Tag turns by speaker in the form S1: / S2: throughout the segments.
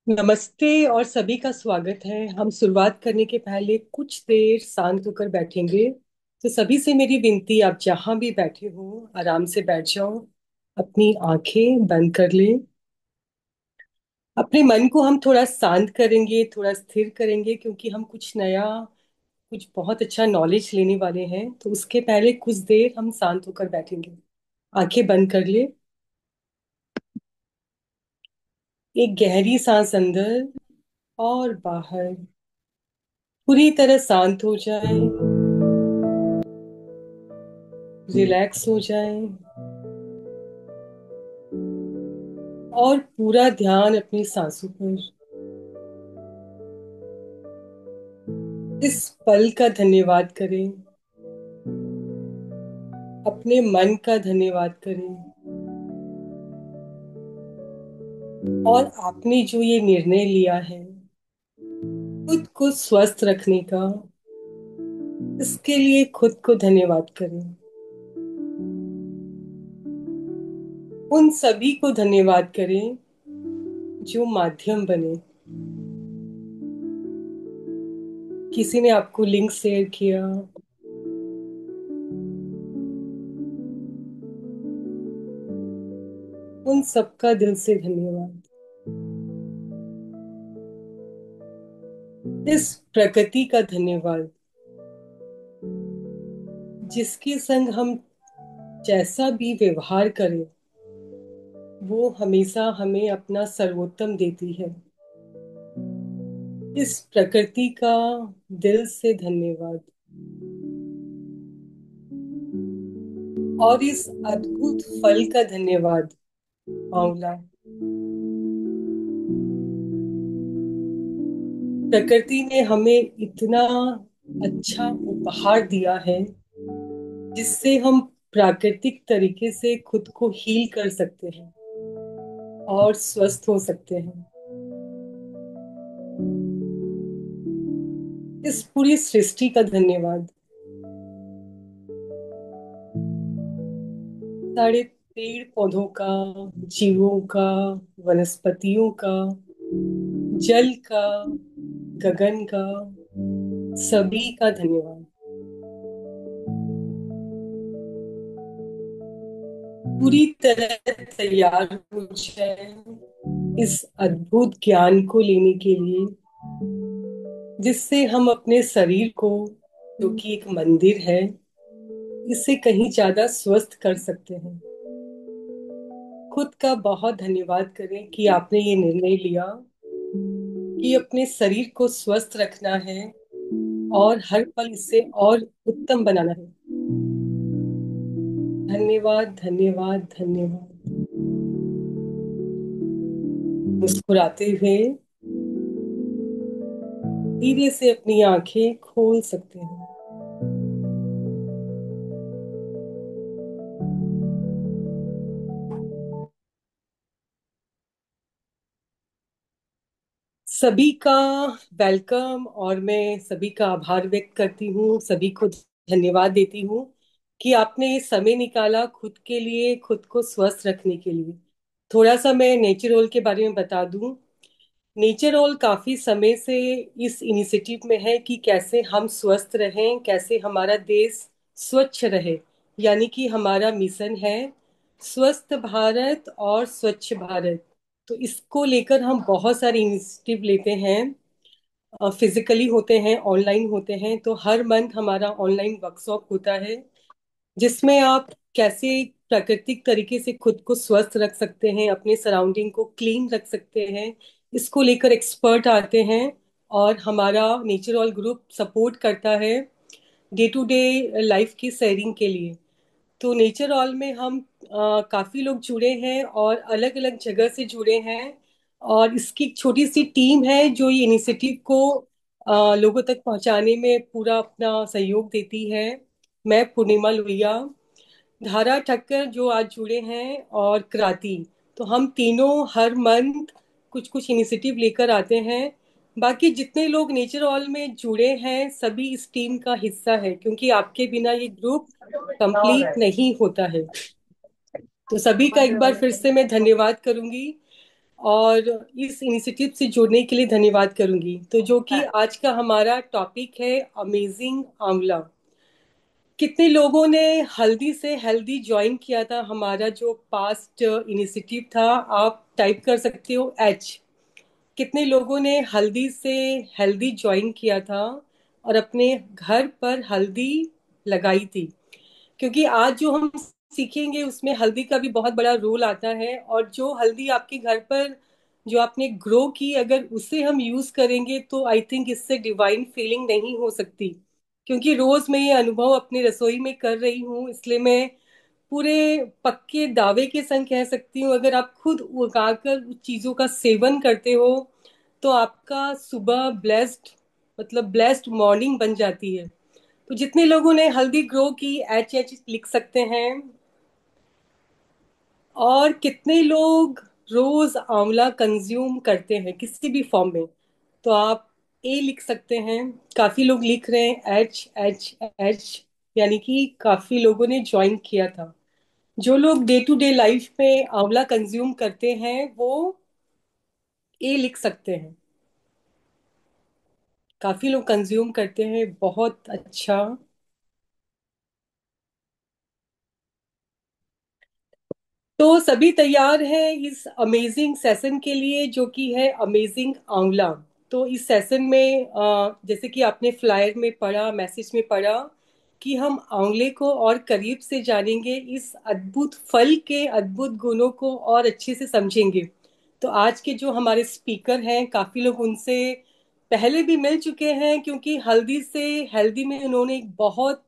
S1: नमस्ते और सभी का स्वागत है। हम शुरुआत करने के पहले कुछ देर शांत होकर बैठेंगे। तो सभी से मेरी विनती, आप जहां भी बैठे हो आराम से बैठ जाओ, अपनी आंखें बंद कर लें। अपने मन को हम थोड़ा शांत करेंगे, थोड़ा स्थिर करेंगे, क्योंकि हम कुछ नया, कुछ बहुत अच्छा नॉलेज लेने वाले हैं। तो उसके पहले कुछ देर हम शांत होकर बैठेंगे। आंखें बंद कर ले। एक गहरी सांस अंदर और बाहर, पूरी तरह शांत हो जाए, रिलैक्स हो जाए और पूरा ध्यान अपनी सांसों पर। इस पल का धन्यवाद करें, अपने मन का धन्यवाद करें, और आपने जो ये निर्णय लिया है खुद को स्वस्थ रखने का, इसके लिए खुद को धन्यवाद करें। उन सभी को धन्यवाद करें जो माध्यम बने। किसी ने आपको लिंक शेयर किया, उन सबका दिल से धन्यवाद। इस प्रकृति का धन्यवाद, जिसके संग हम जैसा भी व्यवहार करें वो हमेशा हमें अपना सर्वोत्तम देती है। इस प्रकृति का दिल से धन्यवाद। और इस अद्भुत फल का धन्यवाद, आंवला। प्रकृति ने हमें इतना अच्छा उपहार दिया है, जिससे हम प्राकृतिक तरीके से खुद को हील कर सकते हैं और स्वस्थ हो सकते हैं। इस पूरी सृष्टि का धन्यवाद। सारे पेड़ पौधों का, जीवों का, वनस्पतियों का, जल का, गगन का, सभी का धन्यवाद। पूरी तरह तैयार हो जाए इस अद्भुत ज्ञान को लेने के लिए, जिससे हम अपने शरीर को, जो कि एक मंदिर है, इससे कहीं ज्यादा स्वस्थ कर सकते हैं। खुद का बहुत धन्यवाद करें कि आपने ये निर्णय लिया कि अपने शरीर को स्वस्थ रखना है और हर पल इससे और उत्तम बनाना है। धन्यवाद, धन्यवाद, धन्यवाद। मुस्कुराते हुए धीरे से अपनी आंखें खोल सकते हैं। सभी का वेलकम, और मैं सभी का आभार व्यक्त करती हूँ, सभी को धन्यवाद देती हूँ कि आपने ये समय निकाला खुद के लिए, खुद को स्वस्थ रखने के लिए। थोड़ा सा मैं नेचर के बारे में बता दूं। नेचर ऑल काफी समय से इस इनिशिएटिव में है कि कैसे हम स्वस्थ रहें, कैसे हमारा देश स्वच्छ रहे। यानी कि हमारा मिशन है स्वस्थ भारत और स्वच्छ भारत। तो इसको लेकर हम बहुत सारे इनिशिएटिव लेते हैं। फिजिकली होते हैं, ऑनलाइन होते हैं। तो हर मंथ हमारा ऑनलाइन वर्कशॉप होता है, जिसमें आप कैसे प्राकृतिक तरीके से खुद को स्वस्थ रख सकते हैं, अपने सराउंडिंग को क्लीन रख सकते हैं, इसको लेकर एक्सपर्ट आते हैं। और हमारा नेचर ग्रुप सपोर्ट करता है डे टू डे लाइफ की शेयरिंग के लिए। तो नेचर ऑल में हम काफी लोग जुड़े हैं और अलग अलग जगह से जुड़े हैं। और इसकी एक छोटी सी टीम है जो ये इनिशिएटिव को लोगों तक पहुंचाने में पूरा अपना सहयोग देती है। मैं पूर्णिमा लोहिया, धारा ठक्कर जो आज जुड़े हैं, और क्राती। तो हम तीनों हर मंथ कुछ कुछ इनिशिएटिव लेकर आते हैं। बाकी जितने लोग नेचर ऑल में जुड़े हैं सभी इस टीम का हिस्सा है, क्योंकि आपके बिना ये ग्रुप कंप्लीट नहीं होता है। तो सभी का एक बार फिर से मैं धन्यवाद करूंगी। और इस इनिशिएटिव से जुड़ने के लिए धन्यवाद करूंगी। तो जो कि
S2: हाँ।
S1: आज का हमारा टॉपिक है, अमेजिंग आंवला। कितने लोगों ने हल्दी से हेल्दी ज्वाइन किया था? हमारा जो पास्ट इनिशिएटिव था, आप टाइप कर सकते हो एच। कितने लोगों ने हल्दी से हेल्दी ज्वाइन किया था और अपने घर पर हल्दी लगाई थी? क्योंकि आज जो हम सीखेंगे उसमें हल्दी का भी बहुत बड़ा रोल आता है, और जो हल्दी आपके घर पर जो आपने ग्रो की, अगर उसे हम यूज करेंगे तो आई थिंक इससे डिवाइन फीलिंग नहीं हो सकती। क्योंकि रोज मैं ये अनुभव अपने रसोई में कर रही हूँ, इसलिए मैं पूरे पक्के दावे के संग कह सकती हूँ, अगर आप खुद उगाकर उस चीजों का सेवन करते हो तो आपका सुबह ब्लेस्ड, मतलब ब्लेस्ड मॉर्निंग बन जाती है। तो जितने लोगों ने हल्दी ग्रो की, एच एच लिख सकते हैं। और कितने लोग रोज आंवला कंज्यूम करते हैं किसी भी फॉर्म में? तो आप ए लिख सकते हैं। काफी लोग लिख रहे हैं एच एच एच, यानी कि काफी लोगों ने ज्वाइन किया था। जो लोग डे टू डे लाइफ में आंवला कंज्यूम करते हैं वो ए लिख सकते हैं। काफी लोग कंज्यूम करते हैं, बहुत अच्छा। तो सभी तैयार हैं इस अमेजिंग सेशन के लिए, जो कि है अमेजिंग आंवला। तो इस सेशन में जैसे कि आपने फ्लायर में पढ़ा, मैसेज में पढ़ा, कि हम आंवले को और करीब से जानेंगे, इस अद्भुत फल के अद्भुत गुणों को और अच्छे से समझेंगे। तो आज के जो हमारे स्पीकर हैं, काफी लोग उनसे पहले भी मिल चुके हैं, क्योंकि हल्दी से हेल्दी में उन्होंने एक बहुत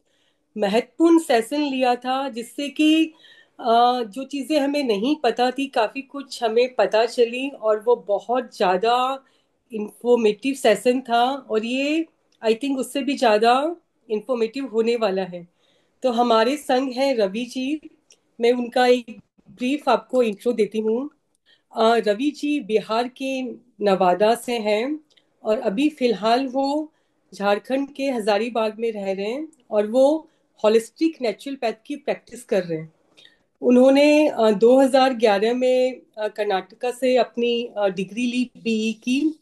S1: महत्वपूर्ण सेशन लिया था, जिससे कि जो चीजें हमें नहीं पता थी, काफी कुछ हमें पता चली, और वो बहुत ज्यादा इंफॉर्मेटिव सेशन था। और ये आई थिंक उससे भी ज्यादा इंफॉर्मेटिव होने वाला है। तो हमारे संग हैं रवि जी। मैं उनका एक ब्रीफ आपको इंट्रो देती हूँ। रवि जी बिहार के नवादा से हैं, और अभी फिलहाल वो झारखंड के हजारीबाग में रह रहे हैं, और वो होलिस्टिक नेचुरोपैथ की प्रैक्टिस कर रहे हैं। उन्होंने 2011 में कर्नाटका से अपनी डिग्री ली, बीई की।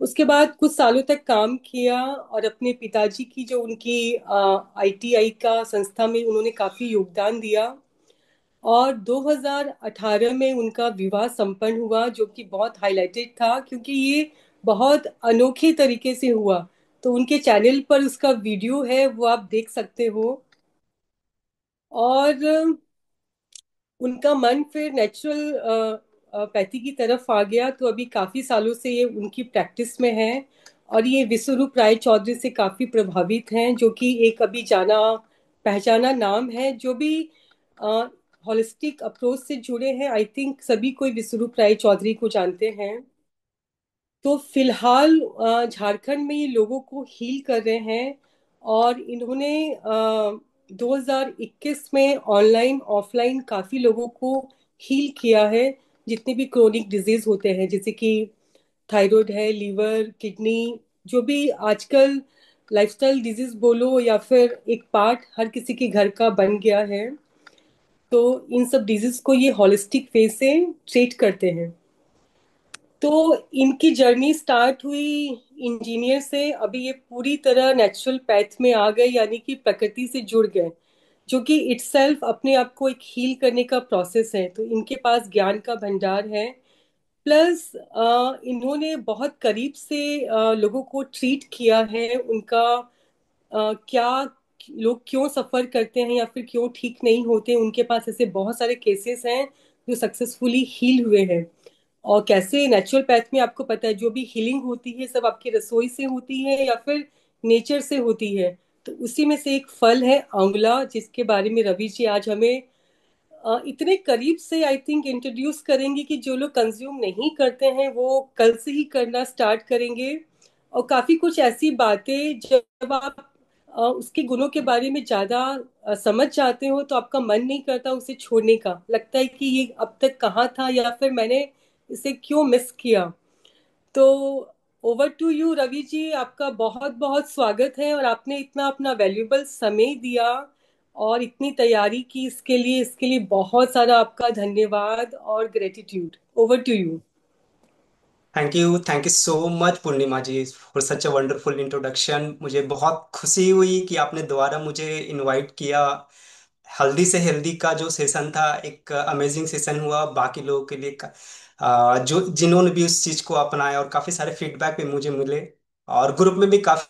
S1: उसके बाद कुछ सालों तक काम किया, और अपने पिताजी की जो उनकी आईटीआई का संस्था में उन्होंने काफी योगदान दिया। और 2018 में उनका विवाह संपन्न हुआ, जो कि बहुत हाईलाइटेड था, क्योंकि ये बहुत अनोखे तरीके से हुआ। तो उनके चैनल पर उसका वीडियो है, वो आप देख सकते हो। और उनका मन फिर नेचुरल पैथी की तरफ आ गया, तो अभी काफी सालों से ये उनकी प्रैक्टिस में है। और ये विश्वरूप राय चौधरी से काफी प्रभावित हैं, जो कि एक अभी जाना पहचाना नाम है। जो भी हॉलिस्टिक अप्रोच से जुड़े हैं, आई थिंक सभी कोई विश्वरूप राय चौधरी को जानते हैं। तो फिलहाल झारखंड में ये लोगों को हील कर रहे हैं। और इन्होंने 2021 में ऑनलाइन ऑफलाइन काफी लोगों को हील किया है, जितने भी क्रोनिक डिजीज होते हैं, जैसे कि थायराइड है, लीवर, किडनी, जो भी आजकल लाइफस्टाइल डिजीज बोलो या फिर एक पार्ट हर किसी के घर का बन गया है। तो इन सब डिजीज को ये हॉलिस्टिक वे से ट्रीट करते हैं। तो इनकी जर्नी स्टार्ट हुई इंजीनियर से, अभी ये पूरी तरह नेचुरल पैथ में आ गए, यानी कि प्रकृति से जुड़ गए, जो कि इटसेल्फ अपने आप को एक हील करने का प्रोसेस है। तो इनके पास ज्ञान का भंडार है। प्लस इन्होंने बहुत करीब से लोगों को ट्रीट किया है। उनका क्या लोग क्यों सफर करते हैं या फिर क्यों ठीक नहीं होते, उनके पास ऐसे बहुत सारे केसेस हैं जो सक्सेसफुली हील हुए हैं। और कैसे नेचुरल पैथ में आपको पता है, जो भी हीलिंग होती है सब आपकी रसोई से होती है या फिर नेचर से होती है। तो उसी में से एक फल है आंवला, जिसके बारे में रवि जी आज हमें इतने करीब से आई थिंक इंट्रोड्यूस करेंगे, कि जो लोग कंज्यूम नहीं करते हैं वो कल से ही करना स्टार्ट करेंगे। और काफी कुछ ऐसी बातें, जब आप उसके गुणों के बारे में ज्यादा समझ जाते हो, तो आपका मन नहीं करता उसे छोड़ने का, लगता है कि ये अब तक कहाँ था, या फिर मैंने इसे क्यों मिस किया। तो ओवर टू यू रवि जी, आपका बहुत बहुत स्वागत है, और आपने इतना अपना वैल्यूबल समय दिया और इतनी तैयारी की इसके लिए बहुत सारा आपका धन्यवाद और gratitude. Over to you.
S2: Thank you so much Purnima ji for such a wonderful introduction. मुझे बहुत खुशी हुई कि आपने दोबारा मुझे इनवाइट किया। हल्दी से हेल्दी का जो सेशन था, एक अमेजिंग सेशन हुआ बाकी लोगों के लिए जो जिन्होंने भी उस चीज को अपनाया, और काफी सारे फीडबैक भी मुझे मिले। और ग्रुप में भी काफी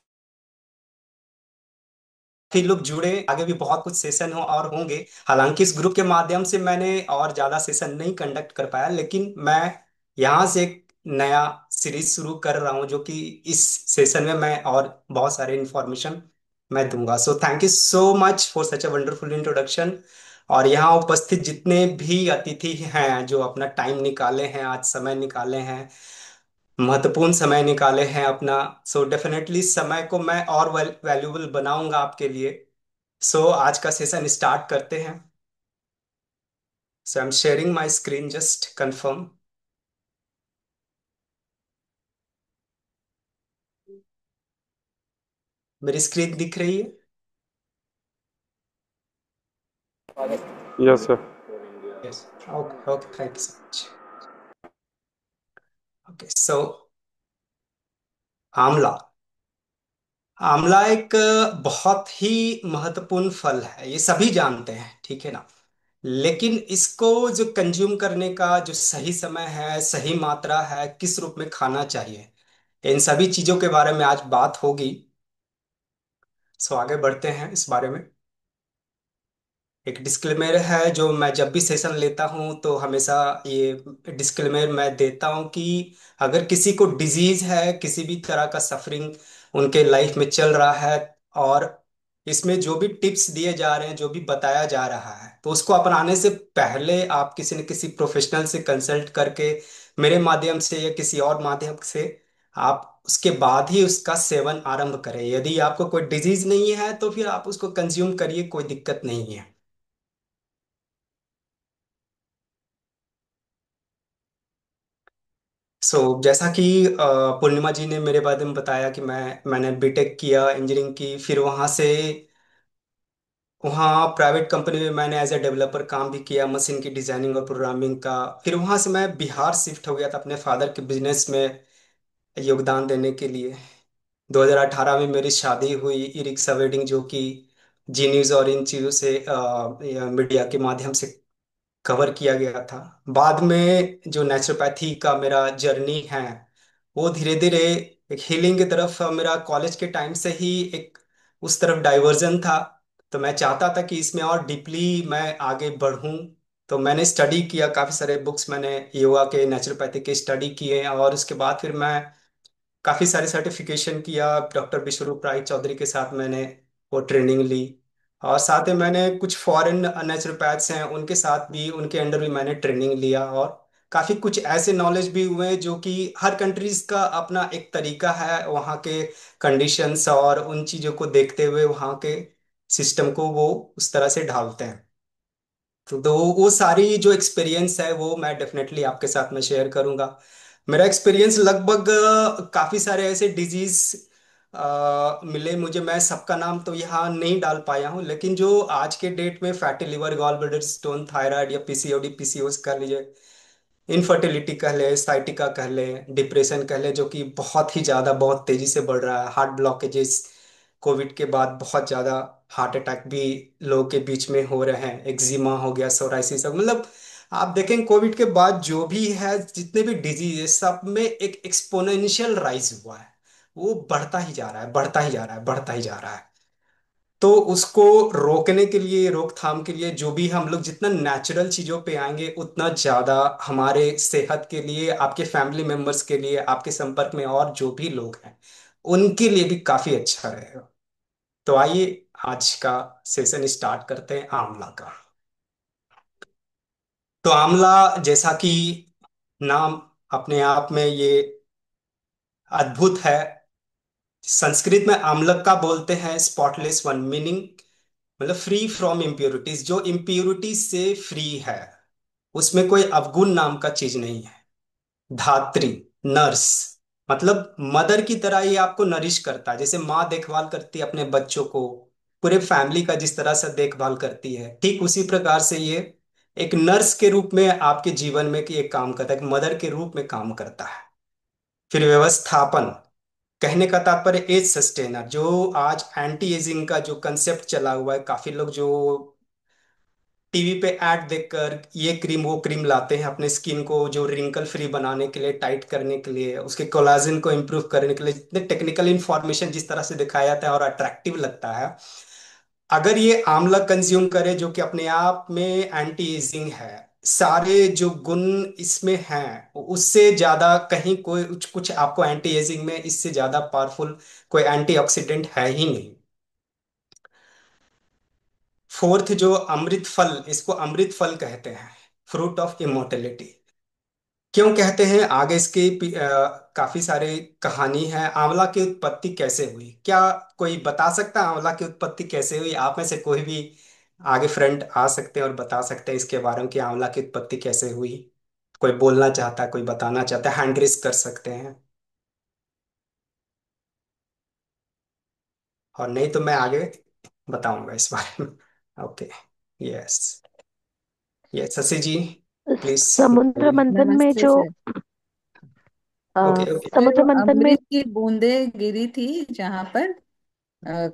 S2: लोग जुड़े। आगे भी बहुत कुछ सेशन हो और होंगे। हालांकि इस ग्रुप के माध्यम से मैंने और ज्यादा सेशन नहीं कंडक्ट कर पाया, लेकिन मैं यहाँ से एक नया सीरीज शुरू कर रहा हूँ, जो कि इस सेशन में मैं और बहुत सारे इंफॉर्मेशन मैं दूंगा। So thank you so much for such a wonderful introduction. और यहाँ उपस्थित जितने भी अतिथि हैं जो अपना टाइम निकाले हैं, आज समय निकाले हैं, महत्वपूर्ण समय निकाले हैं अपना, सो डेफिनेटली समय को मैं और वैल्यूबल बनाऊंगा आपके लिए। सो आज का सेशन स्टार्ट करते हैं। So I am sharing my screen, just confirm. मेरी स्क्रीन दिख रही है?
S3: Yes, sir.
S2: Yes. Okay okay, thank you so much. Okay so amla. Amla एक बहुत ही महत्वपूर्ण फल है, ये सभी जानते हैं, ठीक है ना। लेकिन इसको जो कंज्यूम करने का जो सही समय है, सही मात्रा है, किस रूप में खाना चाहिए, इन सभी चीजों के बारे में आज बात होगी। सो आगे बढ़ते हैं इस बारे में। एक डिस्क्लेमर है जो मैं जब भी सेशन लेता हूं तो हमेशा ये डिस्क्लेमर मैं देता हूं कि अगर किसी को डिजीज है, किसी भी तरह का सफरिंग उनके लाइफ में चल रहा है, और इसमें जो भी टिप्स दिए जा रहे हैं, जो भी बताया जा रहा है, तो उसको अपनाने से पहले आप किसी न किसी प्रोफेशनल से कंसल्ट करके, मेरे माध्यम से या किसी और माध्यम से, आप उसके बाद ही उसका सेवन आरंभ करें। यदि आपको कोई डिजीज नहीं है तो फिर आप उसको कंज्यूम करिए, कोई दिक्कत नहीं है। जैसा कि पूर्णिमा जी ने मेरे बारे में बताया कि मैंने बीटेक किया, इंजीनियरिंग की, फिर वहाँ से वहाँ प्राइवेट कंपनी में मैंने एज ए डेवलपर काम भी किया, मशीन की डिजाइनिंग और प्रोग्रामिंग का। फिर वहाँ से मैं बिहार शिफ्ट हो गया था अपने फादर के बिजनेस में योगदान देने के लिए। 2018 में मेरी शादी हुई, ई रिक्शा वेडिंग, जो कि जी न्यूज़ और इन चीज़ों से मीडिया के माध्यम से कवर किया गया था। बाद में जो नेचुरोपैथी का मेरा जर्नी है, वो धीरे धीरे एक हीलिंग की तरफ, मेरा कॉलेज के टाइम से ही एक उस तरफ डाइवर्जन था। तो मैं चाहता था कि इसमें और डीपली मैं आगे बढ़ूं। तो मैंने स्टडी किया, काफ़ी सारे बुक्स मैंने योगा के, नेचुरोपैथी के स्टडी किए, और उसके बाद फिर मैं काफ़ी सारे सर्टिफिकेशन किया। डॉक्टर विश्वरूप राय चौधरी के साथ मैंने वो ट्रेनिंग ली। और साथ में मैंने कुछ फॉरेन नेचुरोपैथ्स हैं, उनके साथ भी, उनके अंडर भी मैंने ट्रेनिंग लिया। और काफ़ी कुछ ऐसे नॉलेज भी हुए जो कि हर कंट्रीज का अपना एक तरीका है, वहाँ के कंडीशंस और उन चीज़ों को देखते हुए वहाँ के सिस्टम को वो उस तरह से ढालते हैं। तो वो सारी जो एक्सपीरियंस है वो मैं डेफिनेटली आपके साथ में शेयर करूंगा। मेरा एक्सपीरियंस लगभग काफी सारे ऐसे डिजीज मिले मुझे। मैं सबका नाम तो यहाँ नहीं डाल पाया हूँ, लेकिन जो आज के डेट में fatty liver, gall bladder stone, thyroid या पीसीओडी, पीसीओएस कह लीजिए, इनफर्टिलिटी कह ले, साइटिका कह ले, डिप्रेशन कह ले, जो कि बहुत ही ज़्यादा, बहुत तेज़ी से बढ़ रहा है, हार्ट ब्लॉकेजेस, कोविड के बाद बहुत ज़्यादा हार्ट अटैक भी लोगों के बीच में हो रहे हैं, एक्जिमा हो गया, सोराइसिस, मतलब आप देखें कोविड के बाद जो भी है, जितने भी डिजीज है, सब में एक एक्सपोनेंशियल राइज हुआ है। वो बढ़ता ही जा रहा है, बढ़ता ही जा रहा है, बढ़ता ही जा रहा है। तो उसको रोकने के लिए, रोकथाम के लिए, जो भी हम लोग जितना नेचुरल चीजों पे आएंगे, उतना ज्यादा हमारे सेहत के लिए, आपके फैमिली मेंबर्स के लिए, आपके संपर्क में और जो भी लोग हैं, उनके लिए भी काफी अच्छा रहेगा। तो आइए आज का सेशन स्टार्ट करते हैं आंवला का। तो आंवला, जैसा कि नाम अपने आप में ये अद्भुत है। संस्कृत में आम्लक का बोलते हैं स्पॉटलेस वन, मीनिंग मतलब फ्री फ्रॉम इम्प्योरिटीज, जो इम्प्योरिटीज से फ्री है, उसमें कोई अवगुण नाम का चीज नहीं है। धात्री, नर्स, मतलब मदर की तरह ये आपको नरिश करता है, जैसे माँ देखभाल करती है अपने बच्चों को, पूरे फैमिली का जिस तरह से देखभाल करती है, ठीक उसी प्रकार से ये एक नर्स के रूप में आपके जीवन में कि एक काम करता है, एक मदर के रूप में काम करता है। फिर व्यवस्थापन, कहने का तात्पर्य एज सस्टेनर, जो आज एंटी एजिंग का जो कंसेप्ट चला हुआ है, काफी लोग जो टीवी पे ऐड देखकर ये क्रीम वो क्रीम लाते हैं अपने स्किन को जो रिंकल फ्री बनाने के लिए, टाइट करने के लिए, उसके कोलाजन को इम्प्रूव करने के लिए, जितने टेक्निकल इंफॉर्मेशन जिस तरह से दिखाया जाता है और अट्रैक्टिव लगता है, अगर ये आंवला कंज्यूम करे जो कि अपने आप में एंटी एजिंग है, सारे जो गुण इसमें हैं उससे ज्यादा कहीं कोई कुछ कुछ आपको एंटी एजिंग में इससे ज्यादा पावरफुल कोई एंटीऑक्सीडेंट है ही नहीं। फोर्थ, जो अमृत फल, इसको अमृत फल कहते हैं, फ्रूट ऑफ इमोर्टेलिटी। क्यों कहते हैं, आगे इसकी काफी सारी कहानी है। आंवला की उत्पत्ति कैसे हुई, क्या कोई बता सकता है आंवला की उत्पत्ति कैसे हुई? आप में से कोई भी आगे फ्रंट आ सकते हैं और बता सकते हैं इसके बारे में कि आंवला की उत्पत्ति कैसे हुई। कोई बोलना चाहता है, कोई बताना चाहता है, हैंड रेस कर सकते हैं, और नहीं तो मैं आगे बताऊंगा इस बारे में। Okay. Yes. Yes Shashi ji, please.
S3: समुद्र मंथन में
S4: नमस्ते
S3: जो
S4: सर।
S3: अ,
S2: ओके ओके।
S3: समुद्र
S4: जो
S3: मंथन में
S4: अमृत की बूंदें गिरी थी जहां पर अ,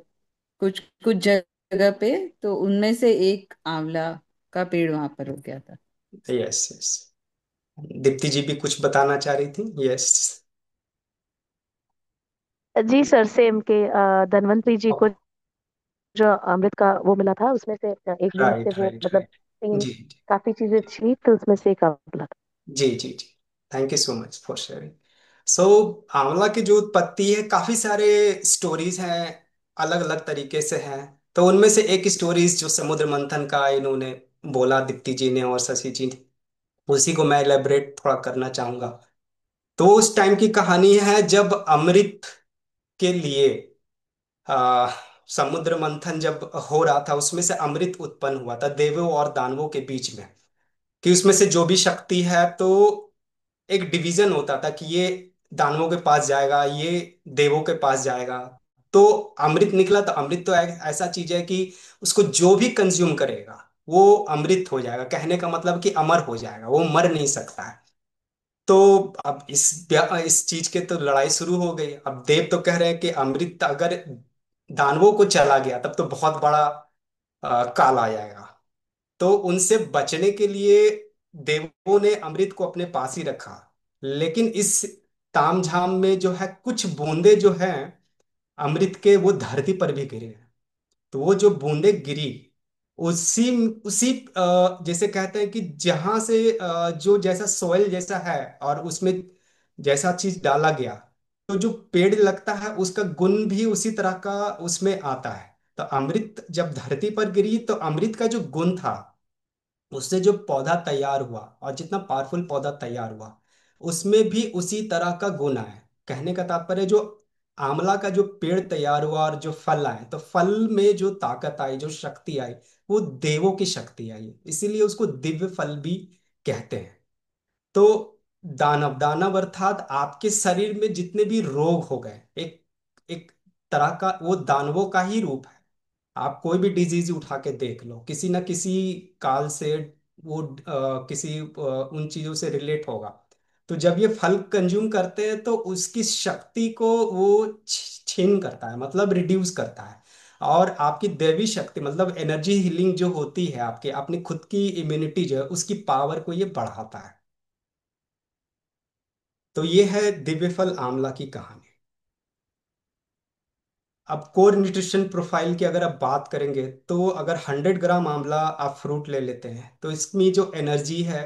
S4: कुछ कुछ जगह पे, तो उनमें से एक आंवला का पेड़ वहां पर हो गया था।
S2: Yes yes. दीप्ति जी भी कुछ बताना चाह रही थी। यस।
S3: जी सर, सेम के धन्वंतरी जी को जो अमृत का वो मिला था, उसमें से एक बूंद से
S2: राइट
S3: वो
S2: राइट
S3: मतलब
S2: राइट।
S3: तीन
S2: जी जी
S3: काफी चीजें थी, तो उसमें से एक आंवला था।
S2: जी जी जी। Thank you so much for sharing. So amla की जो उत्पत्ति है, काफी सारे स्टोरीज हैं, अलग अलग तरीके से हैं। तो उनमें से एक स्टोरीज जो समुद्र मंथन का इन्होंने बोला, दीप्ति जी ने और शशि जी ने, उसी को मैं एलेबरेट थोड़ा करना चाहूंगा। तो उस टाइम की कहानी है जब अमृत के लिए आ, समुद्र मंथन जब हो रहा था, उसमें से अमृत उत्पन्न हुआ था देवों और दानवों के बीच में, कि उसमें से जो भी शक्ति है, तो एक डिवीजन होता था कि ये दानवों के पास जाएगा, ये देवों के पास जाएगा। तो अमृत निकला, तो अमृत तो ऐसा चीज है कि उसको जो भी कंज्यूम करेगा वो अमृत हो जाएगा, कहने का मतलब कि अमर हो जाएगा, वो मर नहीं सकता है। तो अब इस चीज के तो लड़ाई शुरू हो गई। अब देव तो कह रहे हैं कि अमृत अगर दानवों को चला गया तब तो बहुत बड़ा काल आ जाएगा। तो उनसे बचने के लिए देवों ने अमृत को अपने पास ही रखा। लेकिन इस तामझाम में जो है, कुछ बूंदे जो हैं अमृत के, वो धरती पर भी गिरे। तो वो जो बूंदे गिरी, उसी उसी जैसे कहते हैं कि जहां से जो जैसा सोयल जैसा है और उसमें जैसा चीज डाला गया, तो जो पेड़ लगता है उसका गुण भी उसी तरह का उसमें आता है। तो अमृत जब धरती पर गिरी, तो अमृत का जो गुण था, उससे जो पौधा तैयार हुआ और जितना पावरफुल पौधा तैयार हुआ, उसमें भी उसी तरह का गुण आया। कहने का तात्पर्य, जो आंवला का जो पेड़ तैयार हुआ और जो फल आए, तो फल में जो ताकत आई, जो शक्ति आई, वो देवों की शक्ति आई, इसीलिए उसको दिव्य फल भी कहते हैं। तो दानव, दानव अर्थात आपके शरीर में जितने भी रोग हो गए, एक एक तरह का वो दानवों का ही रूप है। आप कोई भी डिजीज उठा के देख लो, किसी ना किसी काल से वो किसी उन चीजों से रिलेट होगा। तो जब ये फल कंज्यूम करते हैं, तो उसकी शक्ति को वो छीन करता है, मतलब रिड्यूस करता है। और आपकी दैवी शक्ति, मतलब एनर्जी हीलिंग जो होती है, आपके अपनी खुद की इम्यूनिटी जो है, उसकी पावर को ये बढ़ाता है। तो ये है दिव्य फल आंवला की कहानी। अब कोर न्यूट्रिशन प्रोफाइल की अगर आप बात करेंगे, तो अगर 100 ग्राम आंवला आप फ्रूट ले लेते हैं, तो इसमें जो एनर्जी है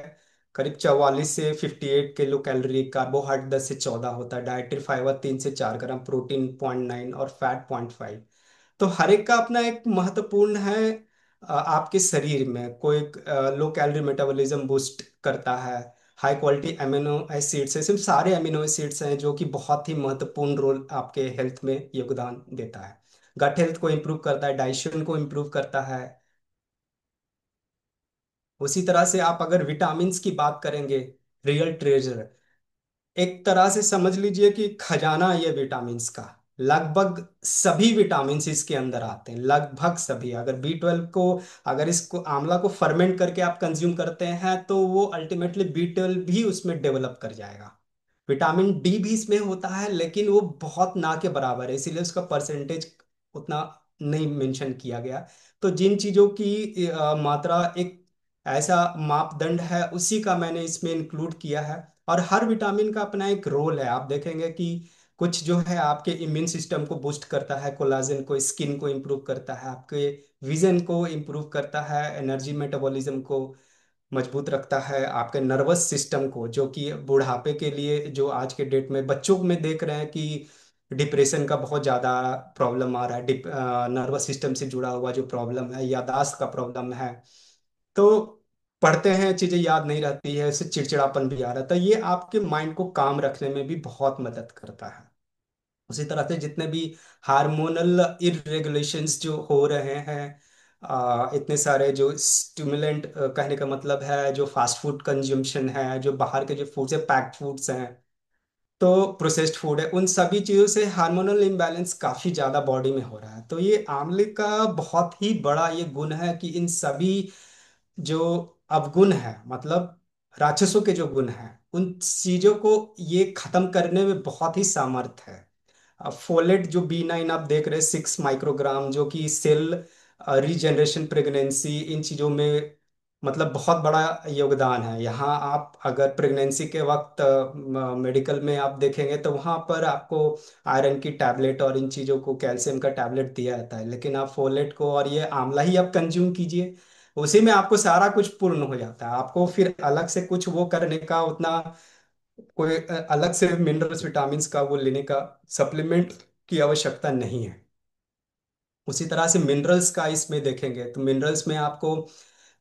S2: करीब 44 से 58 किलो कैलोरी, कार्बोहाइड्रेट 10 से 14 होता है, डाइटरी फाइबर 3 से 4 ग्राम, प्रोटीन 0.9 और फैट 0.5। तो हर एक का अपना एक महत्वपूर्ण है। आपके शरीर में कोई लो कैलोरी मेटाबॉलिज्म बूस्ट करता है, हाई क्वालिटी अमीनो एसिड्स है, सिर्फ सारे अमीनो एसिड्स हैं जो कि बहुत ही महत्वपूर्ण रोल आपके हेल्थ में योगदान देता है। गट हेल्थ को इम्प्रूव करता है, डाइजेशन को इम्प्रूव करता है। उसी तरह से आप अगर विटामिन की बात करेंगे, रियल ट्रेजर, एक तरह से समझ लीजिए कि खजाना ये विटामिन्स का। लगभग सभी विटामिन्स इसके अंदर आते हैं, लगभग सभी। अगर B12 को, अगर इसको आंवला को फर्मेंट करके आप कंज्यूम करते हैं, तो वो अल्टीमेटली B12 भी उसमें डेवलप कर जाएगा। विटामिन डी भी इसमें होता है, लेकिन वो बहुत ना के बराबर है, इसीलिए उसका परसेंटेज उतना नहीं मेंशन किया गया। तो जिन चीजों की मात्रा एक ऐसा मापदंड है, उसी का मैंने इसमें इंक्लूड किया है। और हर विटामिन का अपना एक रोल है। आप देखेंगे कि कुछ जो है आपके इम्यून सिस्टम को बूस्ट करता है, कोलाजन को, स्किन को इम्प्रूव करता है, आपके विजन को इम्प्रूव करता है, एनर्जी मेटाबॉलिज्म को मजबूत रखता है, आपके नर्वस सिस्टम को, जो कि बुढ़ापे के लिए, जो आज के डेट में बच्चों में देख रहे हैं कि डिप्रेशन का बहुत ज़्यादा प्रॉब्लम आ रहा है, नर्वस सिस्टम से जुड़ा हुआ जो प्रॉब्लम है, याददाश्त का प्रॉब्लम है। तो पढ़ते हैं चीज़ें याद नहीं रहती है, उससे चिड़चिड़ापन भी आ रहा है। तो ये आपके माइंड को काम रखने में भी बहुत मदद करता है। उसी तरह से जितने भी हार्मोनल इरेगुलेशंस जो हो रहे हैं, इतने सारे जो स्टिमुलेंट, कहने का मतलब है जो फास्ट फूड कंज्यूम्शन है, जो बाहर के जो फूड्स है, पैक्ड फूड्स हैं, तो प्रोसेस्ड फूड है, उन सभी चीज़ों से हार्मोनल इम्बैलेंस काफ़ी ज़्यादा बॉडी में हो रहा है। तो ये आंवले का बहुत ही बड़ा ये गुण है कि इन सभी जो अवगुण है, मतलब राक्षसों के जो गुण हैं, उन चीज़ों को ये खत्म करने में बहुत ही सामर्थ है। फोलेट जो B9 आप देख रहे हैं, 6 माइक्रोग्राम, जो कि सेल रीजनरेशन, प्रेगनेंसी, इन चीज़ों में मतलब बहुत बड़ा योगदान है। यहाँ आप अगर प्रेगनेंसी के वक्त मेडिकल में आप देखेंगे तो वहाँ पर आपको आयरन की टैबलेट और इन चीज़ों को, कैल्शियम का टैबलेट दिया जाता है, लेकिन आप फोलेट को और ये आंवला ही आप कंज्यूम कीजिए, उसी में आपको सारा कुछ पूर्ण हो जाता है। आपको फिर अलग से कुछ वो करने का उतना कोई अलग से मिनरल्स विटामिन्स का वो लेने का, सप्लीमेंट की आवश्यकता नहीं है। उसी तरह से मिनरल्स का इसमें देखेंगे तो मिनरल्स में आपको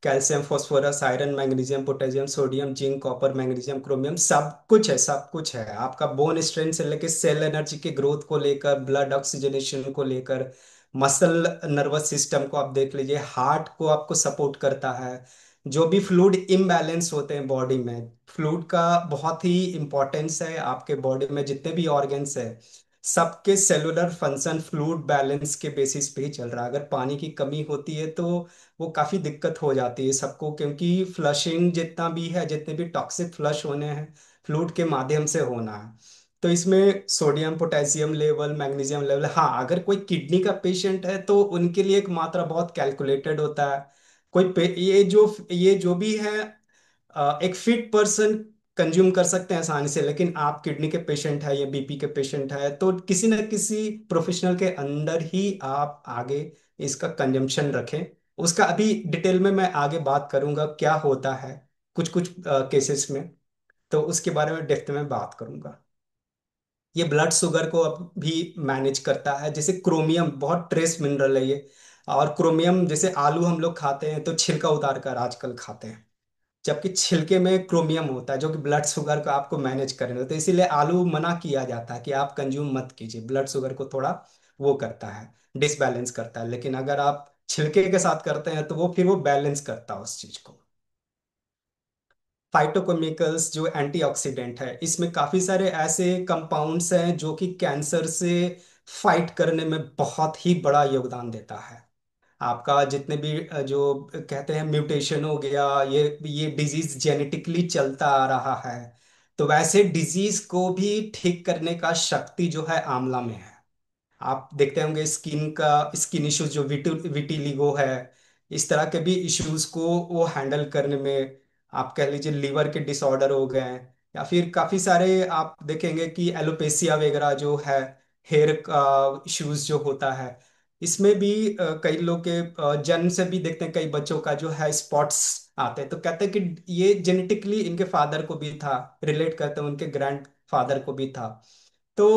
S2: calcium, phosphorus, iron, magnesium, potassium, sodium, zinc, copper, magnesium, chromium, सब कुछ है, सब कुछ है। आपका बोन स्ट्रेंथ से लेकर सेल एनर्जी के ग्रोथ को लेकर, ब्लड ऑक्सीजनेशन को लेकर, मसल नर्वस सिस्टम को आप देख लीजिए, हार्ट को आपको सपोर्ट करता है। जो भी फ्लूइड इम्बैलेंस होते हैं बॉडी में, फ्लूइड का बहुत ही इंपॉर्टेंस है आपके बॉडी में। जितने भी ऑर्गन्स है, सबके सेलुलर फंक्शन फ्लूइड बैलेंस के बेसिस पे ही चल रहा है। अगर पानी की कमी होती है तो वो काफी दिक्कत हो जाती है सबको, क्योंकि फ्लशिंग जितना भी है, जितने भी टॉक्सिक फ्लश होने हैं, फ्लूइड के माध्यम से होना है। तो इसमें sodium, potassium level, magnesium level, हाँ अगर कोई किडनी का पेशेंट है तो उनके लिए एक मात्रा बहुत कैलकुलेटेड होता है। ये जो भी है, एक फिट पर्सन कंज्यूम कर सकते हैं आसानी से, लेकिन आप किडनी के पेशेंट है या बीपी के पेशेंट है तो किसी न किसी प्रोफेशनल के अंडर ही आप आगे इसका कंजम्पशन रखें। उसका अभी डिटेल में मैं आगे बात करूंगा क्या होता है कुछ कुछ केसेस में, तो उसके बारे में डेप्थ में बात करूंगा। ये ब्लड शुगर को अब भी मैनेज करता है। जैसे क्रोमियम बहुत ट्रेस मिनरल है ये, और क्रोमियम जैसे आलू हम लोग खाते हैं तो छिलका उतार कर आजकल खाते हैं, जबकि छिलके में क्रोमियम होता है जो कि ब्लड शुगर को आपको मैनेज करने होता है। इसीलिए आलू मना किया जाता है कि आप कंज्यूम मत कीजिए, ब्लड शुगर को थोड़ा वो करता है, डिसबैलेंस करता है। लेकिन अगर आप छिलके के साथ करते हैं तो वो फिर वो बैलेंस करता है उस चीज को। फाइटोकेमिकल्स जो एंटीऑक्सीडेंट है, इसमें काफी सारे ऐसे कंपाउंड्स हैं जो कि कैंसर से फाइट करने में बहुत ही बड़ा योगदान देता है। आपका जितने भी जो कहते हैं म्यूटेशन हो गया, ये डिजीज जेनेटिकली चलता आ रहा है, तो वैसे डिजीज को भी ठीक करने का शक्ति जो है आंवला में है। आप देखते होंगे स्किन इश्यूज जो विटिलिगो है, इस तरह के भी इश्यूज को वो हैंडल करने में, आप कह लीजिए लीवर के डिसऑर्डर हो गए हैं, या फिर काफी सारे आप देखेंगे कि एलोपेसिया वगैरह जो है, हेयर का इश्यूज जो होता है, इसमें भी कई लोग के जन्म से भी देखते हैं, कई बच्चों का जो है स्पॉट्स आते हैं, तो कहते हैं कि ये जेनेटिकली इनके फादर को भी था, रिलेट करते हैं उनके ग्रैंड फादर को भी था। तो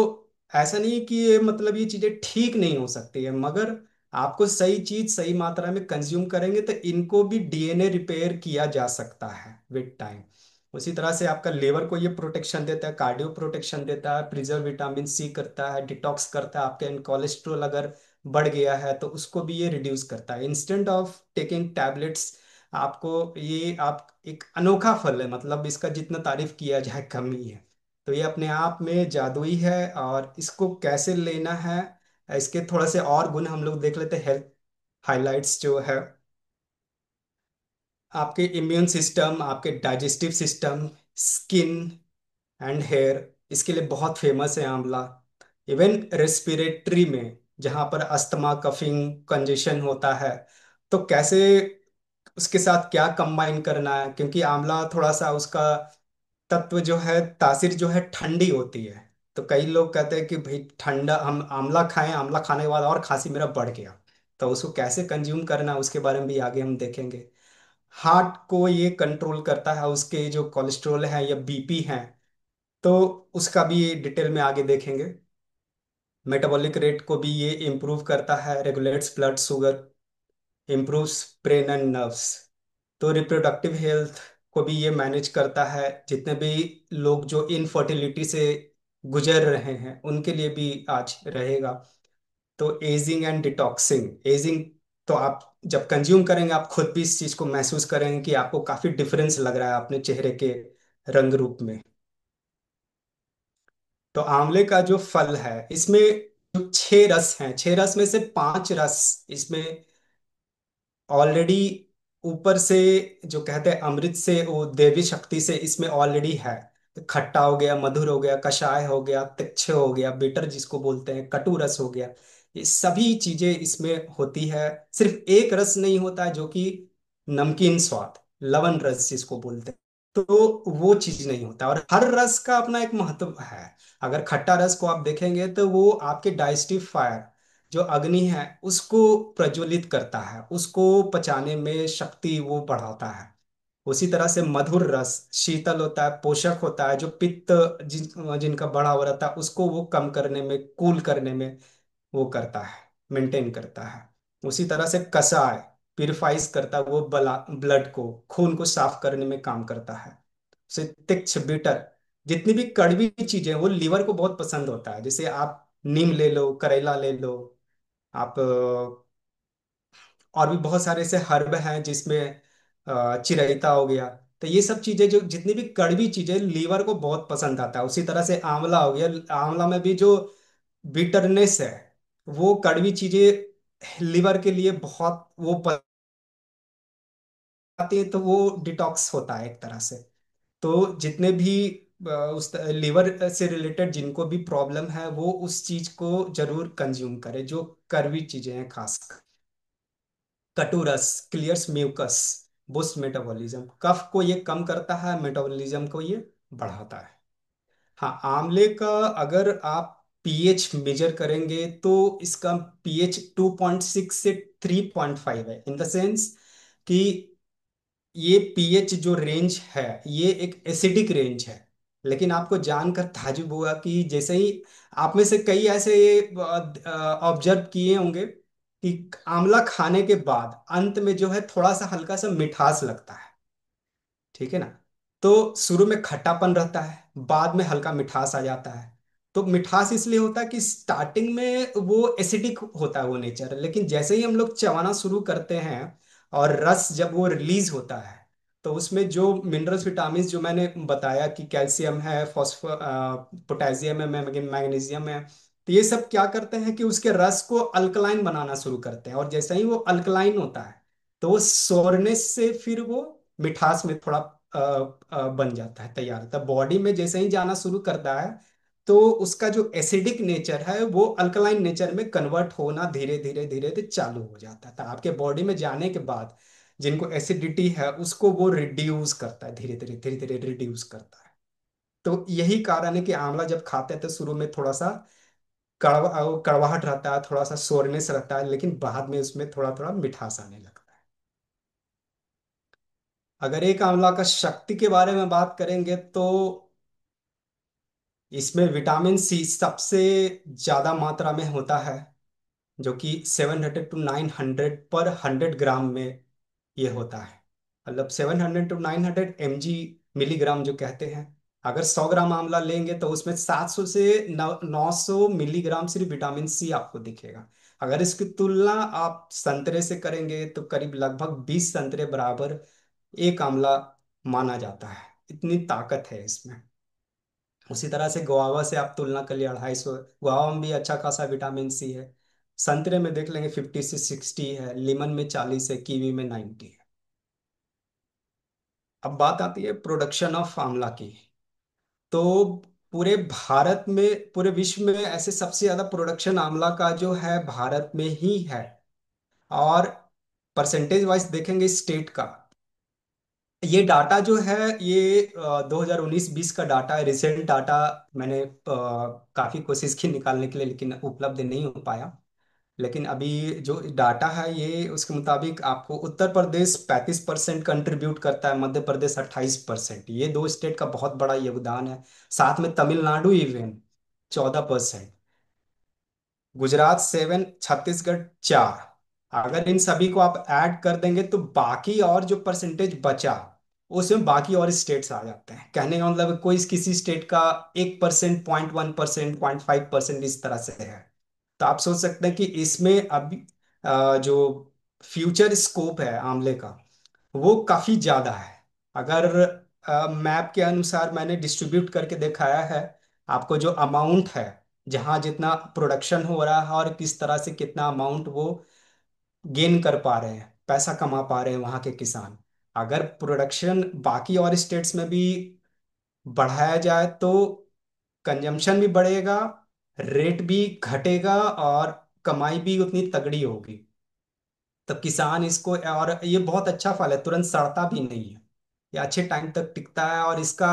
S2: ऐसा नहीं है कि ये मतलब ये चीजें ठीक नहीं हो सकती है, मगर आपको सही चीज सही मात्रा में कंज्यूम करेंगे तो इनको भी डीएनए रिपेयर किया जा सकता है विद टाइम। उसी तरह से आपका लेवर को ये प्रोटेक्शन देता है, कार्डियो प्रोटेक्शन देता है, प्रिजर्व विटामिन सी करता है, डिटॉक्स करता है, आपके कोलेस्ट्रॉल अगर बढ़ गया है तो उसको भी ये रिड्यूस करता है। इंस्टेंट ऑफ टेकिंग टैबलेट्स, आपको ये आप एक अनोखा फल है, मतलब इसका जितना तारीफ किया जाए कम ही है। तो ये अपने आप में जादुई है, और इसको कैसे लेना है, इसके थोड़ा से और गुण हम लोग देख लेते हैं। हेल्थ हाइलाइट्स जो है, आपके इम्यून सिस्टम, आपके digestive system, skin and hair, इसके लिए बहुत फेमस है आंवला। इवन रेस्पिरेटरी में जहाँ पर अस्थमा, कफिंग, कंजेशन होता है, तो कैसे उसके साथ क्या कंबाइन करना है, क्योंकि आंवला थोड़ा सा उसका तत्व जो है, तासीर जो है ठंडी होती है। तो कई लोग कहते हैं कि भाई ठंडा हम आंवला खाएं, आंवला खाने के बाद और खांसी मेरा बढ़ गया। तो उसको कैसे कंज्यूम करना है उसके बारे में भी आगे हम देखेंगे। हार्ट को ये कंट्रोल करता है, उसके जो कोलेस्ट्रॉल है या बीपी है, तो उसका भी डिटेल में आगे देखेंगे। मेटाबॉलिक रेट को भी ये इम्प्रूव करता है, regulates blood sugar, improves brain and nerves. तो रिप्रोडक्टिव हेल्थ को भी ये मैनेज करता है। जितने भी लोग जो इनफर्टिलिटी से गुजर रहे हैं उनके लिए भी आज रहेगा। तो एजिंग एंड डिटॉक्सिंग, एजिंग तो आप जब कंज्यूम करेंगे आप खुद भी इस चीज को महसूस करेंगे कि आपको काफी डिफरेंस लग रहा है अपने चेहरे के रंग रूप में। तो आंवले का जो फल है इसमें जो 6 रस हैं, 6 रस में से 5 रस इसमें ऑलरेडी ऊपर से, जो कहते हैं अमृत से, वो देवी शक्ति से इसमें ऑलरेडी है। तो खट्टा हो गया, मधुर हो गया, कषाय हो गया, तिक्ष हो गया, बिटर जिसको बोलते हैं, कटु रस हो गया, ये सभी चीजें इसमें होती है। सिर्फ एक रस नहीं होता है जो कि नमकीन स्वाद, लवण रस जिसको बोलते हैं, तो वो चीज नहीं होता। और हर रस का अपना एक महत्व है। अगर खट्टा रस को आप देखेंगे तो वो आपके डाइजेस्टिव फायर, जो अग्नि है उसको प्रज्वलित करता है, उसको पचाने में शक्ति वो बढ़ाता है। उसी तरह से मधुर रस शीतल होता है, पोषक होता है, जो पित्त जिनका बढ़ा हुआ रहता है उसको वो कम करने में, कूल करने में वो करता है, मेंटेन करता है। उसी तरह से कषाय प्यूरिफाइज करता है, वो ब्लड को, खून को साफ करने में काम करता है। से तिक्ष बिटर, जितनी भी कड़वी चीजें हैं, वो लीवर को बहुत पसंद होता है। जैसे आप नीम ले लो, करेला ले लो, आप और भी बहुत सारे ऐसे हर्ब हैं जिसमें चिरैता हो गया। तो ये सब चीजें, जो जितनी भी कड़वी चीजें लीवर को बहुत पसंद आता है। उसी तरह से आंवला हो गया, आंवला में भी जो बिटरनेस है, वो कड़वी चीजें लीवर के लिए बहुत वो आती है, तो वो डिटॉक्स होता है एक तरह से। तो जितने भी उस लीवर से रिलेटेड जिनको भी प्रॉब्लम है वो उस चीज को जरूर कंज्यूम करें, जो कड़वी चीजें हैं खासकर। कटुरस क्लियर्स म्यूकस, बूस्ट मेटाबॉलिज्म, कफ को ये कम करता है, मेटाबॉलिज्म को ये बढ़ाता है। हाँ, आंवले का अगर आप पीएच मेजर करेंगे तो इसका पीएच 2.6 से 3.5 है, इन द सेंस कि ये पीएच जो रेंज है ये एक एसिडिक रेंज है। लेकिन आपको जानकर ताज्जुब होगा कि जैसे ही आप में से कई ऐसे ऑब्जर्व किए होंगे कि आंवला खाने के बाद अंत में जो है थोड़ा सा हल्का सा मिठास लगता है, ठीक है ना। तो शुरू में खट्टापन रहता है, बाद में हल्का मिठास आ जाता है। तो मिठास इसलिए होता है कि स्टार्टिंग में वो एसिडिक होता है वो नेचर, लेकिन जैसे ही हम लोग चबाना शुरू करते हैं और रस जब वो रिलीज होता है, तो उसमें जो मिनरल्स विटामिन जो मैंने बताया कि कैल्शियम है, फॉस्फोर पोटेशियम है, मैग्नीशियम है, तो ये सब क्या करते हैं कि उसके रस को अल्कलाइन बनाना शुरू करते हैं। और जैसे ही वो अल्कलाइन होता है तो वो सोरनेस से फिर वो मिठास में थोड़ा बन जाता है, तैयार होता है, बॉडी में जैसे ही जाना शुरू करता है तो उसका जो एसिडिक नेचर है वो अल्कलाइन नेचर में कन्वर्ट होना धीरे धीरे धीरे धीरे चालू हो जाता है। तो आपके बॉडी में जाने के बाद जिनको एसिडिटी है उसको वो रिड्यूस करता है, धीरे धीरे धीरे धीरे रिड्यूस करता है। तो यही कारण है कि आंवला जब खाते हैं तो शुरू में थोड़ा सा कड़वाहट रहता है, थोड़ा सा सोरनेस रहता है, लेकिन बाद में उसमें थोड़ा थोड़ा मिठास आने लगता है। अगर एक आंवला का शक्ति के बारे में बात करेंगे तो इसमें विटामिन सी सबसे ज्यादा मात्रा में होता है, जो कि 700 to 900 पर 100 ग्राम में ये होता है। मतलब 700 to 900 mg, मिलीग्राम जो कहते हैं। अगर 100 ग्राम आंवला लेंगे तो उसमें 700 से 900 मिलीग्राम सिर्फ विटामिन सी आपको दिखेगा। अगर इसकी तुलना आप संतरे से करेंगे तो करीब लगभग 20 संतरे बराबर एक आंवला माना जाता है, इतनी ताकत है इसमें। उसी तरह से गुआवा से आप तुलना कर लिए, 250, गुआवा में भी अच्छा खासा विटामिन सी है। संतरे में देख लेंगे 50 से 60 है, लेमन में 40 है, कीवी में 90 है। अब बात आती है प्रोडक्शन ऑफ आंवला की। तो पूरे भारत में, पूरे विश्व में ऐसे सबसे ज्यादा प्रोडक्शन आंवला का जो है भारत में ही है। और परसेंटेज वाइज देखेंगे स्टेट का, ये डाटा जो है ये 2019-20 का डाटा है, रिसेंट डाटा। मैंने काफी कोशिश की निकालने के लिए, लेकिन उपलब्ध नहीं हो पाया। लेकिन अभी जो डाटा है ये उसके मुताबिक आपको उत्तर प्रदेश 35% कंट्रीब्यूट करता है, मध्य प्रदेश 28%। ये दो स्टेट का बहुत बड़ा योगदान है। साथ में तमिलनाडु इवन 14%, गुजरात 7, छत्तीसगढ़ 4। अगर इन सभी को आप ऐड कर देंगे तो बाकी और जो परसेंटेज बचा, उसमें बाकी और स्टेट्स आ जाते हैं। कहने का मतलब कोई किसी स्टेट का 1%, 0.1%, 0.5% इस तरह से है। तो आप सोच सकते हैं कि इसमें अभी जो फ्यूचर स्कोप है आंवले का वो काफी ज्यादा है। अगर मैप के अनुसार मैंने डिस्ट्रीब्यूट करके दिखाया है आपको, जो अमाउंट है, जहां जितना प्रोडक्शन हो रहा है और किस तरह से कितना अमाउंट वो गेन कर पा रहे हैं, पैसा कमा पा रहे हैं वहां के किसान। अगर प्रोडक्शन बाकी और स्टेट्स में भी बढ़ाया जाए तो कंजम्पशन भी बढ़ेगा, रेट भी घटेगा और कमाई भी उतनी तगड़ी होगी। तो किसान इसको, और ये बहुत अच्छा फल है, तुरंत सड़ता भी नहीं है, ये अच्छे टाइम तक टिकता है। और इसका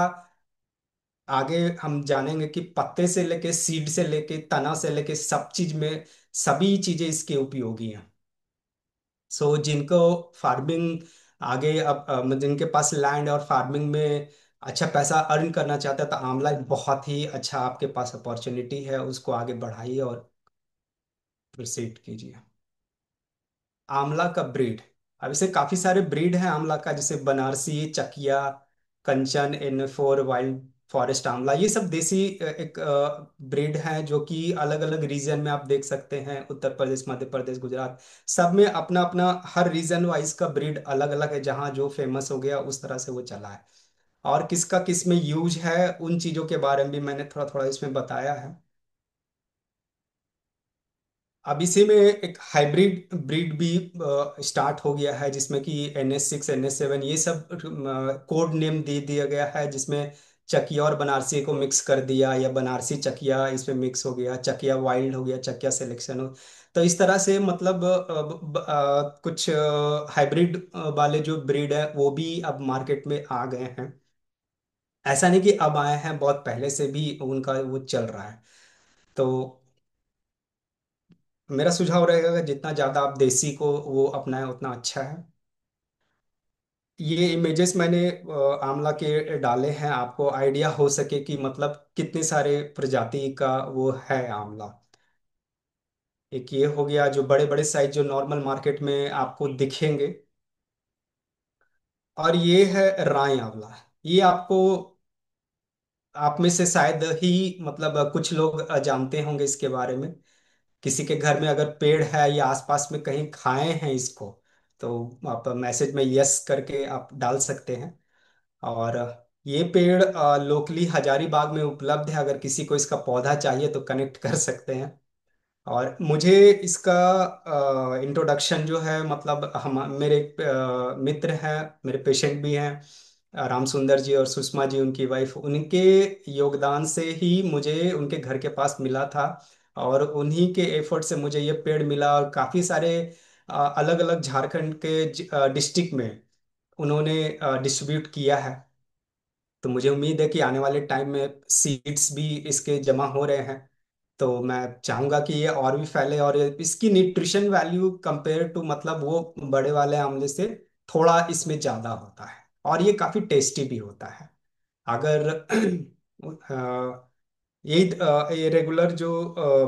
S2: आगे हम जानेंगे कि पत्ते से लेके, सीड से लेके, तना से लेके, सब चीज में सभी चीजें इसके उपयोगी हैं। सो जिनको फार्मिंग आगे, अब जिनके पास लैंड और फार्मिंग में अच्छा पैसा अर्न करना चाहता है, तो आंवला एक बहुत ही अच्छा आपके पास अपॉर्चुनिटी है, उसको आगे बढ़ाइए और प्रोसीड कीजिए। आंवला का ब्रीड, अब इसे काफी सारे ब्रीड हैं आंवला का, जैसे बनारसी, चकिया, कंचन, N4, वाइल्ड फॉरेस्ट आंवला, ये सब देसी एक ब्रीड हैं जो कि अलग अलग रीजन में आप देख सकते हैं। उत्तर प्रदेश, मध्य प्रदेश, गुजरात, सब में अपना अपना हर रीजन वाइज का ब्रीड अलग अलग है। जहाँ जो फेमस हो गया उस तरह से वो चला है। और किसका किस में यूज है उन चीजों के बारे में भी मैंने थोड़ा थोड़ा इसमें बताया है। अब इसी में एक हाइब्रिड ब्रीड भी स्टार्ट हो गया है, जिसमें कि NS6, NS7 ये सब कोड नेम दे दिया गया है, जिसमें चकिया और बनारसी को मिक्स कर दिया, या बनारसी चकिया इसमें मिक्स हो गया, चकिया वाइल्ड हो गया, चकिया सिलेक्शन हो। तो इस तरह से मतलब कुछ हाइब्रिड वाले जो ब्रीड है वो भी अब मार्केट में आ गए हैं। ऐसा नहीं कि अब आए हैं, बहुत पहले से भी उनका वो चल रहा है। तो मेरा सुझाव रहेगा कि जितना ज्यादा आप देसी को वो अपनाएं उतना अच्छा है। ये इमेजेस मैंने आंवला के डाले हैं, आपको आइडिया हो सके कि मतलब कितने सारे प्रजाति का वो है आंवला। एक ये हो गया जो बड़े बड़े साइज जो नॉर्मल मार्केट में आपको दिखेंगे। और ये है राय आंवला। ये आपको, आप में से शायद ही मतलब कुछ लोग जानते होंगे इसके बारे में। किसी के घर में अगर पेड़ है या आसपास में कहीं खाए हैं इसको, तो आप मैसेज में यस करके आप डाल सकते हैं। और ये पेड़ लोकली हजारीबाग में उपलब्ध है, अगर किसी को इसका पौधा चाहिए तो कनेक्ट कर सकते हैं। और मुझे इसका इंट्रोडक्शन जो है, मतलब हम, मेरे मित्र हैं, मेरे पेशेंट भी हैं, राम सुंदर जी और सुषमा जी उनकी वाइफ, उनके योगदान से ही मुझे उनके घर के पास मिला था। और उन्हीं के एफर्ट से मुझे ये पेड़ मिला। और काफ़ी सारे अलग अलग झारखंड के डिस्ट्रिक्ट में उन्होंने डिस्ट्रीब्यूट किया है। तो मुझे उम्मीद है कि आने वाले टाइम में सीड्स भी इसके जमा हो रहे हैं। तो मैं चाहूंगा कि ये और भी फैले, और इसकी न्यूट्रिशन वैल्यू कंपेयर टू मतलब वो बड़े वाले आंवले से थोड़ा इसमें ज्यादा होता है, और ये काफी टेस्टी भी होता है। अगर ये रेगुलर जो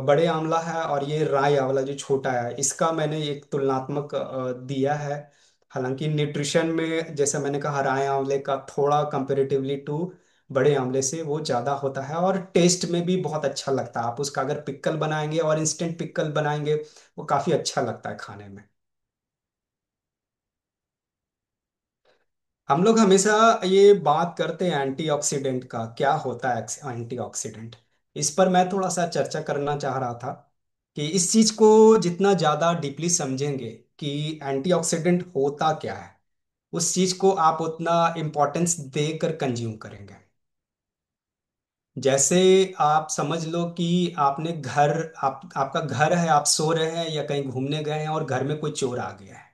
S2: बड़े आंवला है और ये राई आंवला जो छोटा है, इसका मैंने एक तुलनात्मक दिया है। हालांकि न्यूट्रिशन में जैसे मैंने कहा, राई आंवले का थोड़ा कंपेरेटिवली टू बड़े आंवले से वो ज़्यादा होता है, और टेस्ट में भी बहुत अच्छा लगता है। आप उसका अगर पिक्कल बनाएंगे और इंस्टेंट पिक्कल बनाएंगे, वो काफ़ी अच्छा लगता है खाने में। हम लोग हमेशा ये बात करते हैं एंटीऑक्सीडेंट का, क्या होता है एंटीऑक्सीडेंट। इस पर मैं थोड़ा सा चर्चा करना चाह रहा था कि इस चीज को जितना ज्यादा डीपली समझेंगे कि एंटीऑक्सीडेंट होता क्या है, उस चीज को आप उतना इम्पोर्टेंस देकर कंज्यूम करेंगे। जैसे आप समझ लो कि आपने घर, आपका घर है, आप सो रहे हैं या कहीं घूमने गए हैं और घर में कोई चोर आ गया है,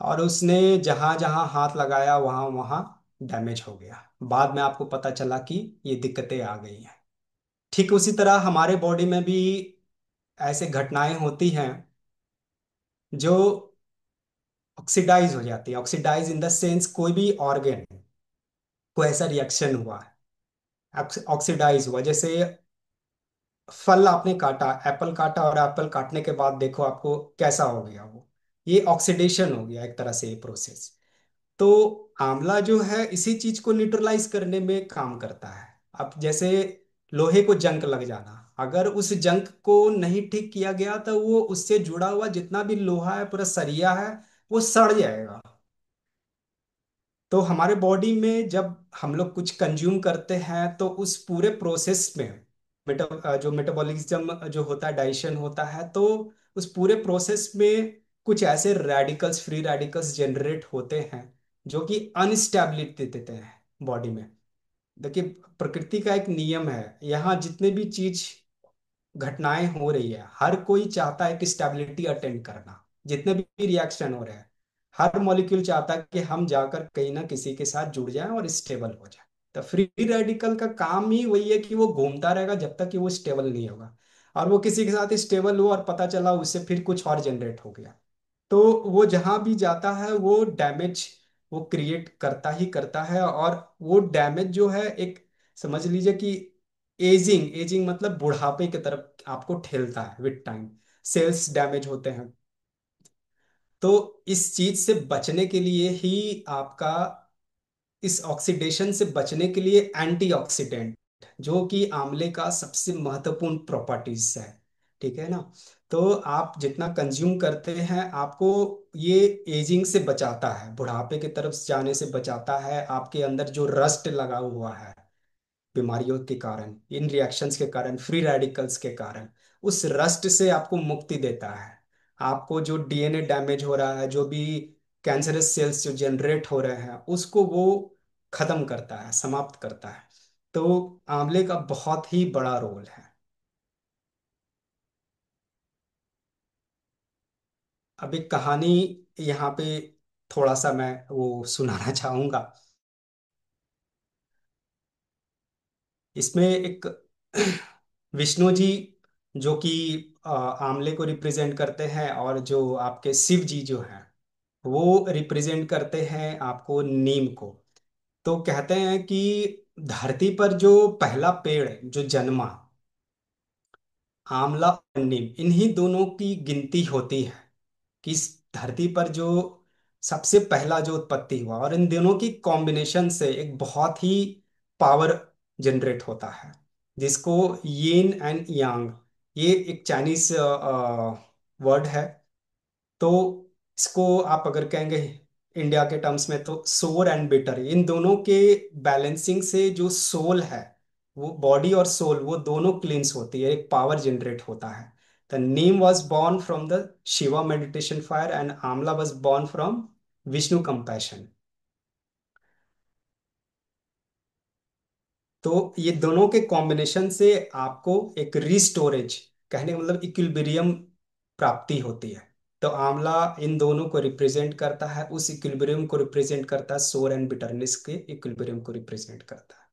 S2: और उसने जहां जहां हाथ लगाया वहां वहां डैमेज हो गया। बाद में आपको पता चला कि ये दिक्कतें आ गई हैं। ठीक उसी तरह हमारे बॉडी में भी ऐसे घटनाएं होती हैं जो ऑक्सीडाइज हो जाती है। ऑक्सीडाइज इन द सेंस कोई भी ऑर्गन को ऐसा रिएक्शन हुआ है, ऑक्सीडाइज हुआ। जैसे फल आपने काटा, एप्पल काटा, और एप्पल काटने के बाद देखो आपको कैसा हो गया वो, ये ऑक्सीडेशन हो गया एक तरह से ये प्रोसेस। तो आंवला जो है इसी चीज को न्यूट्रलाइज करने में काम करता है। अब जैसे लोहे को जंग लग जाना, अगर उस जंग को नहीं ठीक किया गया तो वो उससे जुड़ा हुआ जितना भी लोहा है, पूरा सरिया है, वो सड़ जाएगा। तो हमारे बॉडी में जब हम लोग कुछ कंज्यूम करते हैं तो उस पूरे प्रोसेस में जो मेटाबॉलिज्म जो होता है, डाइजेशन होता है, तो उस पूरे प्रोसेस में कुछ ऐसे रेडिकल्स, फ्री रेडिकल्स जनरेट होते हैं जो कि अनस्टेबिलिटी देते हैं बॉडी में। देखिए, प्रकृति का एक नियम है, यहाँ जितने भी चीज घटनाएं हो रही है, हर कोई चाहता है कि स्टेबिलिटी अटेंड करना। जितने भी रिएक्शन हो रहे हैं, हर मॉलिक्यूल चाहता है कि हम जाकर कहीं ना किसी के साथ जुड़ जाएं और स्टेबल हो जाए। तो फ्री रेडिकल का काम ही वही है कि वो घूमता रहेगा जब तक कि वो स्टेबल नहीं होगा। और वो किसी के साथ स्टेबल हुआ और पता चला उससे फिर कुछ और जनरेट हो गया, तो वो जहां भी जाता है वो डैमेज वो क्रिएट करता ही करता है। और वो डैमेज जो है एक, समझ लीजिए कि एजिंग, एजिंग मतलब बुढ़ापे की तरफ आपको ठेलता है विद टाइम। सेल्स डैमेज होते हैं। तो इस चीज से बचने के लिए ही आपका, इस ऑक्सीडेशन से बचने के लिए एंटीऑक्सीडेंट, जो कि आंवले का सबसे महत्वपूर्ण प्रॉपर्टीज है, ठीक है ना। तो आप जितना कंज्यूम करते हैं, आपको ये एजिंग से बचाता है, बुढ़ापे की तरफ जाने से बचाता है। आपके अंदर जो रस्ट लगा हुआ है बीमारियों के कारण, इन रिएक्शंस के कारण, फ्री रेडिकल्स के कारण, उस रस्ट से आपको मुक्ति देता है। आपको जो डीएनए डैमेज हो रहा है, जो भी कैंसरस सेल्स जो जनरेट हो रहे हैं, उसको वो खत्म करता है, समाप्त करता है। तो आंवले का बहुत ही बड़ा रोल है। अब एक कहानी यहाँ पे थोड़ा सा मैं वो सुनाना चाहूंगा। इसमें एक विष्णु जी, जो कि आंवले को रिप्रेजेंट करते हैं, और जो आपके शिव जी जो हैं वो रिप्रेजेंट करते हैं आपको नीम को। तो कहते हैं कि धरती पर जो पहला पेड़ जो जन्मा, आंवला और नीम, इन्हीं दोनों की गिनती होती है कि इस धरती पर जो सबसे पहला जो उत्पत्ति हुआ, और इन दोनों की कॉम्बिनेशन से एक बहुत ही पावर जनरेट होता है, जिसको यिन एंड यांग, ये एक चाइनीज वर्ड है। तो इसको आप अगर कहेंगे इंडिया के टर्म्स में, तो सोर एंड बिटर, इन दोनों के बैलेंसिंग से जो सोल है, वो बॉडी और सोल वो दोनों क्लींस होती है, एक पावर जनरेट होता है। The Neem was born from the Shiva meditation fire, and Amla was born from Vishnu compassion. तो ये दोनों के कॉम्बिनेशन से आपको एक रिस्टोरेज, कहने का मतलब इक्विलिब्रियम प्राप्ति होती है। तो आंवला इन दोनों को रिप्रेजेंट करता है, उस इक्विलिब्रियम को रिप्रेजेंट करता है, सोर एंड बिटरनेस के इक्विलिब्रियम को रिप्रेजेंट करता है।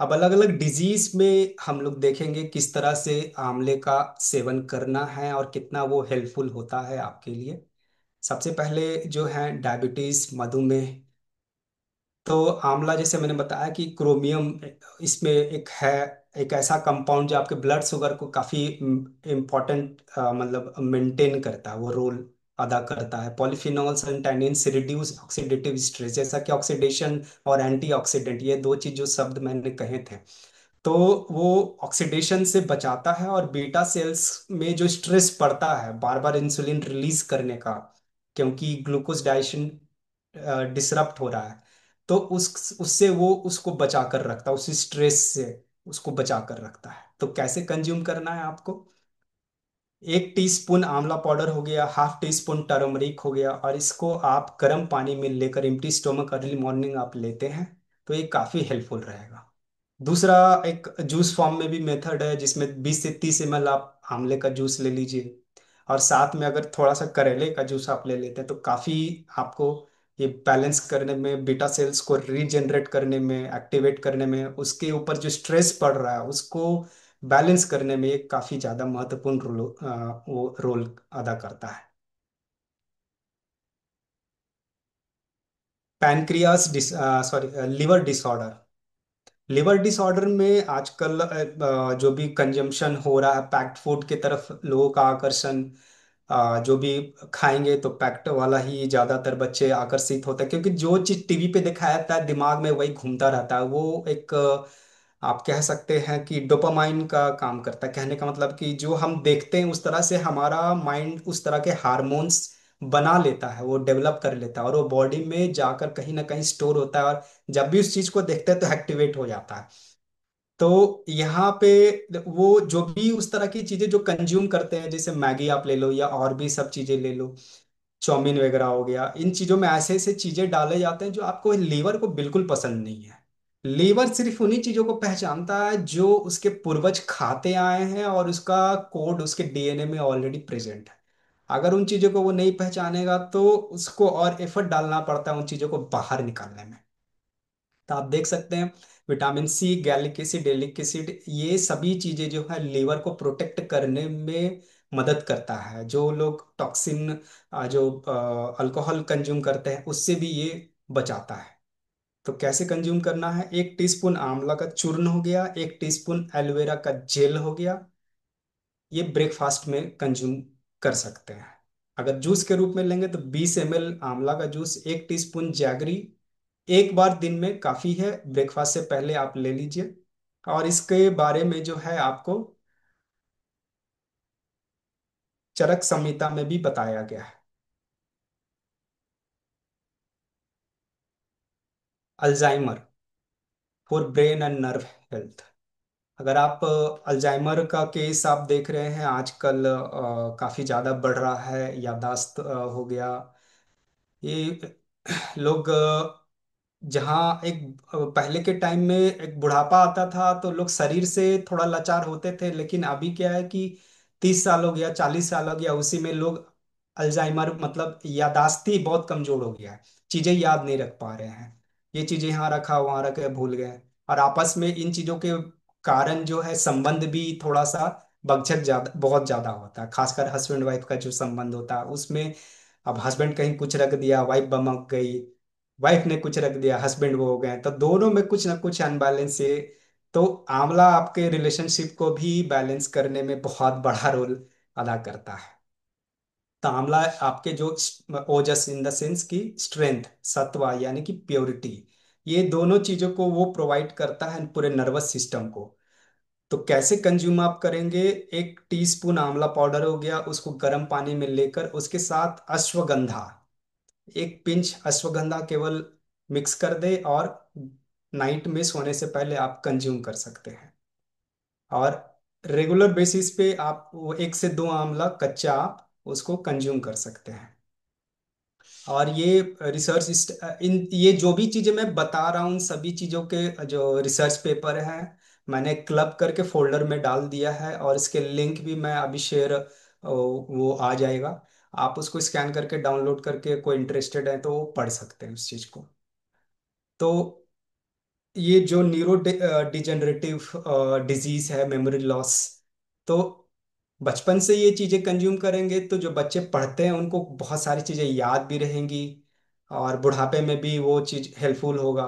S2: अब अलग अलग डिजीज में हम लोग देखेंगे किस तरह से आंवले का सेवन करना है और कितना वो हेल्पफुल होता है आपके लिए। सबसे पहले जो है डायबिटीज, मधुमेह। तो आंवला, जैसे मैंने बताया कि क्रोमियम इसमें एक है, एक ऐसा कंपाउंड जो आपके ब्लड शुगर को काफी इम्पोर्टेंट, मतलब मेंटेन करता है, वो रोल अदा करता है। Polyphenols and tannins reduce oxidative stress, जैसा कि ऑक्सीडेशन और एंटीऑक्सीडेंट, ये दो चीज जो शब्द मैंने कहे थे, तो वो ऑक्सीडेशन से बचाता है। और बीटा सेल्स में जो स्ट्रेस पड़ता है बार बार इंसुलिन रिलीज करने का, क्योंकि ग्लूकोज डाइजेशन डिसरप्ट हो रहा है, तो उस उससे वो उसको बचा कर रखता है, उस स्ट्रेस से उसको बचा कर रखता है। तो कैसे कंज्यूम करना है आपको? 1 टीस्पून आंवला पाउडर हो गया, हाफ टी स्पून टर्मरिक हो गया, और इसको आप गर्म पानी में लेकर एम्प्टी स्टोमक अर्ली मॉर्निंग आप लेते हैं, तो ये काफ़ी हेल्पफुल रहेगा। दूसरा, एक जूस फॉर्म में भी मेथड है जिसमें 20 से 30 ml आप आंवले का जूस ले लीजिए, और साथ में अगर थोड़ा सा करेले का जूस आप ले लेते हैं तो काफ़ी आपको ये बैलेंस करने में, बीटा सेल्स को रीजनरेट करने में, एक्टिवेट करने में, उसके ऊपर जो स्ट्रेस पड़ रहा है उसको बैलेंस करने में ये काफ़ी ज़्यादा महत्वपूर्ण वो रोल अदा करता है। Pancreas sorry liver disorder. Liver disorder में आजकल जो भी कंजम्पशन हो रहा है पैक्ड फूड की तरफ लोगों का आकर्षण, जो भी खाएंगे तो पैक्ड वाला ही ज्यादातर बच्चे आकर्षित होते हैं, क्योंकि जो चीज टीवी पे दिखाया जाता है दिमाग में वही घूमता रहता है। वो एक आप कह सकते हैं कि डोपामाइन का काम करता है। कहने का मतलब कि जो हम देखते हैं उस तरह से हमारा माइंड उस तरह के हार्मोन्स बना लेता है, वो डेवलप कर लेता है, और वो बॉडी में जाकर कहीं ना कहीं स्टोर होता है, और जब भी उस चीज को देखते हैं तो एक्टिवेट हो जाता है। तो यहाँ पे वो जो भी उस तरह की चीजें जो कंज्यूम करते हैं, जैसे मैगी आप ले लो या और भी सब चीजें ले लो, चाउमीन वगैरह हो गया, इन चीजों में ऐसे ऐसे चीजें डाले जाते हैं जो आपको लीवर को बिल्कुल पसंद नहीं है। लीवर सिर्फ उन्हीं चीजों को पहचानता है जो उसके पूर्वज खाते आए हैं और उसका कोड उसके डीएनए में ऑलरेडी प्रेजेंट है। अगर उन चीजों को वो नहीं पहचानेगा तो उसको और एफर्ट डालना पड़ता है उन चीजों को बाहर निकालने में। तो आप देख सकते हैं vitamin C, gallic acid, ellagic acid, ये सभी चीजें जो है लीवर को प्रोटेक्ट करने में मदद करता है। जो लोग टॉक्सिन, जो अल्कोहल कंज्यूम करते हैं उससे भी ये बचाता है। तो कैसे कंज्यूम करना है? 1 टीस्पून आंवला का चूर्ण हो गया, 1 टीस्पून एलोवेरा का जेल हो गया, ये ब्रेकफास्ट में कंज्यूम कर सकते हैं। अगर जूस के रूप में लेंगे तो 20 ml आंवला का जूस, 1 टीस्पून जैगरी, एक बार दिन में काफ़ी है, ब्रेकफास्ट से पहले आप ले लीजिए। और इसके बारे में जो है आपको चरक संहिता में भी बताया गया है। Alzheimer, for brain and nerve health. अगर आप अल्जाइमर का केस आप देख रहे हैं आजकल, काफ़ी ज़्यादा बढ़ रहा है, याददाश्त हो गया, ये लोग जहाँ एक पहले के टाइम में एक बुढ़ापा आता था तो लोग शरीर से थोड़ा लाचार होते थे, लेकिन अभी क्या है कि 30 साल हो गया, 40 साल हो गया, उसी में लोग अल्जाइमर मतलब यादाश्त ही बहुत कमजोर हो गया है, चीजें याद नहीं रख पा रहे हैं, ये चीजें यहाँ रखा वहां रखे भूल गए। और आपस में इन चीजों के कारण जो है संबंध भी थोड़ा सा बकझक ज्यादा बहुत ज्यादा होता है, खासकर हस्बैंड वाइफ का जो संबंध होता है उसमें। अब हस्बैंड कहीं कुछ रख दिया, वाइफ बमक गई, वाइफ ने कुछ रख दिया, हस्बैंड वो हो गए, तो दोनों में कुछ ना कुछ अनबैलेंस है। तो आंवला आपके रिलेशनशिप को भी बैलेंस करने में बहुत बड़ा रोल अदा करता है। तो आंवला आपके जो ओजस इन द सेंस की स्ट्रेंथ, सत्व यानी कि प्योरिटी, ये दोनों चीजों को वो प्रोवाइड करता है पूरे नर्वस सिस्टम को। तो कैसे कंज्यूम आप करेंगे? 1 टीस्पून आंवला पाउडर हो गया, उसको गर्म पानी में लेकर उसके साथ अश्वगंधा, 1 पिंच अश्वगंधा केवल मिक्स कर दे, और नाइट में सोने से पहले आप कंज्यूम कर सकते हैं। और रेगुलर बेसिस पे आप वो 1 से 2 आंवला कच्चा आप उसको कंज्यूम कर सकते हैं। और ये रिसर्च इन ये जो भी चीजें मैं बता रहा हूँ उन सभी चीजों के जो रिसर्च पेपर हैं मैंने क्लब करके फोल्डर में डाल दिया है, और इसके लिंक भी मैं अभी शेयर, वो आ जाएगा, आप उसको स्कैन करके डाउनलोड करके कोई इंटरेस्टेड है तो वो पढ़ सकते हैं उस चीज को। तो ये जो न्यूरो डिजेनरेटिव डिजीज है, मेमोरी लॉस, तो बचपन से ये चीजें कंज्यूम करेंगे तो जो बच्चे पढ़ते हैं उनको बहुत सारी चीजें याद भी रहेंगी, और बुढ़ापे में भी वो चीज हेल्पफुल होगा।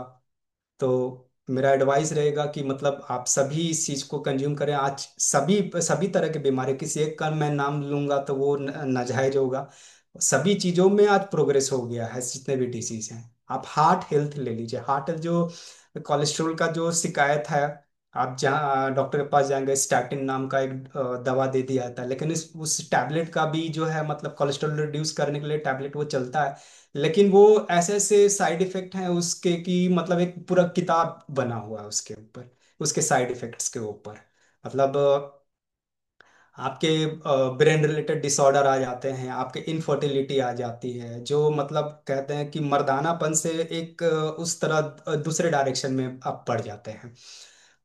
S2: तो मेरा एडवाइस रहेगा कि मतलब आप सभी इस चीज को कंज्यूम करें। आज सभी सभी तरह के बीमारी, किसी एक का मैं नाम लूंगा तो वो नाजायज होगा, सभी चीजों में आज प्रोग्रेस हो गया है, जितने भी डिसीज हैं। आप हार्ट हेल्थ ले लीजिए, हार्ट हेल्थ जो कोलेस्ट्रॉल का जो शिकायत है, आप जहाँ डॉक्टर के पास जाएंगे स्टैटिन नाम का एक दवा दे दिया जाता है, लेकिन इस उस टैबलेट का भी जो है मतलब कोलेस्ट्रॉल रिड्यूस करने के लिए टैबलेट वो चलता है, लेकिन वो ऐसे ऐसे साइड इफेक्ट हैं उसके कि मतलब एक पूरा किताब बना हुआ है उसके ऊपर, उसके साइड इफेक्ट्स के ऊपर। मतलब आपके ब्रेन रिलेटेड डिसऑर्डर आ जाते हैं, आपके इनफर्टिलिटी आ जाती है, जो मतलब कहते हैं कि मर्दानापन से एक उस तरह दूसरे डायरेक्शन में आप बढ़ जाते हैं।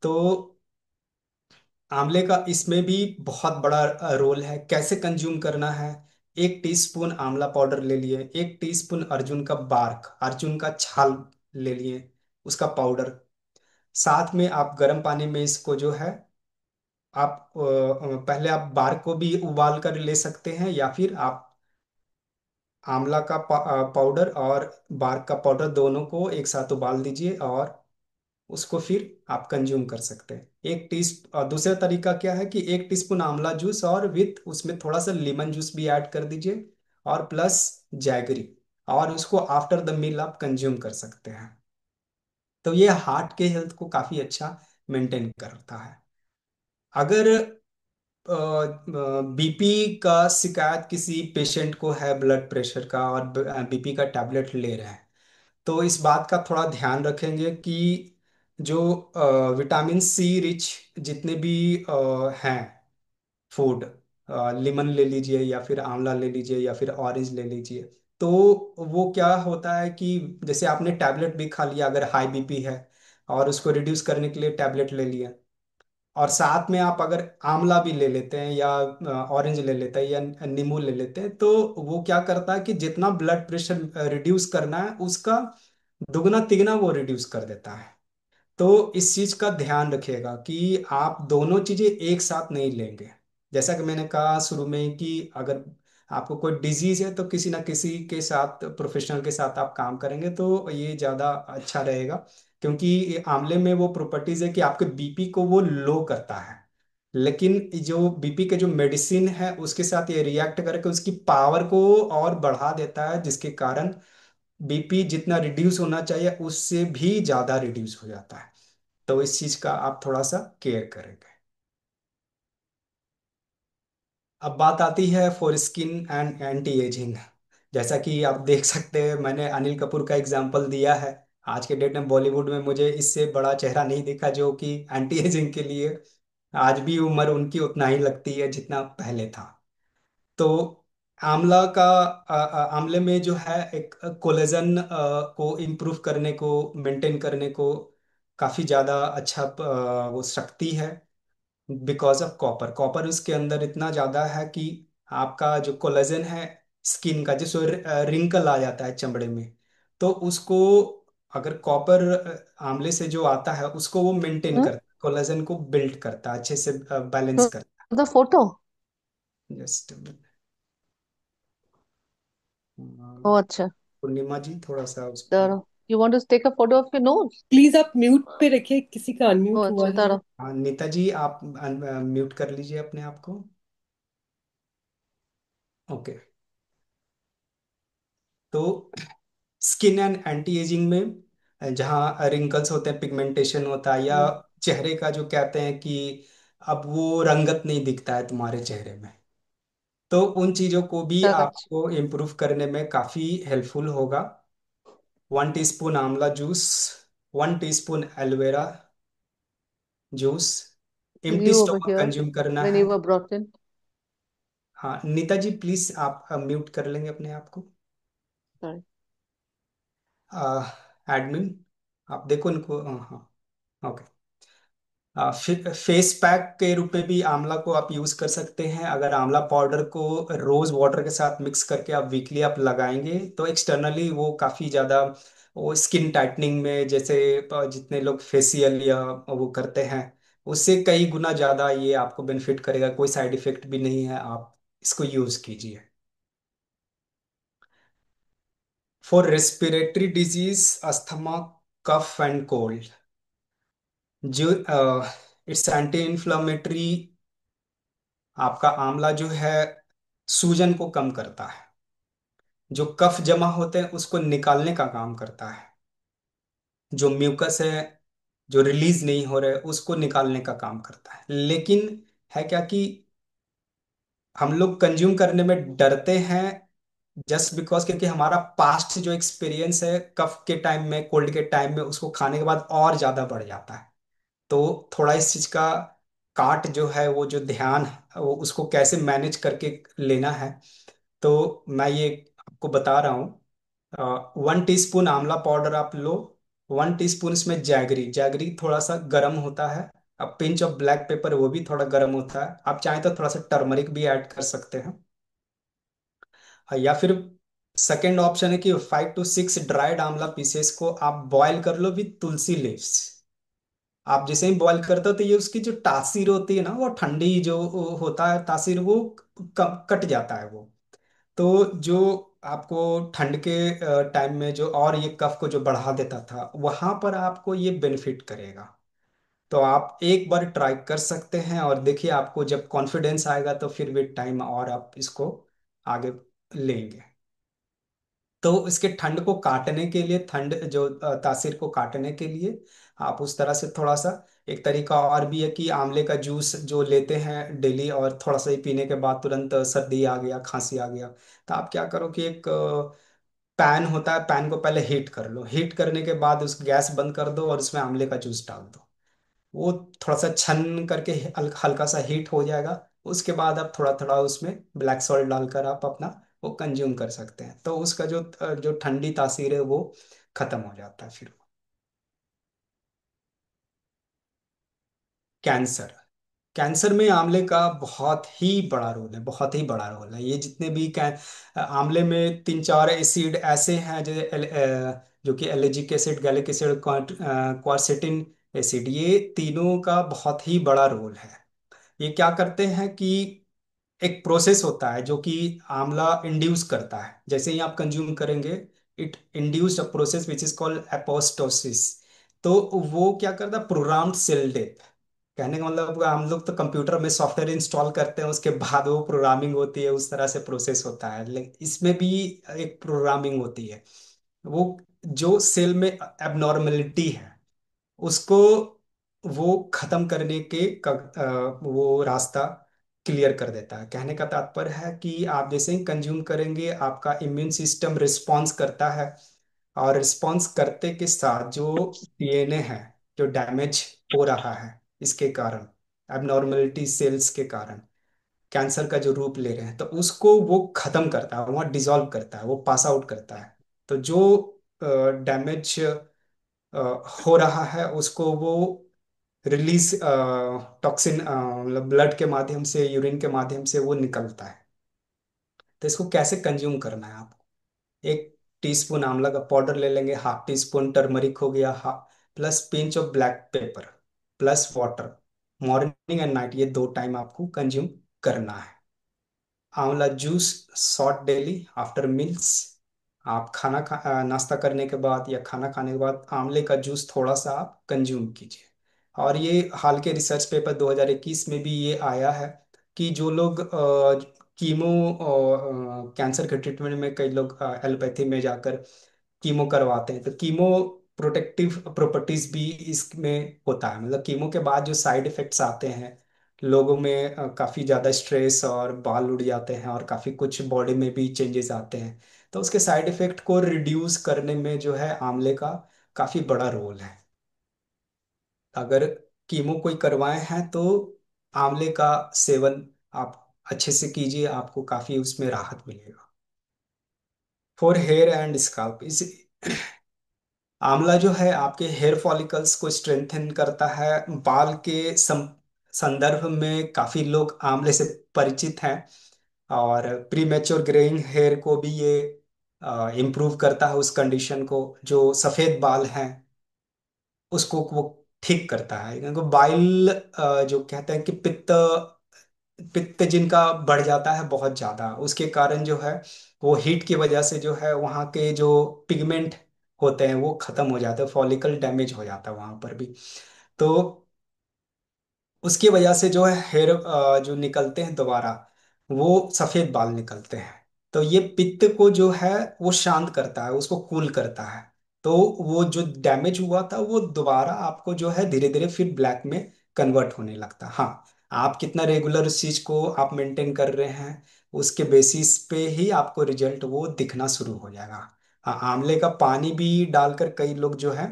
S2: तो आंवले का इसमें भी बहुत बड़ा रोल है। कैसे कंज्यूम करना है? 1 टीस्पून आंवला पाउडर ले लिए, 1 टीस्पून अर्जुन का बार्क, अर्जुन का छाल ले लिए, उसका पाउडर। साथ में आप गर्म पानी में इसको जो है, आप पहले आप बार्क को भी उबाल कर ले सकते हैं, या फिर आप आंवला का पाउडर और बार्क का पाउडर दोनों को एक साथ उबाल दीजिए और उसको फिर आप कंज्यूम कर सकते हैं। दूसरा तरीका क्या है कि 1 टीस्पून आंवला जूस और विथ उसमें थोड़ा सा लेमन जूस भी ऐड कर दीजिए, और प्लस जैगरी, और उसको आफ्टर द मील आप कंज्यूम कर सकते हैं। तो ये हार्ट के हेल्थ को काफी अच्छा मेंटेन करता है। अगर बीपी का शिकायत किसी पेशेंट को है, ब्लड प्रेशर का, और बीपी का टैबलेट ले रहे हैं, तो इस बात का थोड़ा ध्यान रखेंगे कि जो विटामिन सी रिच जितने भी हैं फूड, लेमन ले लीजिए या फिर आंवला ले लीजिए या फिर ऑरेंज ले लीजिए, तो वो क्या होता है कि जैसे आपने टैबलेट भी खा लिया अगर हाई बीपी है, और उसको रिड्यूस करने के लिए टैबलेट ले लिया, और साथ में आप अगर आंवला भी ले लेते हैं या ऑरेंज ले लेते हैं या नींबू ले लेते हैं, तो वो क्या करता है कि जितना ब्लड प्रेशर रिड्यूस करना है उसका दुगना तिगना वो रिड्यूस कर देता है। तो इस चीज का ध्यान रखिएगा कि आप दोनों चीजें एक साथ नहीं लेंगे। जैसा कि मैंने कहा शुरू में ही कि अगर आपको कोई डिजीज है तो किसी ना किसी के साथ, प्रोफेशनल के साथ आप काम करेंगे तो ये ज्यादा अच्छा रहेगा, क्योंकि ये आंवले में वो प्रॉपर्टीज है कि आपके बीपी को वो लो करता है, लेकिन जो बीपी के जो मेडिसिन है उसके साथ ये रिएक्ट करके उसकी पावर को और बढ़ा देता है, जिसके कारण बीपी जितना रिड्यूस होना चाहिए उससे भी ज्यादा रिड्यूस हो जाता है। तो इस चीज का आप थोड़ा सा केयर करेंगे। अब बात आती है for skin and anti ageing. जैसा कि आप देख सकते हैं, मैंने अनिल कपूर का एग्जांपल दिया है। आज के डेट में बॉलीवुड में मुझे इससे बड़ा चेहरा नहीं दिखा जो कि एंटी एजिंग के लिए आज भी उम्र उनकी उतना ही लगती है जितना पहले था। तो आंवला का आंवले में जो है एक कोलेजन को इम्प्रूव करने को, मेंटेन करने को काफी ज्यादा अच्छा वो शक्ति है। बिकॉज ऑफ कॉपर, कॉपर उसके अंदर इतना ज्यादा है कि आपका जो कोलेजन है स्किन का, जिसको रिंकल आ जाता है चमड़े में, तो उसको अगर कॉपर आंवले से जो आता है उसको वो मेंटेन
S3: हम्म।
S2: करता है, कोलेजन को बिल्ड करता है, अच्छे से बैलेंस
S3: तो
S2: करता
S3: द फोटो।
S2: है। जस्ट
S3: ओ अच्छा।
S2: पूर्णिमा जी थोड़ा सा उसको।
S3: Tara, you want to take a photo of your nose?
S1: Please आप म्यूट पे रखिए, किसी का
S3: ओ
S1: अनम्यूट हुआ
S3: अच्छा
S1: है।
S3: तारा।
S2: हाँ नेताजी, आप म्यूट कर लीजिए अपने आप को। ओके। तो स्किन एंड एंटी एजिंग में जहाँ रिंकल्स होते हैं, पिगमेंटेशन होता है, या चेहरे का जो कहते हैं कि अब वो रंगत नहीं दिखता है तुम्हारे चेहरे में, तो उन चीजों को भी
S3: तारा अच्छा।
S2: आपको इम्प्रूव करने में काफी हेल्पफुल होगा। 1 टीस्पून आंवला juice, 1 teaspoon aloe vera juice, empty
S3: You over
S2: stomach
S3: here
S2: consume करना
S3: when
S2: है।
S3: you were brought in.
S2: हाँ नीता जी प्लीज आप म्यूट कर लेंगे अपने आप को।
S3: Sorry.
S2: एडमिन आप देखो इनको, हाँ। ओके। फेस पैक के रूप में भी आंवला को आप यूज कर सकते हैं। अगर आंवला पाउडर को रोज वाटर के साथ मिक्स करके आप वीकली आप लगाएंगे तो एक्सटर्नली वो काफी ज्यादा वो स्किन टाइटनिंग में, जैसे जितने लोग फेशियल या वो करते हैं उससे कई गुना ज्यादा ये आपको बेनिफिट करेगा। कोई साइड इफेक्ट भी नहीं है, आप इसको यूज कीजिए। For respiratory disease, asthma, cough and cold, जो इट्स एंटी इन्फ्लामेटरी। आपका आंवला जो है सूजन को कम करता है, जो कफ जमा होते हैं उसको निकालने का काम करता है, जो म्यूकस है जो रिलीज नहीं हो रहे उसको निकालने का काम करता है। लेकिन है क्या कि हम लोग कंज्यूम करने में डरते हैं, जस्ट बिकॉज क्योंकि हमारा पास्ट जो एक्सपीरियंस है कफ के टाइम में, कोल्ड के टाइम में, उसको खाने के बाद और ज्यादा बढ़ जाता है। तो थोड़ा इस चीज का काट जो है वो जो ध्यान वो उसको कैसे मैनेज करके लेना है। तो मैं ये आपको बता रहा हूँ। 1 टीस्पून आंवला पाउडर आप लो। 1 टीस्पून इसमें जैगरी, जैगरी थोड़ा सा गर्म होता है। अब पिंच ऑफ ब्लैक पेपर, वो भी थोड़ा गर्म होता है। आप चाहें तो थोड़ा सा टर्मरिक भी ऐड कर सकते हैं। या फिर सेकेंड ऑप्शन है कि 5 to 6 ड्राइड आंवला पीसेस को आप बॉयल कर लो विद तुलसी लीव्स। आप जैसे ही बॉईल करते हो तो ये उसकी जो तासीर होती है ना, वो ठंडी जो होता है तासीर, वो कट जाता है वो। तो जो आपको ठंड के टाइम में जो और ये कफ को जो बढ़ा देता था, वहां पर आपको ये बेनिफिट करेगा। तो आप एक बार ट्राई कर सकते हैं, और देखिए आपको जब कॉन्फिडेंस आएगा तो फिर विद टाइम और आप इसको आगे लेंगे। तो इसके ठंड को काटने के लिए, ठंड जो तासीर को काटने के लिए आप उस तरह से थोड़ा सा, एक तरीका और भी है कि आंवले का जूस जो लेते हैं डेली, और थोड़ा सा ही पीने के बाद तुरंत सर्दी आ गया, खांसी आ गया, तो आप क्या करो कि एक पैन होता है, पैन को पहले हीट कर लो। हीट करने के बाद उस गैस बंद कर दो और उसमें आंवले का जूस डाल दो। वो थोड़ा सा छन करके हल्का सा हीट हो जाएगा। उसके बाद आप थोड़ा थोड़ा उसमें ब्लैक सॉल्ट डालकर आप अपना वो कंज्यूम कर सकते हैं। तो उसका जो जो ठंडी तासीर है वो खत्म हो जाता है फिर। कैंसर, कैंसर में आंवले का बहुत ही बड़ा रोल है, बहुत ही बड़ा रोल है। ये जितने भी आंवले में 3 4 एसिड ऐसे हैं जो जो कि ellagic acid, gallic acid, quercetin acid, ये तीनों का बहुत ही बड़ा रोल है। ये क्या करते हैं कि एक प्रोसेस होता है जो कि आंवला इंड्यूस करता है। जैसे ही आप कंज्यूम करेंगे, it induce a process which is called apoptosis. तो वो क्या करता है, प्रोग्राम्ड सेल डेथ। कहने का मतलब हम लोग तो कंप्यूटर में सॉफ्टवेयर इंस्टॉल करते हैं, उसके बाद वो प्रोग्रामिंग होती है, उस तरह से प्रोसेस होता है, लेकिन इसमें भी एक प्रोग्रामिंग होती है। वो जो सेल में एबनॉर्मेलिटी है उसको वो खत्म करने के वो रास्ता क्लियर कर देता है। कहने का तात्पर्य है कि आप जैसे ही कंज्यूम करेंगे, आपका इम्यून सिस्टम रिस्पॉन्स करता है, और रिस्पॉन्स करते के साथ जो डीएनए है जो डैमेज हो रहा है इसके कारण, एबनॉर्मलिटी सेल्स के कारण, कैंसर का जो रूप ले रहे हैं, तो उसको वो खत्म करता है, वहाँ डिसॉल्व करता है, वो पास आउट करता है। तो जो डैमेज हो रहा है उसको वो रिलीज, टॉक्सिन मतलब ब्लड के माध्यम से, यूरिन के माध्यम से वो निकलता है। तो इसको कैसे कंज्यूम करना है आपको, 1 टीस्पून आंवला का पाउडर ले लेंगे, ½ टीस्पून टर्मरिक हो गया, plus pinch of black pepper, plus water. Morning and night ये 2 टाइम आपको कंज्यूम करना है। आंवला juice shot daily after meals. आप नाश्ता करने के बाद या खाना खाने के बाद आंवले का जूस थोड़ा सा आप कंज्यूम कीजिए। और ये हाल के रिसर्च पेपर 2021 में भी ये आया है कि जो लोग कीमो कैंसर के ट्रीटमेंट में, कई लोग एलोपैथी में जाकर कीमो करवाते हैं, तो कीमो प्रोटेक्टिव प्रॉपर्टीज भी इसमें होता है। मतलब कीमो के बाद जो साइड इफेक्ट्स आते हैं लोगों में, काफी ज्यादा स्ट्रेस और बाल उड़ जाते हैं और काफी कुछ बॉडी में भी चेंजेस आते हैं। तो उसके साइड इफेक्ट को रिड्यूस करने में जो है आंवले का काफी बड़ा रोल है। अगर कीमो कोई करवाए हैं तो आंवले का सेवन आप अच्छे से कीजिए, आपको काफी उसमें राहत मिलेगा। फॉर हेयर एंड स्काल्प, इस आंवला जो है आपके हेयर फॉलिकल्स को स्ट्रेंथन करता है। बाल के संदर्भ में काफी लोग आंवले से परिचित हैं। और प्री मैच्योर ग्रेइंग हेयर को भी ये इम्प्रूव करता है, उस कंडीशन को, जो सफेद बाल हैं उसको वो ठीक करता है। क्योंकि बाइल जो कहते हैं कि पित्त, पित्त जिनका बढ़ जाता है बहुत ज्यादा, उसके कारण जो है वो हीट की वजह से जो है वहाँ के जो पिगमेंट होते हैं वो खत्म हो जाते हैं, फॉलिकल डैमेज हो जाता है वहां पर भी। तो उसकी वजह से जो है हेयर जो निकलते हैं दोबारा, वो सफेद बाल निकलते हैं। तो ये पित्त को जो है वो शांत करता है, उसको कूल करता है। तो वो जो डैमेज हुआ था वो दोबारा आपको जो है धीरे धीरे फिर ब्लैक में कन्वर्ट होने लगता है। हाँ, आप कितना रेगुलर उस चीज को आप मेंटेन कर रहे हैं, उसके बेसिस पे ही आपको रिजल्ट वो दिखना शुरू हो जाएगा। हाँ, आंवले का पानी भी डालकर कई लोग जो है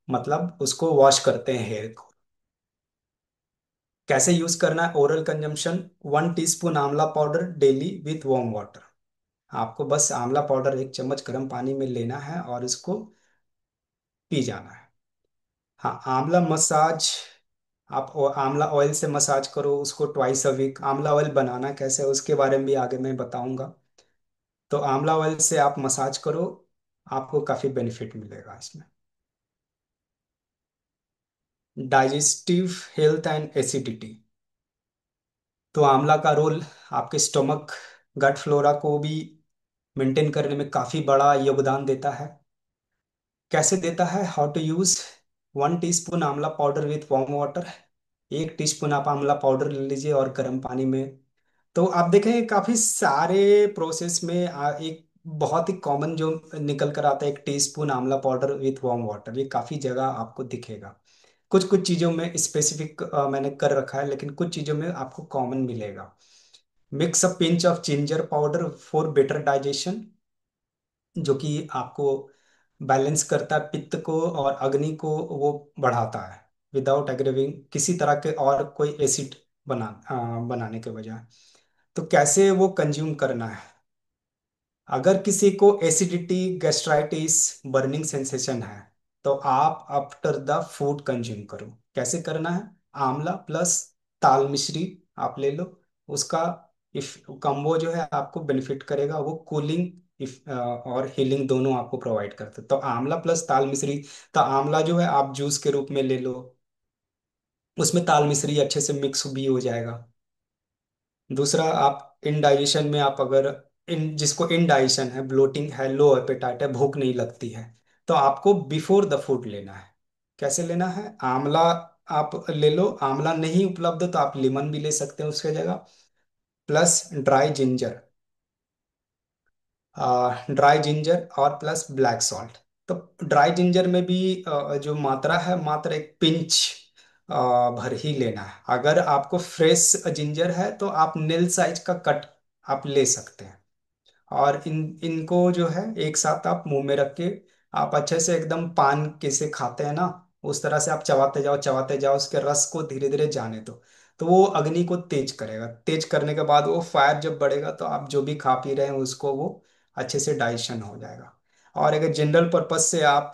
S2: मतलब उसको वॉश करते हैं हेयर को। कैसे यूज करना है? Oral consumption, 1 teaspoon amla powder daily with warm water. आपको बस आंवला पाउडर 1 चम्मच गर्म पानी में लेना है और इसको पी जाना है। हाँ, आंवला मसाज, आप आंवला ऑयल से मसाज करो उसको ट्वाइस अ वीक। आंवला ऑयल बनाना कैसे है उसके बारे में भी आगे मैं बताऊंगा। तो आंवला ऑयल से आप मसाज करो, आपको काफी बेनिफिट मिलेगा इसमें। डाइजेस्टिव हेल्थ एंड एसिडिटी, तो आंवला का रोल आपके स्टोमक, गट फ्लोरा को भी मेंटेन करने में काफी बड़ा योगदान देता है। कैसे देता है? How to use? 1 teaspoon amla powder with warm water. 1 teaspoon आप आंवला पाउडर ले लीजिए और गर्म पानी में। तो आप देखेंगे काफी सारे प्रोसेस में एक बहुत ही कॉमन जो निकल कर आता है, 1 teaspoon amla powder with warm water, ये काफी जगह आपको दिखेगा। कुछ कुछ चीजों में स्पेसिफिक मैंने कर रखा है, लेकिन कुछ चीजों में आपको कॉमन मिलेगा। Mix a pinch of ginger powder for better digestion, जो कि आपको बैलेंस करता है पित्त को और अग्नि को, वो बढ़ाता है विदाउट एग्रेविंग किसी तरह के और कोई एसिड बनाने के बजाय। तो कैसे वो कंज्यूम करना है? अगर किसी को एसिडिटी, गैस्ट्राइटिस, बर्निंग सेंसेशन है, तो आप आफ्टर द फूड कंज्यूम करो। कैसे करना है? आंवला प्लस ताल मिश्री आप ले लो। उसका इफ कम्बो जो है आपको बेनिफिट करेगा, वो कूलिंग इफ और हीलिंग दोनों आपको प्रोवाइड करते हैं। तो आंवला प्लस ताल मिश्री, तो आंवला जो है आप जूस के रूप में ले लो, उसमें ताल मिश्री अच्छे से मिक्स भी हो जाएगा। दूसरा, आप इनडाइजेशन में, आप अगर इन जिसको इनडाइजेशन है, ब्लोटिंग है, लो एपेटाइट है, भूख नहीं लगती है, तो आपको बिफोर द फूड लेना है। कैसे लेना है? आंवला आप ले लो, आंवला नहीं उपलब्ध तो आप लेमन भी ले सकते हैं उसके जगह, plus dry ginger, dry ginger और प्लस ब्लैक सॉल्ट। तो ड्राई जिंजर में भी जो मात्रा है, मात्र एक पिंच भर ही लेना है। अगर आपको फ्रेश जिंजर है तो आप नेल साइज का कट आप ले सकते हैं। और इनको जो है एक साथ आप मुंह में रख के, आप अच्छे से एकदम पान कैसे खाते हैं ना, उस तरह से आप चबाते जाओ, उसके रस को धीरे धीरे जाने दो। तो वो अग्नि को तेज करेगा। तेज करने के बाद वो फायर जब बढ़ेगा तो आप जो भी खा पी रहे हैं उसको वो अच्छे से डाइजेशन हो जाएगा। और अगर जनरल पर्पज से आप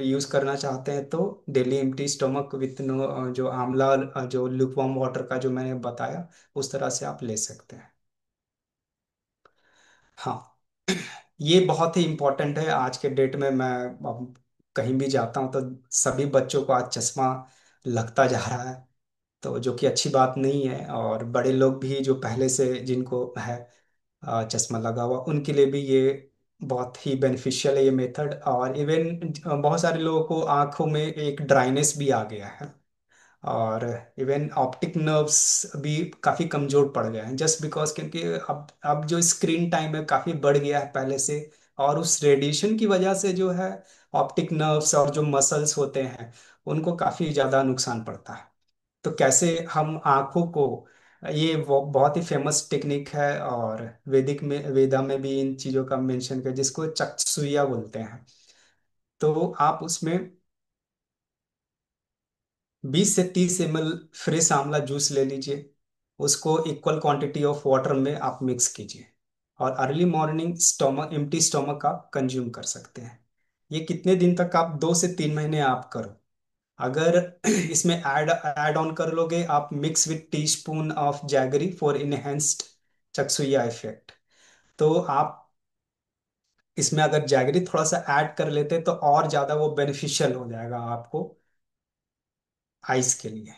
S2: यूज करना चाहते हैं तो daily empty stomach with no, जो आंवला जो लुकवार्म वाटर का जो मैंने बताया, उस तरह से आप ले सकते हैं। हाँ, ये बहुत ही इम्पोर्टेंट है आज के डेट में। मैं अब कहीं भी जाता हूँ तो सभी बच्चों को आज चश्मा लगता जा रहा है, तो जो कि अच्छी बात नहीं है। और बड़े लोग भी जो पहले से जिनको है चश्मा लगा हुआ, उनके लिए भी ये बहुत ही बेनिफिशियल है ये मेथड। और इवन बहुत सारे लोगों को आंखों में एक ड्राइनेस भी आ गया है, और इवन ऑप्टिक नर्व्स भी काफ़ी कमज़ोर पड़ गए हैं, जस्ट बिकॉज क्योंकि अब जो स्क्रीन टाइम है काफ़ी बढ़ गया है पहले से। और उस रेडिएशन की वजह से जो है ऑप्टिक नर्व्स और जो मसल्स होते हैं उनको काफ़ी ज़्यादा नुकसान पड़ता है। तो कैसे हम आँखों को, ये वो बहुत ही फेमस टेक्निक है, और वैदिक में, वेदा में भी इन चीज़ों का मेंशन किया, जिसको चक्षुष्या बोलते हैं। तो आप उसमें 20 से 30 ml फ्रेश आंवला जूस ले लीजिए, उसको इक्वल क्वांटिटी ऑफ वाटर में आप मिक्स कीजिए, और early morning stomach, empty stomach आप कंज्यूम कर सकते हैं। ये कितने दिन तक? आप 2 से 3 महीने आप करो। अगर इसमें ऐड ऑन कर लोगे आप, mix with teaspoon of jaggery for enhanced चक्सुया इफेक्ट। तो आप इसमें अगर जैगरी थोड़ा सा ऐड कर लेते तो और ज्यादा वो बेनिफिशियल हो जाएगा आपको आइस के लिए।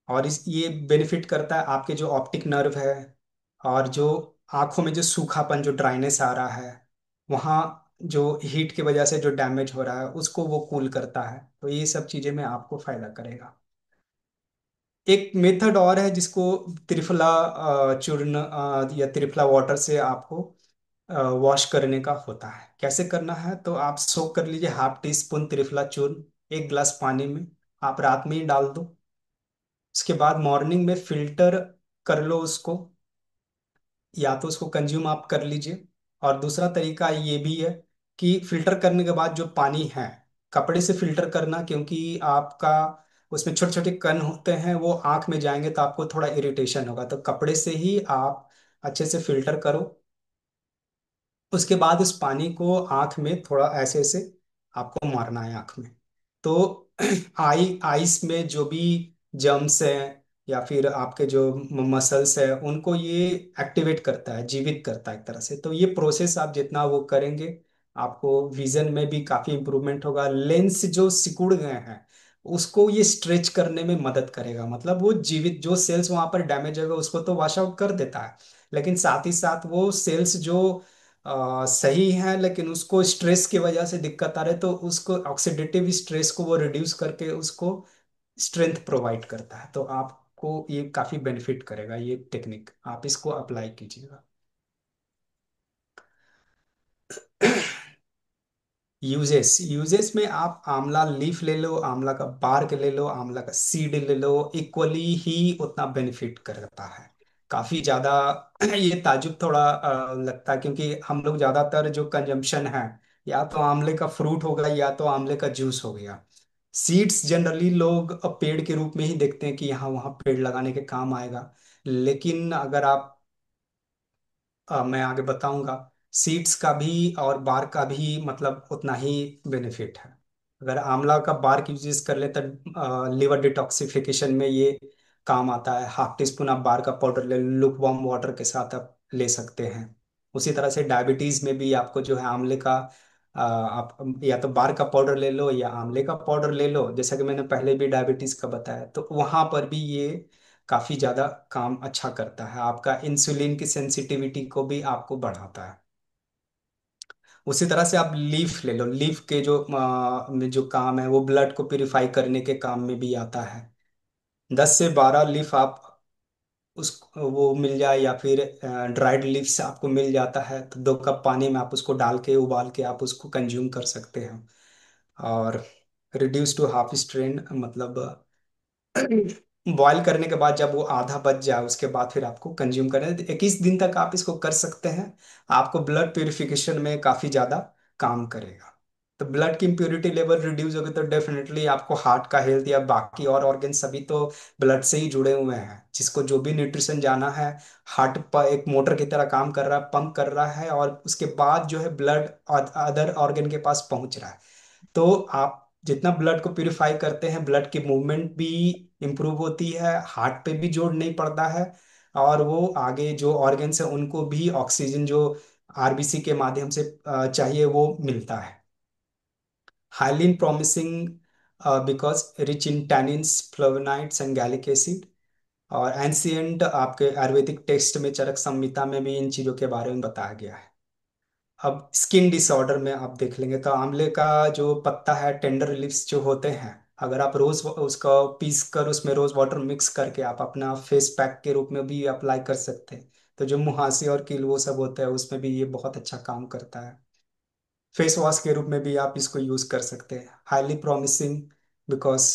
S2: और इस ये बेनिफिट करता है आपके जो ऑप्टिक नर्व है, और जो आंखों में जो सूखापन, जो ड्राइनेस आ रहा है, वहाँ जो हीट की वजह से जो डैमेज हो रहा है उसको वो कूल करता है। तो ये सब चीजें में आपको फायदा करेगा। एक मेथड और है जिसको त्रिफला चूर्ण या त्रिफला वाटर से आपको वॉश करने का होता है। कैसे करना है? तो आप सोक कर लीजिए 1/2 टीस्पून त्रिफला चूर्ण 1 गिलास पानी में, आप रात में ही डाल दो। उसके बाद मॉर्निंग में फिल्टर कर लो उसको, या तो उसको कंज्यूम आप कर लीजिए। और दूसरा तरीका ये भी है कि फिल्टर करने के बाद जो पानी है, कपड़े से फिल्टर करना, क्योंकि आपका उसमें छोटे छोटे कण होते हैं, वो आंख में जाएंगे तो आपको थोड़ा इरिटेशन होगा, तो कपड़े से ही आप अच्छे से फिल्टर करो। उसके बाद उस पानी को आंख में थोड़ा ऐसे ऐसे आपको मारना है आंख में। तो आइस में जो भी जर्म्स है या फिर आपके जो मसल्स है, उनको ये एक्टिवेट करता है, जीवित करता है एक तरह से। तो ये प्रोसेस आप जितना वो करेंगे, आपको विजन में भी काफी इंप्रूवमेंट होगा। लेंस जो सिकुड़ गए हैं उसको ये स्ट्रेच करने में मदद करेगा, मतलब वो जीवित जो सेल्स वहां पर डैमेज होगा उसको तो वॉश आउट कर देता है, लेकिन साथ ही साथ वो सेल्स जो सही है लेकिन उसको स्ट्रेस की वजह से दिक्कत आ रही है, तो उसको ऑक्सीडेटिव स्ट्रेस को वो रिड्यूस करके उसको स्ट्रेंथ प्रोवाइड करता है। तो आपको ये काफी बेनिफिट करेगा, ये टेक्निक आप इसको अप्लाई कीजिएगा। यूजेस यूजेस में आप आंवला लीफ ले लो, आंवला का बार्क ले लो, आंवला का सीड ले लो, इक्वली ही उतना बेनिफिट करता है, काफी ज्यादा। ये ताजुब थोड़ा लगता है, क्योंकि हम लोग ज्यादातर जो कंजम्पशन है, या तो आंवले का फ्रूट होगा या तो आंवले का जूस हो गया। सीड्स जनरली लोग पेड़ के रूप में ही देखते हैं कि यहाँ वहाँ पेड़ लगाने के काम आएगा, लेकिन अगर आप मैं आगे बताऊंगा, सीड्स का भी और बार का भी मतलब उतना ही बेनिफिट है। अगर आंवला का बार यूज कर ले तो लिवर डिटॉक्सिफिकेशन में ये काम आता है। हाफ टी स्पून आप बार का पाउडर ले लो, लुक वार्म वाटर के साथ आप ले सकते हैं। उसी तरह से डायबिटीज में भी आपको जो है आंवले का आप या तो बार का पाउडर ले लो या आंवले का पाउडर ले लो, जैसा कि मैंने पहले भी डायबिटीज का बताया, तो वहां पर भी ये काफी ज्यादा काम अच्छा करता है, आपका इंसुलिन की सेंसिटिविटी को भी आपको बढ़ाता है। उसी तरह से आप लीफ ले लो, लीफ के जो में जो काम है वो ब्लड को प्यूरिफाई करने के काम में भी आता है। 10 से 12 लीफ आप उस वो मिल जाए, या फिर ड्राइड लीव्स आपको मिल जाता है, तो 2 कप पानी में आप उसको डाल के उबाल के आप उसको कंज्यूम कर सकते हैं। और रिड्यूस टू हाफ स्ट्रेन, मतलब बॉईल करने के बाद जब वो आधा बच जाए उसके बाद फिर आपको कंज्यूम करना है। 21 दिन तक आप इसको कर सकते हैं, आपको ब्लड प्यूरिफिकेशन में काफी ज्यादा काम करेगा। तो ब्लड की इम्प्योरिटी लेवल रिड्यूस होगी तो डेफिनेटली आपको हार्ट का हेल्थ या बाकी और ऑर्गन सभी तो ब्लड से ही जुड़े हुए हैं, जिसको जो भी न्यूट्रिशन जाना है, हार्ट पर एक मोटर की तरह काम कर रहा है, पंप कर रहा है, और उसके बाद जो है ब्लड अदर ऑर्गन के पास पहुंच रहा है। तो आप जितना ब्लड को प्यूरिफाई करते हैं, ब्लड की मूवमेंट भी इंप्रूव होती है, हार्ट पे भी जोर नहीं पड़ता है, और वो आगे जो ऑर्गन्स है उनको भी ऑक्सीजन जो आरबीसी के माध्यम से चाहिए वो मिलता है। Highly promising because rich in tannins, flavonoids and gallic acid. और एंशियंट आपके आयुर्वेदिक टेक्स्ट में, चरक संहिता में भी इन चीजों के बारे में बताया गया है। अब स्किन डिसऑर्डर में आप देख लेंगे तो आंवले का जो पत्ता है, टेंडर लिव्स जो होते हैं, अगर आप रोज उसका पीस कर उसमें रोज वाटर मिक्स करके आप अपना फेस पैक के रूप में भी अप्लाई कर सकते हैं। तो जो मुहासे और कील वो सब होता है उसमें भी ये बहुत अच्छा काम करता है। फेस वॉश के रूप में भी आप इसको यूज कर सकते हैं। हाईली प्रॉमिसिंग बिकॉज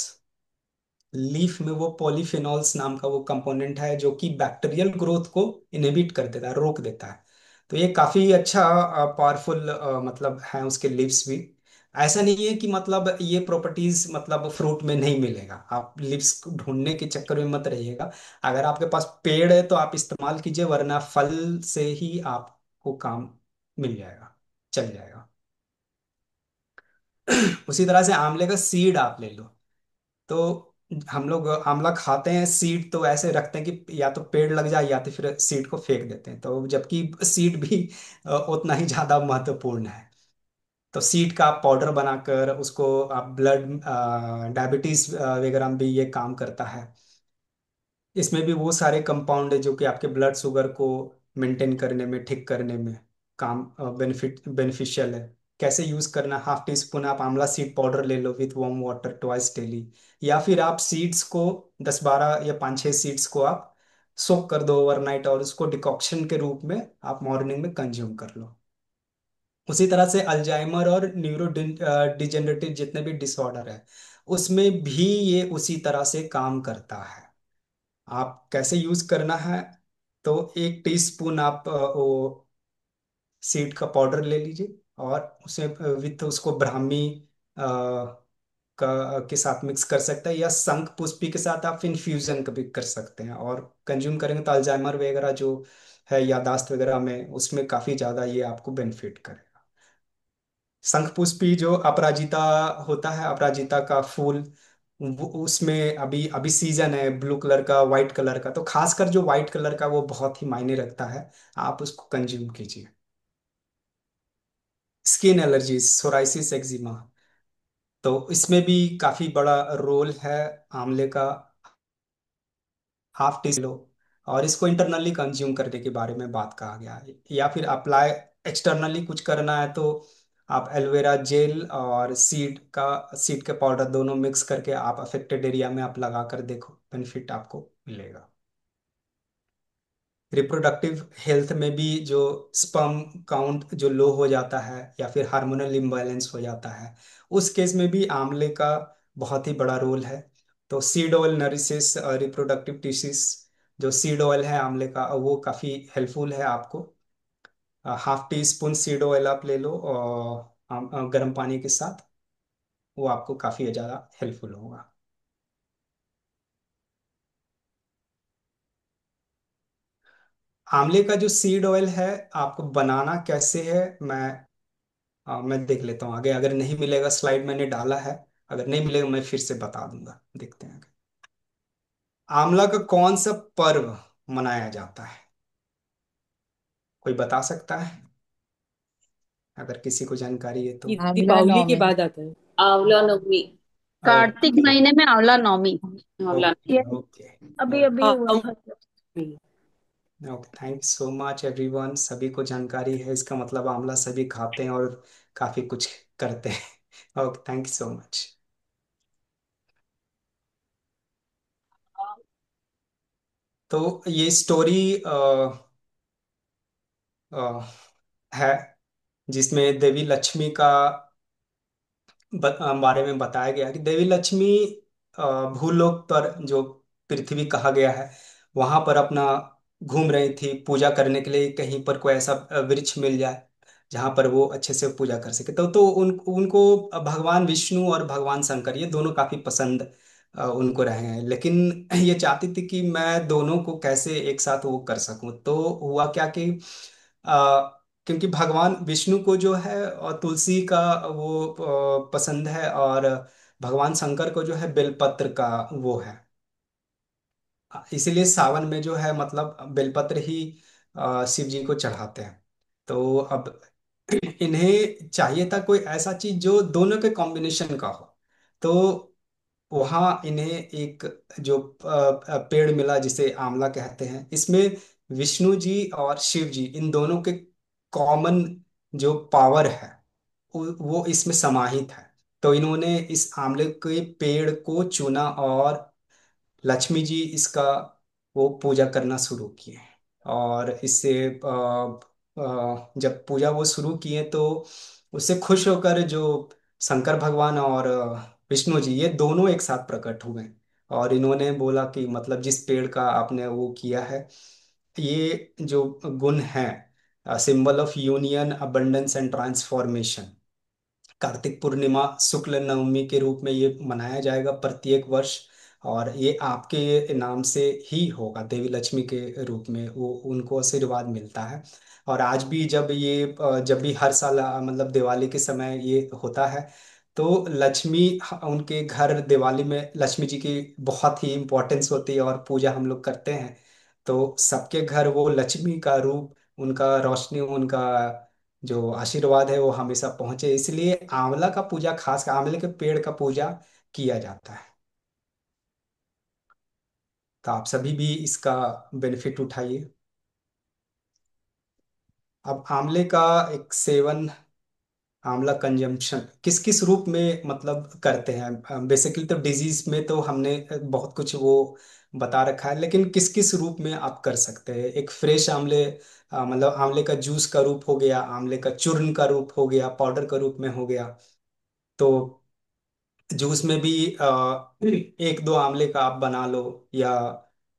S2: लीफ में वो पॉलीफिनॉल्स नाम का वो कंपोनेंट है जो कि बैक्टीरियल ग्रोथ को इनहिबिट कर देता है, रोक देता है। तो ये काफी अच्छा पावरफुल मतलब है उसके लीव्स भी। ऐसा नहीं है कि मतलब ये प्रॉपर्टीज मतलब फ्रूट में नहीं मिलेगा, आप लीव्स ढूंढने के चक्कर में मत रहिएगा। अगर आपके पास पेड़ है तो आप इस्तेमाल कीजिए, वरना फल से ही आपको काम मिल जाएगा, चल जाएगा। उसी तरह से आंवले का सीड आप ले लो। तो हम लोग आंवला खाते हैं, सीड तो ऐसे रखते हैं कि या तो पेड़ लग जाए या तो फिर सीड को फेंक देते हैं, तो जबकि सीड भी उतना ही ज्यादा महत्वपूर्ण है। तो सीड का आप पाउडर बनाकर उसको आप ब्लड डायबिटीज वगैरह में भी ये काम करता है। इसमें भी वो सारे कंपाउंड है जो कि आपके ब्लड शुगर को मेंटेन करने में, ठीक करने में काम बेनिफिशियल है। कैसे यूज करना, हाफ टी स्पून आप आंवला सीड पाउडर ले लो with warm water twice daily, या फिर आप सीड्स को 10-12 या 5-6 सीड्स को आप सोक कर दो ओवरनाइट, और उसको डिकॉक्शन के रूप में आप मॉर्निंग में कंज्यूम कर लो। उसी तरह से अल्जाइमर और न्यूरो डिजेनरेटिव जितने भी डिसऑर्डर है उसमें भी ये उसी तरह से काम करता है। आप कैसे यूज करना है, तो 1 टीस्पून आप वो सीड का पाउडर ले लीजिए, और उसे विथ उसको ब्राह्मी के साथ मिक्स कर सकते हैं, या शंख पुष्पी के साथ आप इन्फ्यूजन कभी कर सकते हैं, और कंज्यूम करेंगे तो अल्जाइमर वगैरह जो है, यादाश्त वगैरह में, उसमें काफी ज्यादा ये आपको बेनिफिट करेगा। शंख पुष्पी जो अपराजिता होता है, अपराजिता का फूल, उसमें अभी अभी सीजन है ब्लू कलर का, व्हाइट कलर का, तो खासकर जो व्हाइट कलर का वो बहुत ही मायने रखता है, आप उसको कंज्यूम कीजिए। स्किन एलर्जी, सोराइसिस, एक्जिमा, तो इसमें भी काफी बड़ा रोल है आंवले का। हाफ टी लो, और इसको इंटरनली कंज्यूम करने के बारे में बात कहा गया है, या फिर अप्लाई एक्सटर्नली कुछ करना है तो आप एलोवेरा जेल और सीड के पाउडर दोनों मिक्स करके आप अफेक्टेड एरिया में आप लगा कर देखो, बेनिफिट आपको मिलेगा। रिप्रोडक्टिव हेल्थ में भी जो स्पर्म काउंट जो लो हो जाता है, या फिर हार्मोनल इम्बैलेंस हो जाता है, उस केस में भी आंवले का बहुत ही बड़ा रोल है। तो seed oil nourishes reproductive tissues, जो सीड ऑयल है आंवले का वो काफ़ी हेल्पफुल है आपको। Half tea spoon seed oil आप ले लो और गर्म पानी के साथ, वो आपको काफ़ी ज़्यादा हेल्पफुल होगा। आंवले का जो सीड ऑयल है, आपको बनाना कैसे है, मैं देख लेता हूँ आगे, अगर नहीं मिलेगा स्लाइड मैंने डाला है, अगर नहीं मिलेगा मैं फिर से बता दूंगा, देखते हैं आगे। आंवला का कौन सा पर्व मनाया जाता है, कोई बता सकता है अगर किसी को जानकारी है तो?
S1: ये
S4: आंवला
S1: दीपावली के
S4: नवमी।
S1: बाद आता है।
S5: आंवला नवमी। कार्तिक
S2: ओके,
S5: महीने में आंवला नवमी। आंवला
S2: ओके,
S3: ये
S2: ओके,
S3: अभी अभी
S1: हाँ,
S3: हुआ था।
S2: Okay, thank you so much everyone, सभी को जानकारी है, इसका मतलब आंवला सभी खाते हैं और काफी कुछ करते हैं। Okay, thank you so much. तो ये स्टोरी है जिसमें देवी लक्ष्मी का बारे में बताया गया है कि देवी लक्ष्मी भूलोक पर, जो पृथ्वी कहा गया है, वहां पर अपना घूम रही थी पूजा करने के लिए, कहीं पर कोई ऐसा वृक्ष मिल जाए जहां पर वो अच्छे से पूजा कर सके, तो उनको भगवान विष्णु और भगवान शंकर ये दोनों काफी पसंद उनको रहे हैं, लेकिन ये चाहती थी कि मैं दोनों को कैसे एक साथ वो कर सकूं। तो हुआ क्या कि क्योंकि भगवान विष्णु को जो है तुलसी का वो पसंद है, और भगवान शंकर को जो है बेलपत्र का वो है, इसीलिए सावन में जो है मतलब बेलपत्र ही शिव जी को चढ़ाते हैं। तो अब इन्हें चाहिए था कोई ऐसा चीज जो दोनों के कॉम्बिनेशन का हो, तो वहाँ इन्हें एक जो पेड़ मिला जिसे आंवला कहते हैं, इसमें विष्णु जी और शिव जी इन दोनों के कॉमन जो पावर है वो इसमें समाहित है। तो इन्होंने इस आंवले के पेड़ को चुना, और लक्ष्मी जी इसका वो पूजा करना शुरू किए, और इससे जब पूजा वो शुरू किए तो उससे खुश होकर जो शंकर भगवान और विष्णु जी ये दोनों एक साथ प्रकट हुए, और इन्होंने बोला कि मतलब जिस पेड़ का आपने वो किया है, ये जो गुण है, symbol of union, abundance and transformation, Kartik Purnima Shukla Navami के रूप में ये मनाया जाएगा प्रत्येक वर्ष, और ये आपके नाम से ही होगा, देवी लक्ष्मी के रूप में वो उनको आशीर्वाद मिलता है। और आज भी जब ये जब भी हर साल मतलब दिवाली के समय ये होता है, तो लक्ष्मी उनके घर दिवाली में लक्ष्मी जी की बहुत ही इम्पोर्टेंस होती है, और पूजा हम लोग करते हैं, तो सबके घर वो लक्ष्मी का रूप, उनका रोशनी, उनका जो आशीर्वाद है वो हमेशा पहुंचे, इसलिए आंवला का पूजा, खास आंवले के पेड़ का पूजा किया जाता है। तो आप सभी भी इसका बेनिफिट उठाइए। अब आंवले का एक सेवन, आंवला कंजम्पशन किस किस रूप में मतलब करते हैं, बेसिकली तो डिजीज में तो हमने बहुत कुछ वो बता रखा है, लेकिन किस किस रूप में आप कर सकते हैं। एक फ्रेश आंवले, मतलब आंवले का जूस का रूप हो गया, आंवले का चूर्ण का रूप हो गया, पाउडर का रूप में हो गया। तो जूस में भी एक दो आंवले का आप बना लो, या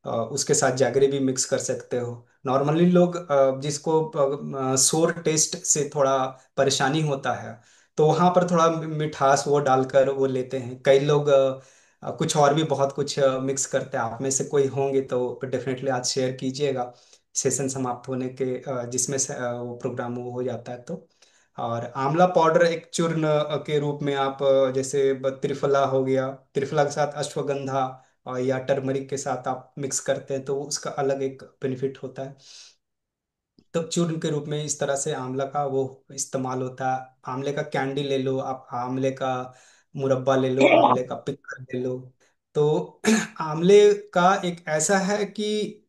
S2: उसके साथ जैगरी भी मिक्स कर सकते हो। नॉर्मली लोग जिसको सोर टेस्ट से थोड़ा परेशानी होता है, तो वहां पर थोड़ा मिठास वो डालकर वो लेते हैं। कई लोग कुछ और भी बहुत कुछ मिक्स करते हैं। आप में से कोई होंगे तो डेफिनेटली आज शेयर कीजिएगा, सेशन समाप्त होने के जिसमें से वो प्रोग्राम वो हो जाता है तो। और आंवला पाउडर एक चूर्ण के रूप में आप जैसे त्रिफला हो गया, त्रिफला के साथ अश्वगंधा और या टर्मरिक के साथ आप मिक्स करते हैं तो उसका अलग एक बेनिफिट होता है। तो चूर्ण के रूप में इस तरह से आंवला का वो इस्तेमाल होता है। आंवले का कैंडी ले लो आप, आंवले का मुरब्बा ले लो, आंवले का पिक्कल ले लो। तो आंवले का एक ऐसा है कि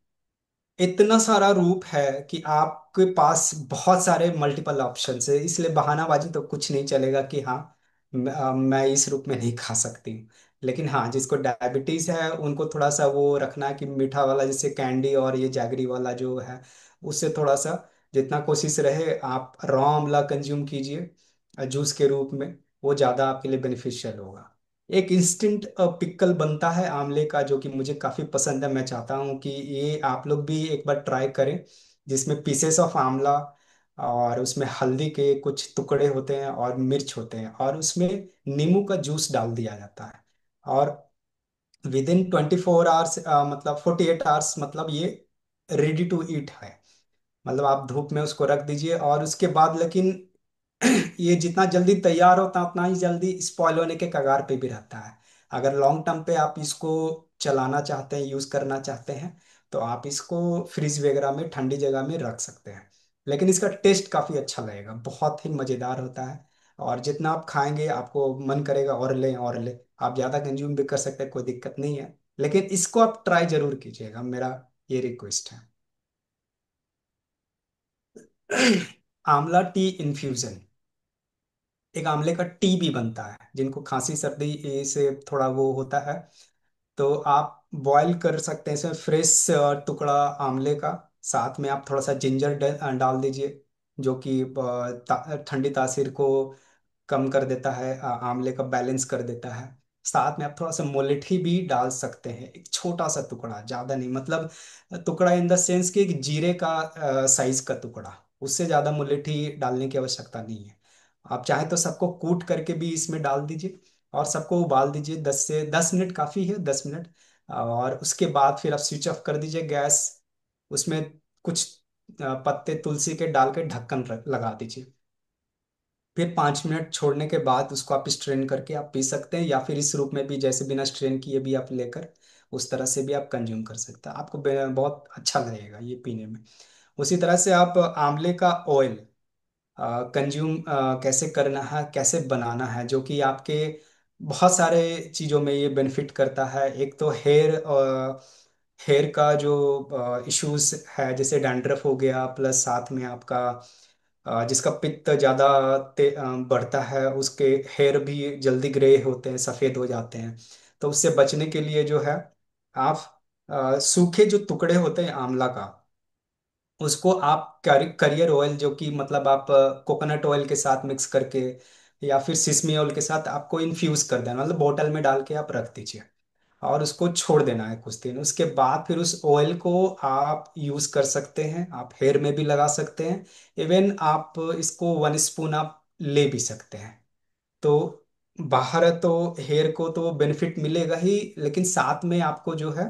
S2: इतना सारा रूप है कि आपके पास बहुत सारे मल्टीपल ऑप्शन है, इसलिए बहानाबाजी तो कुछ नहीं चलेगा कि हाँ मैं इस रूप में नहीं खा सकती। लेकिन हाँ, जिसको डायबिटीज है उनको थोड़ा सा वो रखना है कि मीठा वाला जैसे कैंडी और ये जैगरी वाला जो है उससे थोड़ा सा जितना कोशिश रहे आप रॉ आंवला कंज्यूम कीजिए जूस के रूप में, वो ज़्यादा आपके लिए बेनिफिशियल होगा। एक इंस्टेंट पिक्कल बनता है आंवले का जो कि मुझे काफ़ी पसंद है। मैं चाहता हूँ कि ये आप लोग भी एक बार ट्राई करें, जिसमें पीसेस ऑफ आंवला और उसमें हल्दी के कुछ टुकड़े होते हैं और मिर्च होते हैं और उसमें नींबू का जूस डाल दिया जाता है। और विद इन 24 आवर्स मतलब 48 आवर्स मतलब ये रेडी टू ईट है। मतलब आप धूप में उसको रख दीजिए और उसके बाद लेकिन ये जितना जल्दी तैयार होता है उतना ही जल्दी स्पॉइल होने के कगार पे भी रहता है। अगर लॉन्ग टर्म पे आप इसको चलाना चाहते हैं, यूज करना चाहते हैं, तो आप इसको फ्रिज वगैरह में ठंडी जगह में रख सकते हैं। लेकिन इसका टेस्ट काफी अच्छा लगेगा, बहुत ही मजेदार होता है। और जितना आप खाएंगे आपको मन करेगा और लें और लें। आप ज्यादा कंज्यूम भी कर सकते हैं, कोई दिक्कत नहीं है। लेकिन इसको आप ट्राई जरूर कीजिएगा, मेरा ये रिक्वेस्ट है। आंवला टी इन्फ्यूजन, एक आंवले का टी भी बनता है जिनको खांसी सर्दी से थोड़ा वो होता है। तो आप बॉईल कर सकते हैं इसमें फ्रेश टुकड़ा आंवले का, साथ में आप थोड़ा सा जिंजर डाल दीजिए जो कि ठंडी तासीर को कम कर देता है, आंवले का बैलेंस कर देता है। साथ में आप थोड़ा सा मोलेठी भी डाल सकते हैं, एक छोटा सा टुकड़ा, ज्यादा नहीं, मतलब टुकड़ा इन द सेंस कि एक जीरे का साइज का टुकड़ा, उससे ज्यादा मोलेठी डालने की आवश्यकता नहीं है। आप चाहे तो सबको कूट करके भी इसमें डाल दीजिए और सबको उबाल दीजिए, 10 मिनट काफी है, 10 मिनट। और उसके बाद फिर आप स्विच ऑफ कर दीजिए गैस। उसमें कुछ पत्ते तुलसी के डाल के ढक्कन लगा दीजिए। फिर 5 मिनट छोड़ने के बाद उसको आप स्ट्रेन करके आप पी सकते हैं, या फिर इस रूप में भी जैसे बिना स्ट्रेन किए भी आप लेकर उस तरह से भी आप कंज्यूम कर सकते हैं। आपको बहुत अच्छा लगेगा ये पीने में। उसी तरह से आप आंवले का ऑयल कंज्यूम कैसे करना है, कैसे बनाना है, जो कि आपके बहुत सारे चीज़ों में ये बेनिफिट करता है। एक तो हेयर का जो इश्यूज है जैसे डैंड्रफ हो गया, प्लस साथ में आपका जिसका पित्त ज़्यादा बढ़ता है उसके हेयर भी जल्दी ग्रे होते हैं, सफ़ेद हो जाते हैं। तो उससे बचने के लिए जो है आप सूखे जो टुकड़े होते हैं आंवला का, उसको आप करियर ऑयल जो कि मतलब आप कोकोनट ऑयल के साथ मिक्स करके या फिर सिसमी ऑयल के साथ आपको इन्फ्यूज कर देना, मतलब बोतल में डाल के आप रख दीजिए और उसको छोड़ देना है कुछ दिन। उसके बाद फिर उस ऑयल को आप यूज कर सकते हैं, आप हेयर में भी लगा सकते हैं। इवन आप इसको 1 स्पून आप ले भी सकते हैं। तो बाहर तो हेयर को तो बेनिफिट मिलेगा ही, लेकिन साथ में आपको जो है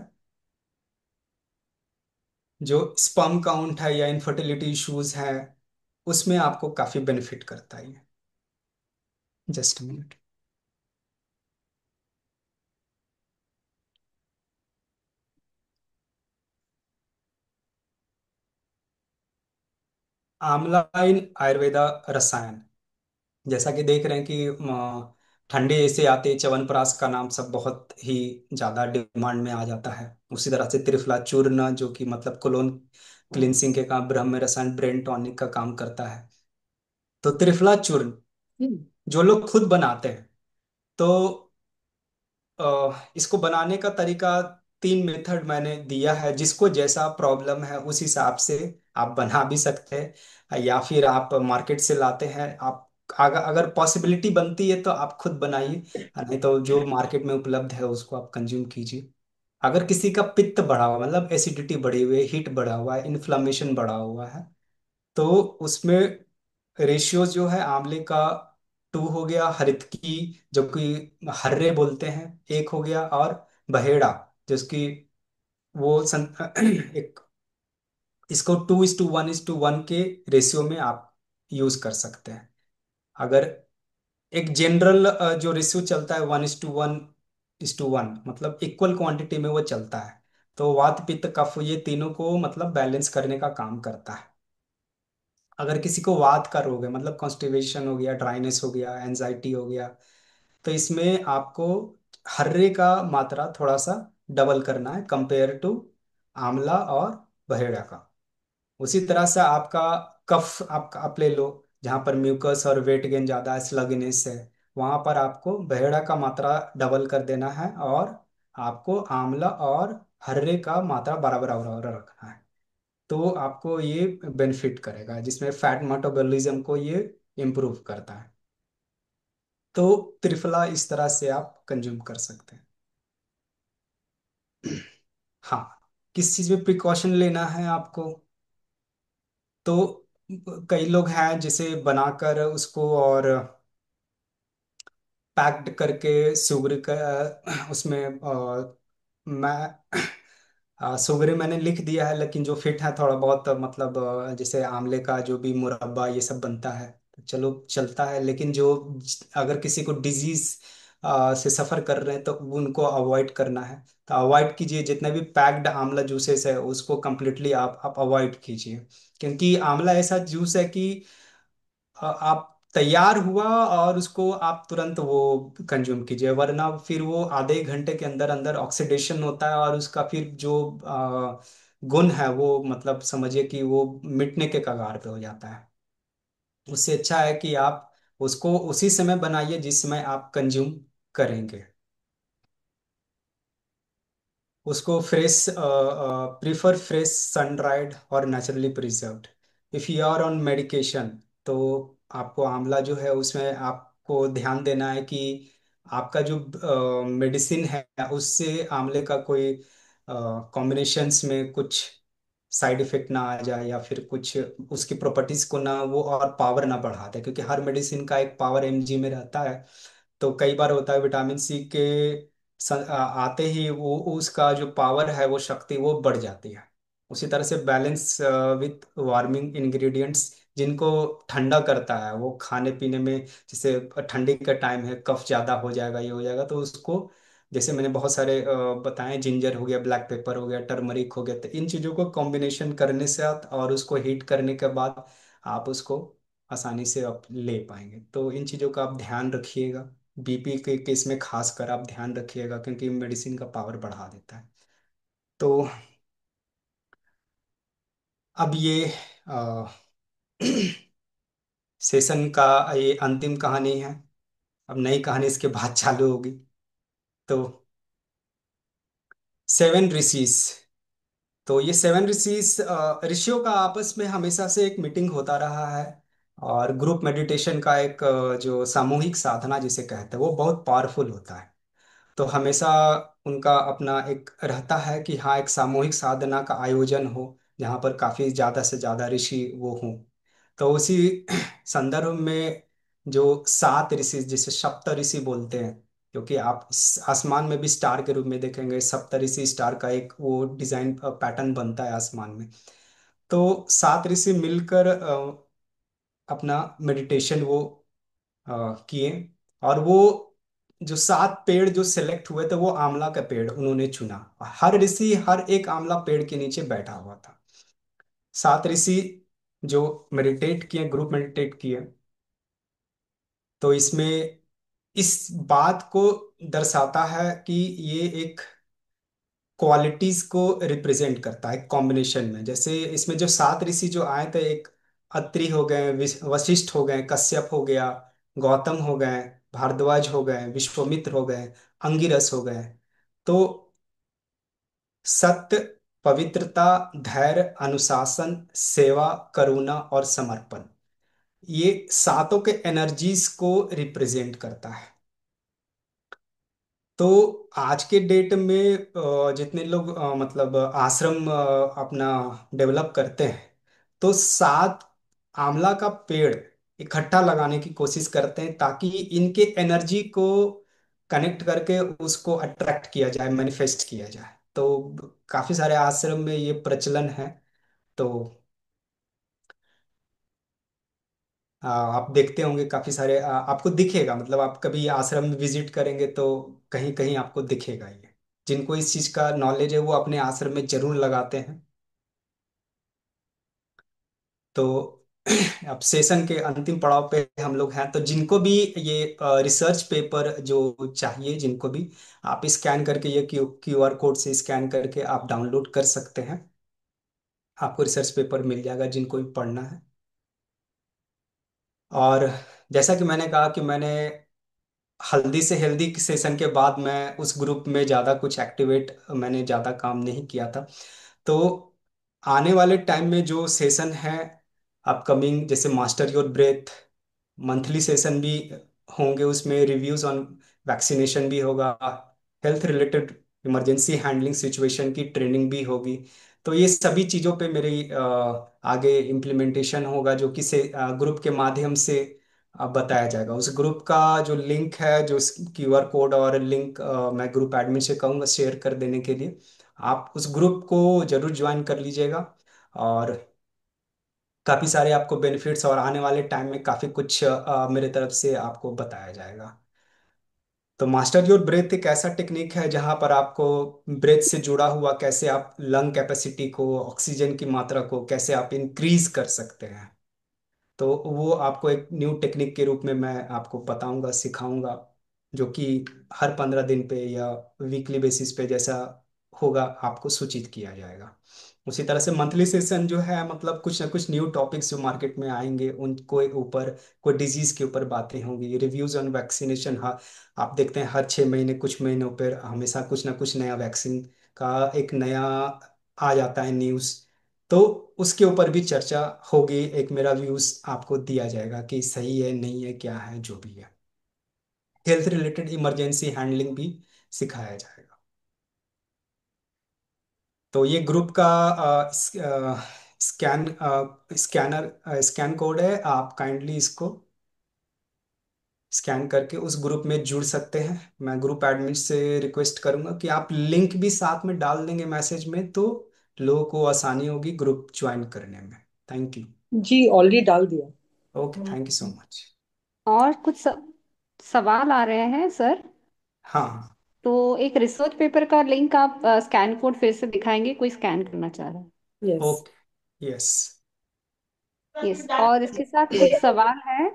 S2: जो स्पर्म काउंट है या इनफर्टिलिटी इश्यूज है उसमें आपको काफी बेनिफिट करता है ये। Just minute. आंवला इन आयुर्वेदा रसायन, जैसा कि देख रहे हैं कि ठंडे ऐसे आते च्यवनप्राश का नाम सब बहुत ही ज्यादा डिमांड में आ जाता है। उसी तरह से त्रिफला चूर्ण जो कि मतलब कोलोन क्लिनसिंग के काम, ब्रह्म रसायन ब्रेन टॉनिक का काम करता है। तो त्रिफला चूर्ण जो लोग खुद बनाते हैं तो इसको बनाने का तरीका 3 मेथड मैंने दिया है, जिसको जैसा प्रॉब्लम है उस हिसाब से आप बना भी सकते हैं या फिर आप मार्केट से लाते हैं। आप अगर अगर पॉसिबिलिटी बनती है तो आप खुद बनाइए, नहीं तो जो मार्केट में उपलब्ध है उसको आप कंज्यूम कीजिए। अगर किसी का पित्त बढ़ा हुआ मतलब एसिडिटी बढ़ी हुई है, हीट बढ़ा हुआ है, इन्फ्लामेशन बढ़ा हुआ है, तो उसमें रेशियो जो है आंवले का टू हो गया हरितकी, जो कि हर्रे बोलते हैं, एक हो गया, और बहेड़ा, जिसकी वो एक, इसको 2:1:1 के रेशियो में आप यूज कर सकते हैं। अगर एक जनरल जो रेशियो चलता है 1:1:1, मतलब इक्वल क्वांटिटी में वो चलता है। तो वात पित्त कफ ये तीनों को मतलब बैलेंस करने का काम करता है। अगर किसी को वात का रोग है, मतलब कॉन्स्टिपेशन हो गया, ड्राइनेस हो गया, एंजाइटी हो गया, तो इसमें आपको हर्रे का मात्रा थोड़ा सा डबल करना है कंपेयर टू आंवला और बहेड़ा का। उसी तरह से आपका कफ आपका आप ले लो, जहाँ पर म्यूकस और वेट गेन ज्यादा है, स्लगनेस है, वहां पर आपको बहेड़ा का मात्रा डबल कर देना है, और आपको आंवला और हर्रे का मात्रा बराबर बराबर रखना है। तो आपको ये बेनिफिट करेगा, जिसमें फैट मेटाबॉलिज्म को ये इम्प्रूव करता है। तो त्रिफला इस तरह से आप कंज्यूम कर सकते हैं। हाँ, किस चीज में प्रिकॉशन लेना है आपको? तो कई लोग हैं जैसे बनाकर उसको और पैक्ड करके सुगर का उसमें मैं सुगरी मैंने लिख दिया है, लेकिन जो फिट है थोड़ा बहुत, मतलब जैसे आंवले का जो भी मुरब्बा ये सब बनता है, तो चलो चलता है। लेकिन जो अगर किसी को डिजीज से सफर कर रहे हैं तो उनको अवॉइड करना है। तो अवॉइड कीजिए, जितने भी पैक्ड आंवला जूसेस है उसको कम्प्लीटली आप अवॉइड कीजिए। क्योंकि आंवला ऐसा जूस है कि आप तैयार हुआ और उसको आप तुरंत वो कंज्यूम कीजिए, वरना फिर वो आधे घंटे के अंदर अंदर ऑक्सीडेशन होता है, और उसका फिर जो गुण है वो मतलब समझिए कि वो मिटने के कगार पे हो जाता है। उससे अच्छा है कि आप उसको उसी समय बनाइए जिस समय आप कंज्यूम करेंगे। उसको fresh prefer fresh, sun dried और naturally preserved. If you are on medication, तो आपको आंवला जो है उसमें आपको ध्यान देना है कि आपका जो मेडिसिन है उससे आंवले का कोई कॉम्बिनेशंस में कुछ साइड इफेक्ट ना आ जाए, या फिर कुछ उसकी प्रॉपर्टीज को ना वो और पावर ना बढ़ा दे, क्योंकि हर मेडिसिन का एक पावर एमजी में रहता है। तो कई बार होता है विटामिन सी के आते ही वो उसका जो पावर है, वो शक्ति वो बढ़ जाती है। उसी तरह से बैलेंस विथ वार्मिंग इंग्रेडिएंट्स, जिनको ठंडा करता है वो खाने पीने में, जैसे ठंडी का टाइम है, कफ ज्यादा हो जाएगा, ये हो जाएगा, तो उसको जैसे मैंने बहुत सारे बताए, जिंजर हो गया, ब्लैक पेपर हो गया, टर्मरिक हो गया, तो इन चीजों को कॉम्बिनेशन करने से और उसको हीट करने के बाद आप उसको आसानी से आप ले पाएंगे। तो इन चीजों का आप ध्यान रखिएगा। बीपी के केस में खासकर आप ध्यान रखिएगा, क्योंकि मेडिसिन का पावर बढ़ा देता है। तो अब ये अ, सेशन का ये अंतिम कहानी है। अब नई कहानी इसके बाद चालू होगी। तो सेवन ऋषिस। तो ये सेवन ऋषिस, ऋषियों का आपस में हमेशा से एक मीटिंग होता रहा है, और ग्रुप मेडिटेशन का एक जो सामूहिक साधना जिसे कहते हैं वो बहुत पावरफुल होता है। तो हमेशा उनका अपना एक रहता है कि हाँ, एक सामूहिक साधना का आयोजन हो, जहाँ पर काफी ज्यादा से ज्यादा ऋषि वो हों। तो उसी संदर्भ में जो सात ऋषि, जिसे सप्त ऋषि बोलते हैं, क्योंकि आप इस आसमान में भी स्टार के रूप में देखेंगे, सप्त ऋषि स्टार का एक वो डिजाइन पैटर्न बनता है आसमान में। तो सात ऋषि मिलकर अपना मेडिटेशन वो किए, और वो जो सात पेड़ जो सिलेक्ट हुए थे वो आंवला का पेड़ उन्होंने चुना। हर ऋषि हर एक आंवला पेड़ के नीचे बैठा हुआ था। सात ऋषि जो मेडिटेट किए, ग्रुप मेडिटेट किए, तो इसमें इस बात को दर्शाता है कि ये एक क्वालिटीज को रिप्रेजेंट करता है कॉम्बिनेशन में। जैसे इसमें जो सात ऋषि जो आए थे, एक अत्रि हो गए, वशिष्ठ हो गए, कश्यप हो गया, गौतम हो गए, भारद्वाज हो गए, विश्वामित्र हो गए, अंगिरस हो गए। तो सत्य, पवित्रता, धैर्य, अनुशासन, सेवा, करुणा और समर्पण, ये सातों के एनर्जीज को रिप्रेजेंट करता है। तो आज के डेट में जितने लोग मतलब आश्रम अपना डेवलप करते हैं, तो सात आंवला का पेड़ इकट्ठा लगाने की कोशिश करते हैं, ताकि इनके एनर्जी को कनेक्ट करके उसको अट्रैक्ट किया जाए, मैनिफेस्ट किया जाए। तो काफी सारे आश्रम में ये प्रचलन है। तो आप देखते होंगे काफी सारे, आपको दिखेगा, मतलब आप कभी आश्रम में विजिट करेंगे तो कहीं कहीं आपको दिखेगा ये। जिनको इस चीज का नॉलेज है वो अपने आश्रम में जरूर लगाते हैं। तो अब सेशन के अंतिम पड़ाव पे हम लोग हैं। तो जिनको भी ये रिसर्च पेपर जो चाहिए, जिनको भी, आप स्कैन करके, ये क्यूआर कोड से स्कैन करके आप डाउनलोड कर सकते हैं। आपको रिसर्च पेपर मिल जाएगा जिनको भी पढ़ना है। और जैसा कि मैंने कहा कि मैंने हल्दी से हेल्दी सेशन के बाद मैं उस ग्रुप में ज़्यादा कुछ एक्टिवेट, मैंने ज़्यादा काम नहीं किया था। तो आने वाले टाइम में जो सेशन है अपकमिंग, जैसे master your breath, monthly session भी होंगे, उसमें रिव्यूज ऑन वैक्सीनेशन भी होगा, health related emergency handling situation की ट्रेनिंग भी होगी। तो ये सभी चीज़ों पे मेरी आगे इम्प्लीमेंटेशन होगा, जो कि से ग्रुप के माध्यम से बताया जाएगा। उस ग्रुप का जो लिंक है, जो क्यूआर कोड और लिंक, मैं ग्रुप एडमिन से कहूँगा शेयर कर देने के लिए। आप उस ग्रुप को जरूर ज्वाइन कर लीजिएगा। और काफ़ी सारे आपको बेनिफिट्स, और आने वाले टाइम में काफ़ी कुछ मेरे तरफ से आपको बताया जाएगा। तो मास्टर योर ब्रेथ एक ऐसा टेक्निक है जहां पर आपको ब्रेथ से जुड़ा हुआ, कैसे आप लंग कैपेसिटी को, ऑक्सीजन की मात्रा को कैसे आप इंक्रीज कर सकते हैं। तो वो आपको एक न्यू टेक्निक के रूप में मैं आपको बताऊंगा, सिखाऊंगा, जो कि हर 15 दिन पे या वीकली बेसिस पे जैसा होगा आपको सूचित किया जाएगा। उसी तरह से मंथली सेशन जो है, मतलब कुछ ना कुछ न्यू टॉपिक्स जो मार्केट में आएंगे उनको ऊपर, कोई डिजीज के ऊपर बातें होंगी, रिव्यूज ऑन वैक्सीनेशन। हाँ, आप देखते हैं हर 6 महीने, कुछ महीनों पर हमेशा कुछ ना कुछ नया वैक्सीन का एक नया आ जाता है न्यूज़। तो उसके ऊपर भी चर्चा होगी, एक मेरा व्यूज आपको दिया जाएगा कि सही है नहीं है क्या है जो भी है। हेल्थ रिलेटेड इमरजेंसी हैंडलिंग भी सिखाया जाएगा। तो ये ग्रुप का स्कैन स्कैन कोड है, आप काइंडली इसको स्कैन करके उस ग्रुप में जुड़ सकते हैं। मैं ग्रुप एडमिन से रिक्वेस्ट करूंगा कि आप लिंक भी साथ में डाल देंगे मैसेज में, तो लोगों को आसानी होगी ग्रुप ज्वाइन करने में। Thank you.
S1: जी ऑलरेडी डाल दिया।
S2: Okay, thank you so much.
S5: और कुछ सवाल आ रहे हैं सर।
S2: हाँ।
S5: तो एक रिसर्च पेपर का लिंक आप स्कैन कोड फिर से दिखाएंगे, कोई स्कैन करना चाह रहा है।
S1: यस।
S2: ओके। यस।
S5: यस, और इसके साथ कुछ सवाल है।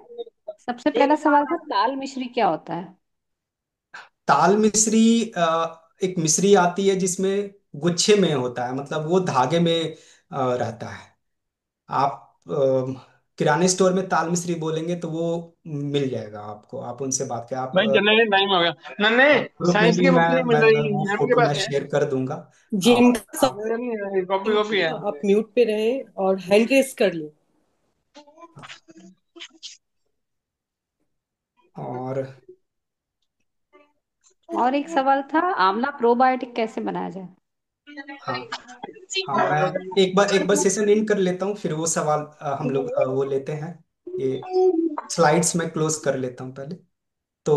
S5: सबसे पहला सवाल था, ताल मिश्री क्या होता है?
S2: ताल मिश्री एक मिश्री आती है जिसमें गुच्छे में होता है, मतलब वो धागे में रहता है। आप किराने स्टोर में ताल मिश्री बोलेंगे तो वो मिल जाएगा आपको, आप उनसे बात करें। आप
S6: भाई चलने का टाइम हो गया। नन्हे,
S2: ग्रुप में
S6: साइंस
S2: भी
S6: की
S2: मैं
S6: बुक नहीं मिल
S2: मैं
S6: रही,
S2: वो
S6: मैम के
S2: फोटो मैं
S6: पास है?
S2: शेयर कर दूंगा। और
S1: जिनका
S2: आप,
S6: मेरा नहीं है, कॉपी कॉपी है।
S1: सवाल, आप म्यूट पे रहें और हैंड रेस कर लें।
S2: और
S5: और एक सवाल था, आंवला प्रोबायोटिक कैसे बनाया जाए?
S2: हाँ, हाँ, मैं एक बार सेशन इन कर लेता हूँ, फिर वो सवाल हम लोग वो लेते हैं। ये स्लाइड्स में क्लोज कर लेता हूँ पहले। तो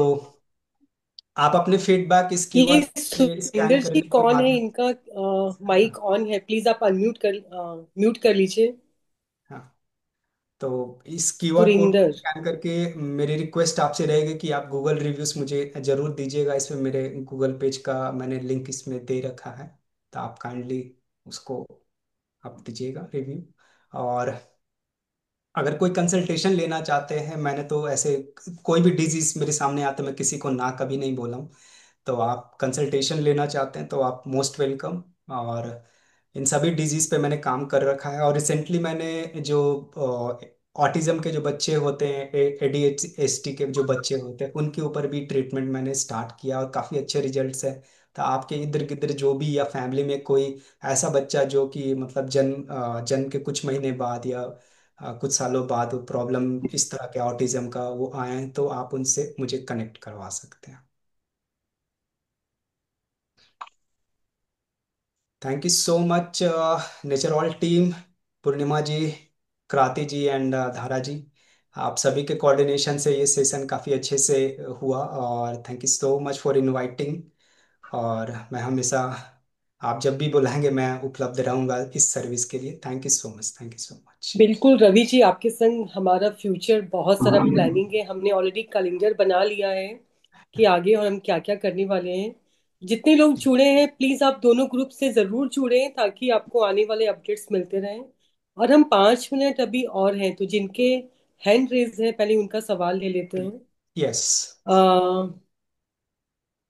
S2: आप अपने फीडबैक इस
S1: ये
S2: क्यूआर पे स्कैन
S1: सुरेंद्र जी
S2: करने के
S1: कौन है?
S2: माध्यम।
S1: इनका माइक ऑन है, प्लीज आप अनम्यूट कर म्यूट कर लीजिए।
S2: हाँ, तो इस क्यूआर कोड को
S1: सुरेंद्र।
S2: स्कैन करके मेरी रिक्वेस्ट आपसे रहेगी कि आप गूगल रिव्यूज मुझे जरूर दीजिएगा। इसमें मेरे गूगल पेज का मैंने लिंक इसमें दे रखा है, तो आप काइंडली उसको आप दीजिएगा रिव्यू। और अगर कोई कंसल्टेशन लेना चाहते हैं, मैंने तो ऐसे कोई भी डिजीज मेरे सामने आते मैं किसी को ना कभी नहीं बोला हूँ। तो आप कंसल्टेशन लेना चाहते हैं तो आप मोस्ट वेलकम। और इन सभी डिजीज पे मैंने काम कर रखा है। और रिसेंटली मैंने जो ऑटिज्म के जो बच्चे होते हैं, ADHD के जो बच्चे होते हैं, उनके ऊपर भी ट्रीटमेंट मैंने स्टार्ट किया और काफ़ी अच्छे रिजल्ट्स हैं। तो आपके इधर गिधर जो भी, या फैमिली में कोई ऐसा बच्चा जो कि मतलब जन्म के कुछ महीने बाद या कुछ सालों बाद प्रॉब्लम इस तरह के ऑटिज्म का वो आए हैं, तो आप उनसे मुझे कनेक्ट करवा सकते हैं। Thank you so much nature all team, Purnima ji, Kranti ji and धारा जी। आप सभी के कोऑर्डिनेशन से ये सेशन काफ़ी अच्छे से हुआ, और thank you so much for inviting. और मैं हमेशा, आप जब भी बुलाएंगे मैं उपलब्ध रहूंगा इस सर्विस के लिए। Thank you so much, thank you so much.
S1: बिल्कुल रवि जी, आपके संग हमारा फ्यूचर बहुत सारा प्लानिंग है। हमने ऑलरेडी कैलेंडर बना लिया है कि आगे और हम क्या क्या करने वाले हैं। जितने लोग जुड़े हैं प्लीज आप दोनों ग्रुप से जरूर जुड़ें ताकि आपको आने वाले अपडेट्स मिलते रहें। और हम 5 मिनट अभी और हैं, तो जिनके हैंड रेज है पहले उनका सवाल ले लेते हैं।
S2: यस।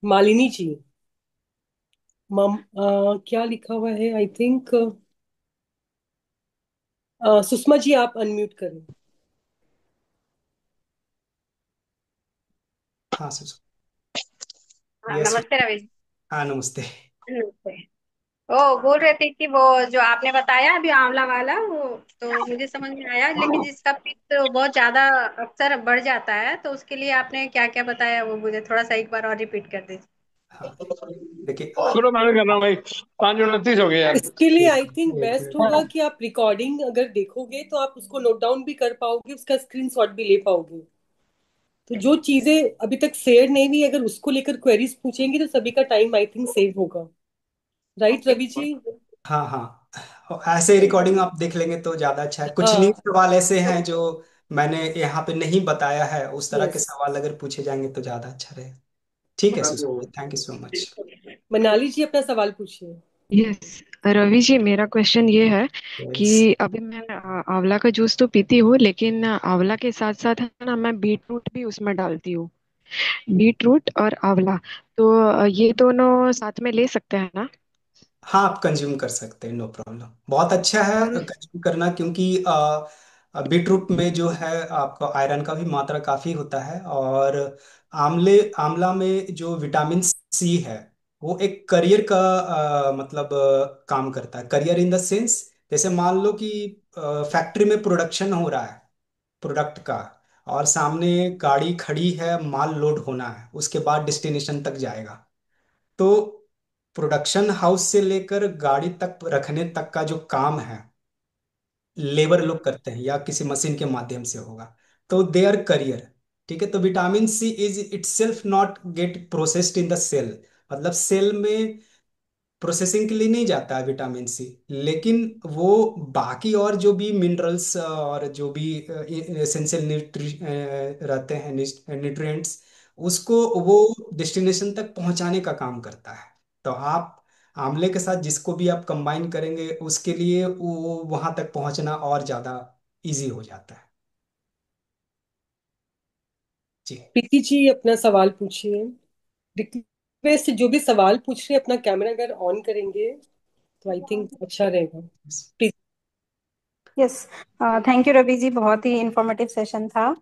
S1: मालिनी जी, क्या लिखा हुआ है, आई थिंक सुषमा जी आप अनम्यूट करें।
S2: हाँ सर।
S5: हाँ,
S2: यस।
S5: नमस्ते रवि जी।
S2: हाँ नमस्ते।
S5: नमस्ते। ओ बोल रहे थे कि वो जो आपने बताया अभी आंवला वाला, वो तो मुझे समझ में आया, लेकिन जिसका पित्त बहुत ज्यादा अक्सर बढ़ जाता है, तो उसके लिए आपने क्या क्या बताया वो मुझे थोड़ा सा एक बार और रिपीट कर दीजिए।
S2: हाँ देखिए
S6: चलो मैं भी कर रहा हूँ भाई, 5:29 हो गए यार।
S1: इसके लिए आई थिंक
S2: एक
S1: बेस्ट
S2: मिनट।
S1: होगा कि आप रिकॉर्डिंग अगर देखोगे तो आप उसको नोट डाउन भी कर पाओगे, उसका स्क्रीनशॉट भी ले पाओगे। तो जो चीजें अभी तक शेयर नहीं हुई अगर उसको लेकर क्वेरीज पूछेंगे तो सभी का टाइम आई थिंक सेव होगा। Right
S5: okay.
S1: रवि जी?
S2: हाँ हाँ, ऐसे रिकॉर्डिंग आप देख लेंगे तो ज़्यादा अच्छा है। कुछ न्यू
S1: हाँ।
S2: सवाल ऐसे हैं जो मैंने यहाँ पे नहीं बताया है, उस तरह के
S1: यस।
S2: सवाल अगर पूछे जाएंगे तो ज़्यादा अच्छा रहेगा। ठीक है Sushma, thank you so much.
S1: Manali ji अपना सवाल पूछिए।
S7: यस रवि जी, मेरा क्वेश्चन ये है कि
S2: यस।
S7: अभी मैं आंवला का जूस तो पीती हूँ, लेकिन आंवला के साथ साथ है ना, मैं बीट रूट भी उसमें डालती हूँ। बीट रूट और आंवला, तो ये दोनों साथ में ले सकते हैं ना?
S2: हाँ आप कंज्यूम कर सकते हैं, नो प्रॉब्लम, बहुत अच्छा है
S7: और
S2: कंज्यूम करना, क्योंकि बीटरूट में जो है आपको आयरन का भी मात्रा काफ़ी होता है। और आंवला में जो विटामिन सी है वो एक करियर का मतलब काम करता है। करियर इन द सेंस, जैसे मान लो कि फैक्ट्री में प्रोडक्शन हो रहा है प्रोडक्ट का, और सामने गाड़ी खड़ी है, माल लोड होना है, उसके बाद डेस्टिनेशन तक जाएगा। तो प्रोडक्शन हाउस से लेकर गाड़ी तक रखने तक का जो काम है लेबर लोग करते हैं या किसी मशीन के माध्यम से होगा, तो दे आर करियर। ठीक है, तो vitamin C is itself not get processed in the cell, मतलब सेल में प्रोसेसिंग के लिए नहीं जाता है विटामिन सी, लेकिन वो बाकी और जो भी मिनरल्स और जो भी एसेंशियल रहते हैं न्यूट्रिएंट्स, उसको वो डेस्टिनेशन तक पहुंचाने का काम करता है। तो आप आंवले के साथ जिसको भी आप कंबाइन करेंगे उसके लिए वो वहां तक पहुंचना और ज्यादा इजी हो जाता है। जी।
S1: प्रीति जी अपना सवाल पूछिए। रिक्वेस्ट, जो भी सवाल पूछ रहे हैं अपना कैमरा अगर ऑन करेंगे तो आई थिंक अच्छा रहेगा। Please.
S5: Yes. Thank you Ravi ji, बहुत ही इंफॉर्मेटिव सेशन था।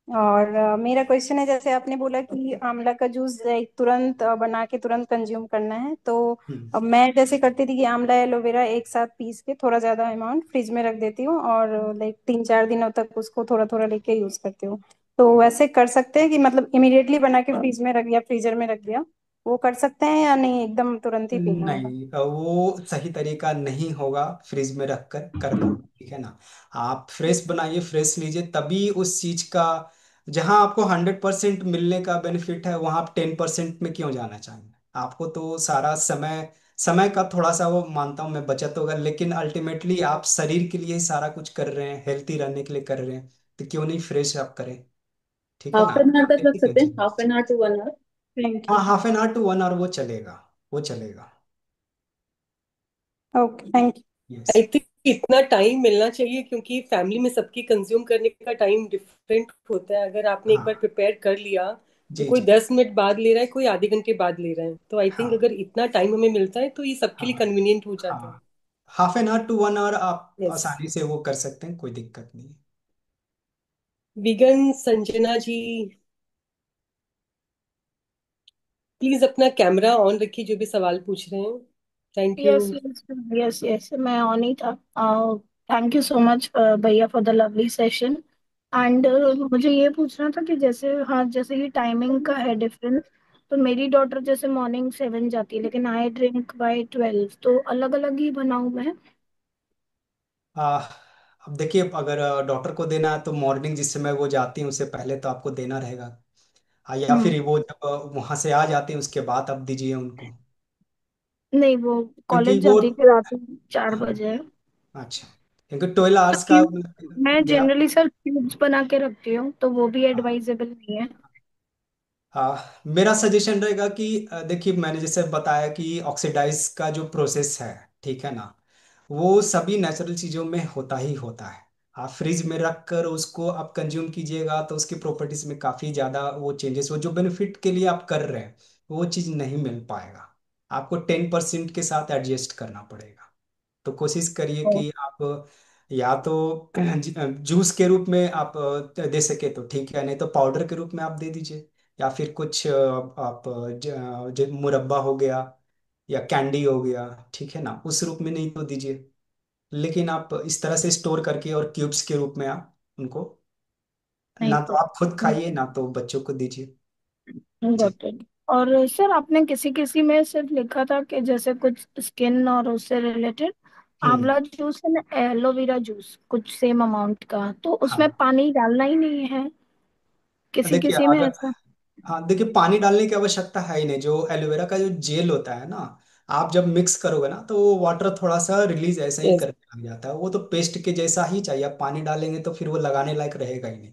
S5: और मेरा क्वेश्चन है, जैसे आपने बोला कि आंवला का जूस एक तुरंत बना के तुरंत कंज्यूम करना है, तो
S2: हम्म।
S5: अब मैं जैसे करती थी कि आंवला एलोवेरा एक साथ पीस के थोड़ा ज्यादा अमाउंट फ्रिज में रख देती हूँ और लाइक 3-4 दिनों तक उसको थोड़ा थोड़ा लेके यूज करती हूँ। तो वैसे कर सकते हैं कि मतलब इमिडिएटली बना के फ्रिज में रख दिया, फ्रीजर में रख दिया, वो कर सकते हैं या नहीं एकदम तुरंत ही पीना होगा?
S2: नहीं, वो सही तरीका नहीं होगा फ्रिज में रख कर करना। ठीक है ना, आप फ्रेश बनाइए, फ्रेश लीजिए, तभी उस चीज का, जहां आपको 100% मिलने का बेनिफिट है वहां आप 10% में क्यों जाना चाहेंगे? आपको तो सारा समय, समय का थोड़ा सा वो मानता हूं मैं बचत होगा, लेकिन अल्टीमेटली आप शरीर के लिए ही सारा कुछ कर रहे हैं, हेल्थी रहने के लिए कर रहे हैं, तो क्यों नहीं फ्रेश आप करें? ठीक है ना।
S8: हाफ एन आवर तक रख सकते हैं, half an hour to 1 hour.
S5: Thank
S2: हाँ
S5: यू।
S2: ½ to 1 hour वो चलेगा, वो चलेगा।
S5: Okay, thank you.
S2: Yes.
S1: I think इतना टाइम मिलना चाहिए क्योंकि फैमिली में सबकी कंज्यूम करने का टाइम डिफरेंट होता है। अगर आपने एक बार
S2: हाँ।
S1: प्रिपेयर कर लिया तो
S2: जी
S1: कोई
S2: जी।
S1: 10 मिनट बाद ले रहा है, कोई आधे घंटे बाद ले रहा है, तो आई थिंक
S2: हाँ
S1: अगर इतना टाइम हमें मिलता है तो ये सबके लिए
S2: हाँ
S1: कन्वीनियंट हो जाता है।
S2: हाँ, ½ to 1 hour आप
S1: यस।
S2: आसानी से वो कर सकते हैं, कोई दिक्कत नहीं।
S1: विगन संजना जी, प्लीज अपना कैमरा ऑन रखिए जो भी सवाल पूछ रहे हैं। Thank you.
S8: Yes yes yes yes, मैं ऑन ही था। थैंक यू सो मच भैया for the lovely session. And मुझे ये पूछना था कि जैसे, हाँ, जैसे ये टाइमिंग का है डिफरेंस, तो मेरी डॉटर जैसे मॉर्निंग 7 जाती है लेकिन आई ड्रिंक बाय 12, तो अलग अलग ही बनाऊं मैं?
S2: अब देखिए, अगर डॉक्टर को देना है तो मॉर्निंग जिस समय वो जाती हैं उससे पहले तो आपको देना रहेगा। हाँ, या
S8: हम्म।
S2: फिर वो जब वहां से आ जाते हैं उसके बाद आप दीजिए उनको।
S8: नहीं, वो
S2: क्योंकि
S8: कॉलेज
S2: वो,
S8: जाती थी रात में 4 बजे।
S2: अच्छा, क्योंकि 12 आवर्स का
S8: क्यूब मैं
S2: या,
S8: जनरली सर क्यूब्स बना के रखती हूँ, तो वो भी
S2: हाँ,
S8: एडवाइजेबल नहीं है।
S2: मेरा सजेशन रहेगा कि देखिए, मैंने जैसे बताया कि ऑक्सीडाइज का जो प्रोसेस है, ठीक है ना, वो सभी नेचुरल चीज़ों में होता ही होता है। आप फ्रिज में रख कर उसको आप कंज्यूम कीजिएगा तो उसकी प्रॉपर्टीज में काफ़ी ज़्यादा वो चेंजेस, वो जो बेनिफिट के लिए आप कर रहे हैं वो चीज़ नहीं मिल पाएगा। आपको 10% के साथ एडजस्ट करना पड़ेगा। तो कोशिश करिए
S8: ओ,
S2: कि आप या तो जूस के रूप में आप दे सके तो ठीक है, नहीं तो पाउडर के रूप में आप दे दीजिए। या फिर कुछ आप मुरब्बा हो गया या कैंडी हो गया, ठीक है ना, उस रूप में नहीं तो दीजिए। लेकिन आप इस तरह से स्टोर करके और क्यूब्स के रूप में आप उनको,
S8: नहीं
S2: ना तो
S8: सर।
S2: आप खुद खाइए ना तो बच्चों को दीजिए। जी।
S8: Got it. और सर आपने किसी किसी में सिर्फ लिखा था कि जैसे कुछ स्किन और उससे रिलेटेड
S2: हम्म।
S8: आंवला जूस है ना, एलोवेरा जूस कुछ सेम अमाउंट का, तो उसमें
S2: हाँ,
S8: पानी डालना ही नहीं है किसी
S2: देखिए
S8: किसी में
S2: अगर,
S8: ऐसा?
S2: हाँ देखिए, पानी डालने की आवश्यकता है ही नहीं। जो एलोवेरा का जो जेल होता है ना, आप जब मिक्स करोगे ना तो वो वाटर थोड़ा सा रिलीज ऐसे ही
S1: यस।
S2: करने लग जाता है। वो तो पेस्ट के जैसा ही चाहिए। आप पानी डालेंगे तो फिर वो लगाने लायक रहेगा ही नहीं।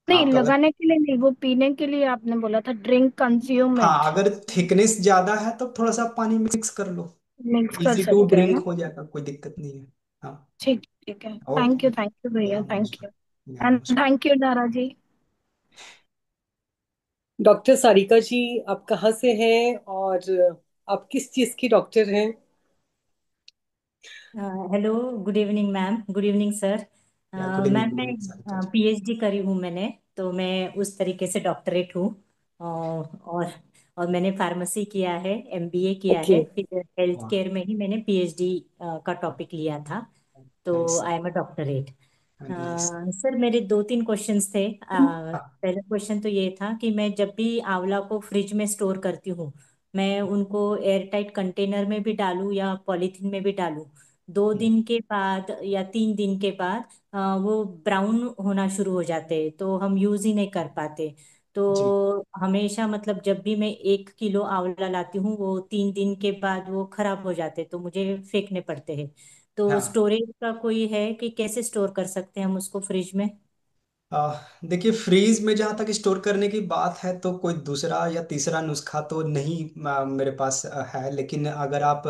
S8: नहीं,
S2: आप अगर,
S8: लगाने के लिए नहीं, वो पीने के लिए आपने बोला था, ड्रिंक कंज्यूम इट।
S2: हाँ, अगर थिकनेस ज्यादा है तो थोड़ा सा पानी मिक्स कर लो।
S8: मिक्स कर
S2: इजी टू
S8: सकते हैं
S2: ड्रिंक
S8: ना?
S2: हो जाएगा, कोई दिक्कत नहीं है। हाँ।
S8: ठीक ठीक है,
S2: ओके।
S8: थैंक यू भैया,
S2: यहाँ
S8: थैंक
S2: नमस्कार।
S8: यू।
S2: यहाँ
S8: एंड
S2: नमस्कार।
S8: थैंक यू नारा जी।
S1: डॉक्टर सारिका जी, आप कहाँ से हैं और आप किस चीज़ की डॉक्टर हैं?
S9: Hello, good evening ma'am, good evening sir.
S2: या गुड
S9: मैम
S2: इवनिंग सारिका
S9: मैं
S2: जी।
S9: पीएचडी करी हूँ मैंने, तो मैं उस तरीके से डॉक्टरेट हूँ। और मैंने फार्मेसी किया है, एमबीए किया
S1: ओके।
S9: है, फिर हेल्थ
S2: वाह,
S9: केयर में ही मैंने पीएचडी का टॉपिक लिया था। तो
S2: nice,
S9: I am a doctorate.
S2: Nice.
S9: Sir मेरे दो तीन क्वेश्चंस थे।
S2: हाँ।
S9: पहला क्वेश्चन तो ये था कि मैं जब भी आंवला को फ्रिज में स्टोर करती हूँ, मैं उनको एयर टाइट कंटेनर में भी डालूं या पॉलीथीन में भी डालूं, दो
S2: हम्म,
S9: दिन के बाद या 3 दिन के बाद वो ब्राउन होना शुरू हो जाते हैं, तो हम यूज ही नहीं कर पाते।
S2: जी।
S9: तो हमेशा मतलब जब भी मैं 1 किलो आंवला लाती हूँ, वो 3 दिन के बाद वो खराब हो जाते, तो मुझे फेंकने पड़ते हैं। तो
S2: हाँ,
S9: स्टोरेज का कोई है कि कैसे स्टोर कर सकते हैं हम उसको फ्रिज में?
S2: देखिए, फ्रीज में जहाँ तक स्टोर करने की बात है तो कोई दूसरा या तीसरा नुस्खा तो नहीं मेरे पास है। लेकिन अगर आप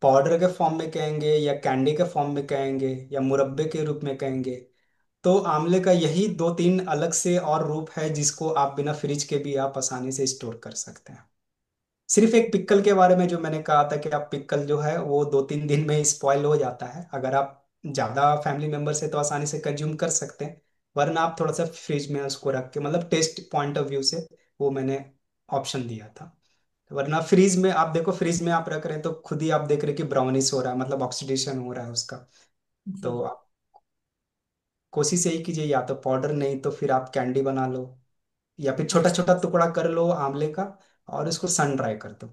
S2: पाउडर के फॉर्म में कहेंगे या कैंडी के फॉर्म में कहेंगे या मुरब्बे के रूप में कहेंगे, तो आंवले का यही दो तीन अलग से और रूप है जिसको आप बिना फ्रिज के भी आप आसानी से स्टोर कर सकते हैं। सिर्फ एक पिक्कल के बारे में जो मैंने कहा था कि आप पिक्कल जो है वो 2-3 दिन में स्पॉइल हो जाता है। अगर आप ज्यादा फैमिली मेंबर से तो आसानी से कंज्यूम कर सकते हैं, वरना आप थोड़ा सा फ्रिज में उसको रख के, मतलब टेस्ट पॉइंट ऑफ व्यू से वो मैंने ऑप्शन दिया था। वरना फ्रीज में आप देखो, फ्रीज में आप रख रहे हैं तो खुद ही आप देख रहे हैं कि ब्राउनिश हो रहा है, मतलब ऑक्सीडेशन हो रहा है उसका।
S9: जी।
S2: तो आप कोशिश यही कीजिए, या तो पाउडर नहीं तो फिर आप कैंडी बना लो, या फिर छोटा
S9: अच्छा।
S2: छोटा टुकड़ा कर लो आंवले का और उसको सन ड्राई कर दो।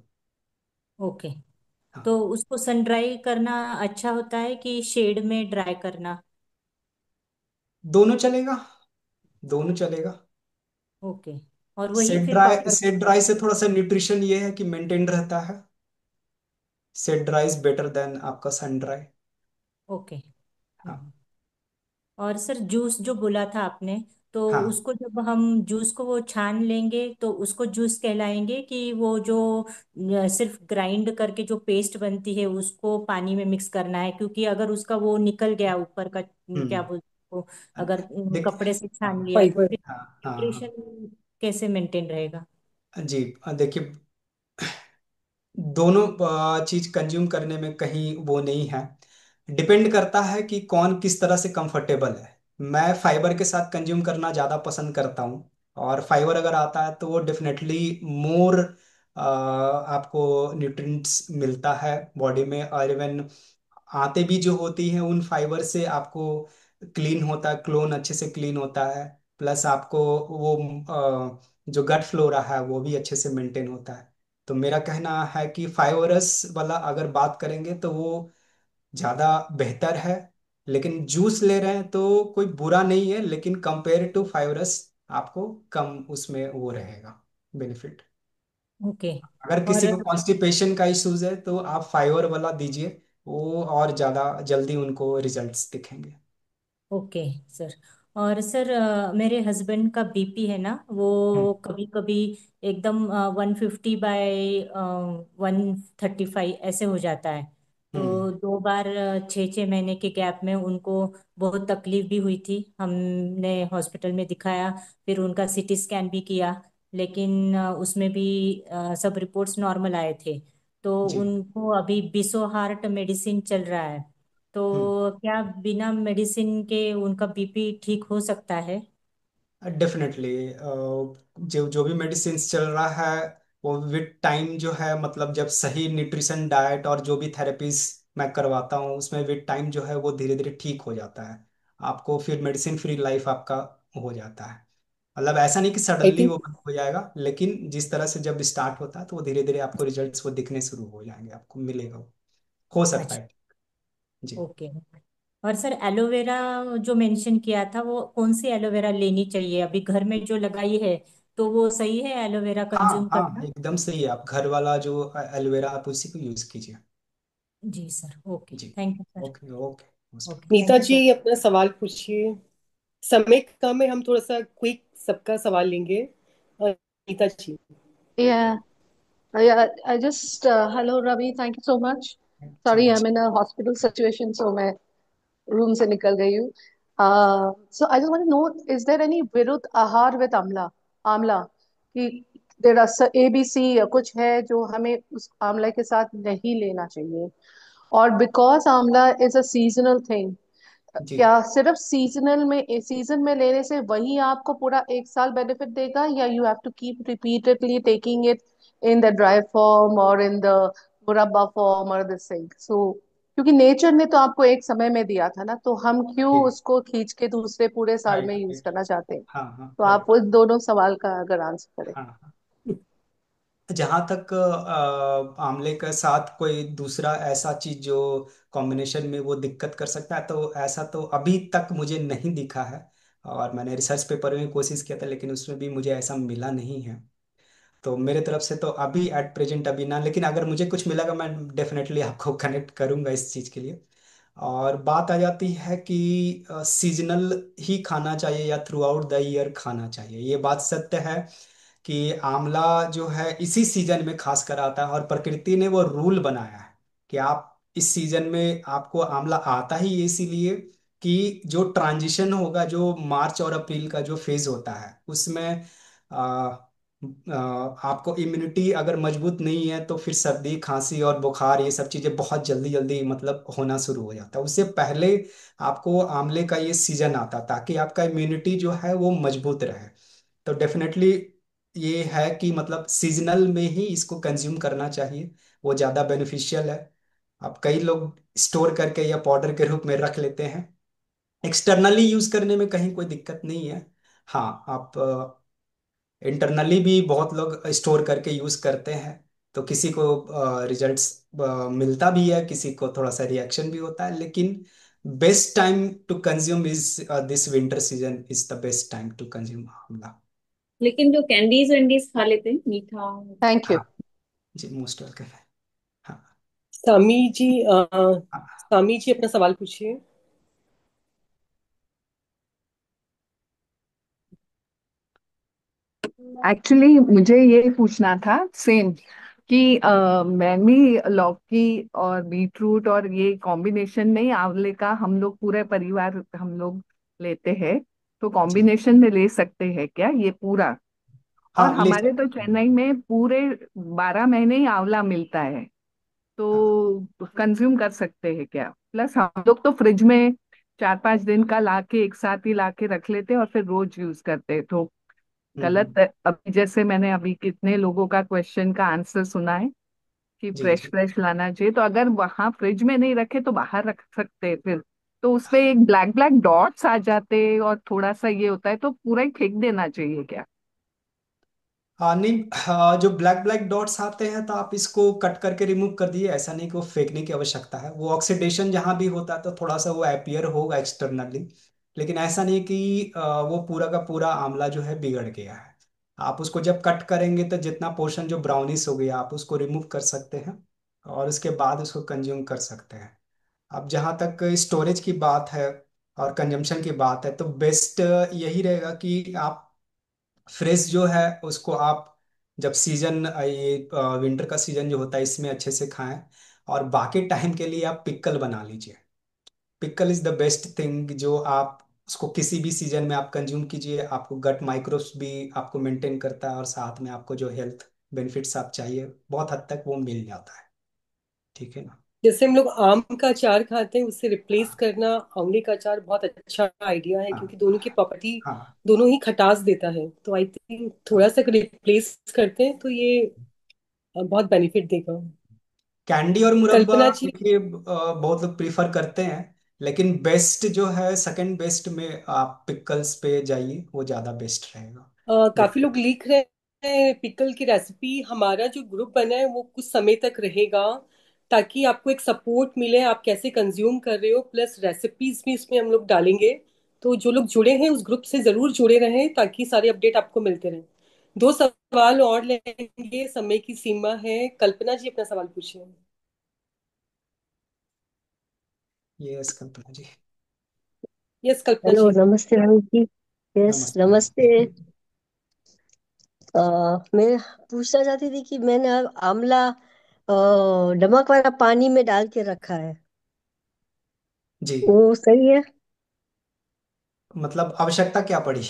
S9: ओके।
S2: हाँ,
S9: तो उसको सन ड्राई करना अच्छा होता है कि शेड में ड्राई करना?
S2: दोनों चलेगा, दोनों चलेगा।
S9: ओके। और वही फिर पकड़
S2: सेट
S9: लेता है।
S2: ड्राई से थोड़ा सा न्यूट्रिशन ये है कि मेंटेन रहता है। Set dry is better than आपका सन ड्राई।
S9: ओके।
S2: हाँ।
S9: और सर जूस जो बोला था आपने, तो
S2: हाँ।
S9: उसको जब हम जूस को वो छान लेंगे तो उसको जूस कहलाएंगे कि वो जो सिर्फ ग्राइंड करके जो पेस्ट बनती है उसको पानी में मिक्स करना है? क्योंकि अगर उसका वो निकल गया ऊपर का, क्या
S2: हम्म।
S9: बोलते हैं उसको, अगर
S2: देख,
S9: कपड़े से
S2: हाँ,
S9: छान लिया तो
S1: फाइबर।
S9: फिर
S2: हाँ, हाँ, हाँ,
S9: न्यूट्रिशन कैसे मेंटेन रहेगा?
S2: जी। देखिए, दोनों चीज कंज्यूम करने में कहीं वो नहीं है। डिपेंड करता है कि कौन किस तरह से कंफर्टेबल है। मैं फाइबर के साथ कंज्यूम करना ज़्यादा पसंद करता हूँ। और फाइबर अगर आता है तो वो डेफिनेटली मोर आपको न्यूट्रिएंट्स मिलता है बॉडी में। और इवन आते भी जो होती हैं उन फाइबर से आपको क्लीन होता है, क्लोन अच्छे से क्लीन होता है। प्लस आपको वो जो गट फ्लोरा है वो भी अच्छे से मेंटेन होता है। तो मेरा कहना है कि फाइबरस वाला अगर बात करेंगे तो वो ज़्यादा बेहतर है। लेकिन जूस ले रहे हैं तो कोई बुरा नहीं है, लेकिन कंपेयर टू फाइबरस आपको कम उसमें वो रहेगा बेनिफिट।
S9: ओके।
S2: अगर किसी
S9: और
S2: को कॉन्स्टिपेशन का इश्यूज है तो आप फाइबर वाला दीजिए, वो और ज़्यादा जल्दी उनको रिजल्ट्स दिखेंगे।
S9: Okay sir. और सर मेरे हस्बैंड का बीपी है ना, वो
S2: हम्म।
S9: कभी कभी एकदम 150 बाय 135 ऐसे हो जाता है।
S2: हम्म।
S9: तो 2 बार 6 6 महीने के गैप में उनको बहुत तकलीफ भी हुई थी, हमने हॉस्पिटल में दिखाया। फिर उनका सीटी स्कैन भी किया, लेकिन उसमें भी सब रिपोर्ट्स नॉर्मल आए थे। तो
S2: जी।
S9: उनको अभी बिसो हार्ट मेडिसिन चल रहा है।
S2: हम्म।
S9: तो क्या बिना मेडिसिन के उनका बीपी ठीक हो सकता है?
S2: डेफिनेटली, जो जो भी मेडिसिन चल रहा है वो विद टाइम जो है, मतलब जब सही न्यूट्रिशन डाइट और जो भी थेरेपीज मैं करवाता हूँ उसमें विद टाइम जो है वो धीरे धीरे ठीक हो जाता है। आपको फिर मेडिसिन फ्री लाइफ आपका हो जाता है। मतलब ऐसा नहीं कि
S1: आई
S2: सडनली
S1: थिंक
S2: वो बंद हो जाएगा, लेकिन जिस तरह से जब स्टार्ट होता है तो वो धीरे धीरे आपको रिजल्ट्स वो दिखने शुरू हो जाएंगे, आपको मिलेगा वो। हो सकता
S9: अच्छा।
S2: है। जी।
S9: ओके। और सर एलोवेरा जो मेंशन किया था, वो कौन सी एलोवेरा लेनी चाहिए? अभी घर में जो लगाई है, तो वो सही है एलोवेरा
S2: हाँ
S9: कंज्यूम
S2: हाँ,
S9: करना?
S2: एकदम सही है। आप घर वाला जो एलोवेरा आप उसी को यूज कीजिए।
S9: जी सर। ओके,
S2: जी।
S9: Thank you sir.
S2: Okay okay.
S9: Okay,
S1: Nita
S9: thank you
S1: ji
S9: so
S1: अपना सवाल पूछिए। समय कम है, हम थोड़ा सा क्विक सबका सवाल लेंगे। नीता जी।
S3: Yeah, yeah. I just hello Ravi. Thank you so much.
S2: So
S3: Sorry,
S2: much.
S3: I'm in a hospital situation, so मैं रूम से निकल गई हूँ. So I just want to know, is there any विरुद्ध आहार with आमला? आमला कि there are ABC या कुछ है जो हमें उस आमला के साथ नहीं लेना चाहिए? और because Amla is a seasonal thing,
S2: जी।
S3: क्या सिर्फ सीजनल में सीजन में लेने से वही आपको पूरा एक साल बेनिफिट देगा, या you have to keep repeatedly taking it in the dry form और इन द मुरब्बा फॉर्म और दिस थिंग? सो क्योंकि नेचर ने तो आपको एक समय में दिया था ना, तो हम क्यों
S2: जी।
S3: उसको खींच के दूसरे पूरे साल में
S2: राइट
S3: यूज
S2: राइट।
S3: करना चाहते हैं?
S2: हाँ हाँ,
S3: तो आप
S2: राइट।
S3: उस दोनों सवाल का अगर आंसर करें.
S2: हाँ हाँ। जहाँ तक आंवले के साथ कोई दूसरा ऐसा चीज जो कॉम्बिनेशन में वो दिक्कत कर सकता है, तो ऐसा तो अभी तक मुझे नहीं दिखा है। और मैंने रिसर्च पेपर में कोशिश किया था, लेकिन उसमें भी मुझे ऐसा मिला नहीं है। तो मेरे तरफ से तो अभी एट प्रेजेंट अभी ना, लेकिन अगर मुझे कुछ मिलेगा मैं डेफिनेटली आपको कनेक्ट करूंगा इस चीज़ के लिए। और बात आ जाती है कि सीजनल ही खाना चाहिए या थ्रू आउट द ईयर खाना चाहिए, ये बात सत्य है कि आंवला जो है इसी सीजन में खास कर आता है, और प्रकृति ने वो रूल बनाया है कि आप इस सीजन में आपको आंवला आता ही इसीलिए कि जो ट्रांजिशन होगा, जो मार्च और अप्रैल का जो फेज होता है उसमें आपको इम्यूनिटी अगर मजबूत नहीं है तो फिर सर्दी खांसी और बुखार ये सब चीज़ें बहुत जल्दी जल्दी मतलब होना शुरू हो जाता है। उससे पहले आपको आंवले का ये सीजन आता ताकि आपका इम्यूनिटी जो है वो मजबूत रहे। तो डेफिनेटली ये है कि मतलब सीजनल में ही इसको कंज्यूम करना चाहिए, वो ज़्यादा बेनिफिशियल है। अब कई लोग स्टोर करके या पाउडर के रूप में रख लेते हैं, एक्सटर्नली यूज करने में कहीं कोई दिक्कत नहीं है। हाँ, आप इंटरनली भी बहुत लोग स्टोर करके यूज करते हैं, तो किसी को रिजल्ट्स मिलता भी है, किसी को थोड़ा सा रिएक्शन भी होता है, लेकिन best time to consume is this winter season is the best time to consume amla.
S10: लेकिन जो कैंडीज वैंडीज खा लेते हैं मीठा।
S3: Thank you.
S2: हाँ जी, मोस्ट वेलकम है। हाँ
S1: सामी जी
S2: हाँ।
S1: सामी जी अपना सवाल पूछिए।
S11: एक्चुअली मुझे ये पूछना था सेम कि मैं भी लौकी और बीटरूट और ये कॉम्बिनेशन में ही आंवले का हम लोग पूरे परिवार हम लोग लेते हैं, तो
S2: जी।
S11: कॉम्बिनेशन में ले सकते हैं क्या ये पूरा? और
S2: हाँ ले
S11: हमारे तो
S2: सकते हैं।
S11: चेन्नई में पूरे 12 महीने ही आंवला मिलता है,
S2: हाँ।
S11: तो कंज्यूम कर सकते हैं क्या? प्लस हम लोग तो फ्रिज में 4 5 दिन का लाके एक साथ ही लाके रख लेते हैं और फिर रोज यूज करते हैं, तो
S2: हम्म।
S11: गलत है? अभी जैसे मैंने अभी कितने लोगों का क्वेश्चन का आंसर सुना है कि
S2: जी
S11: फ्रेश
S2: जी।
S11: फ्रेश लाना चाहिए, तो अगर वहां फ्रिज में नहीं रखे तो बाहर रख सकते हैं फिर? तो उसपे एक ब्लैक ब्लैक डॉट्स आ जाते हैं और थोड़ा सा ये होता है, तो पूरा ही फेंक देना चाहिए क्या?
S2: नहीं, जो ब्लैक ब्लैक डॉट्स आते हैं तो आप इसको कट करके रिमूव कर दिए। ऐसा नहीं कि वो फेंकने की आवश्यकता है, वो ऑक्सीडेशन जहाँ भी होता है तो थोड़ा सा वो अपीयर होगा एक्सटर्नली। लेकिन ऐसा नहीं कि वो पूरा का पूरा आंवला जो है बिगड़ गया है। आप उसको जब कट करेंगे तो जितना पोर्शन जो ब्राउनिश हो गया आप उसको रिमूव कर सकते हैं, और उसके बाद उसको कंज्यूम कर सकते हैं। अब जहाँ तक स्टोरेज की बात है और कंजम्पशन की बात है, तो बेस्ट यही रहेगा कि आप फ्रेश जो है उसको आप जब सीजन, ये विंटर का सीजन जो होता है इसमें अच्छे से खाएं। और बाकी टाइम के लिए आप पिक्कल बना लीजिए। Pickle is the best thing, जो आप उसको किसी भी सीजन में आप कंज्यूम कीजिए, आपको गट माइक्रोब्स भी आपको मेंटेन करता है, और साथ में आपको जो हेल्थ बेनिफिट्स आप चाहिए बहुत हद तक वो मिल जाता है। ठीक है ना?
S1: जैसे हम लोग आम का अचार खाते हैं, उससे रिप्लेस
S2: हाँ
S1: करना आंवले का अचार बहुत अच्छा आइडिया है,
S2: हाँ
S1: क्योंकि दोनों की प्रॉपर्टी,
S2: हाँ
S1: दोनों ही खटास देता है। तो आई थिंक थोड़ा सा रिप्लेस करते हैं तो ये बहुत बेनिफिट देगा।
S2: कैंडी और मुरब्बा
S1: कल्पना जी,
S2: देखिए, बहुत लोग प्रीफर करते हैं, लेकिन बेस्ट जो है सेकंड बेस्ट में आप पिकल्स पे जाइए, वो ज्यादा बेस्ट रहेगा।
S1: काफी लोग लिख रहे हैं पिकल की रेसिपी। हमारा जो ग्रुप बना है वो कुछ समय तक रहेगा, ताकि आपको एक सपोर्ट मिले आप कैसे कंज्यूम कर रहे हो, प्लस रेसिपीज भी इसमें हम लोग डालेंगे। तो जो लोग जुड़े हैं उस ग्रुप से जरूर जुड़े रहें, ताकि सारे अपडेट आपको मिलते रहें। दो सवाल और लेंगे, समय की सीमा है। कल्पना जी अपना सवाल पूछिए।
S2: यस कल्पना जी।
S1: यस कल्पना
S12: हेलो,
S1: जी।
S12: नमस्ते राहुल जी। यस,
S2: नमस्ते।
S12: नमस्ते। मैं पूछना चाहती थी कि मैंने अब आंवला नमक वाला पानी में डाल के रखा है,
S2: जी,
S12: वो सही है?
S2: मतलब आवश्यकता क्या पड़ी?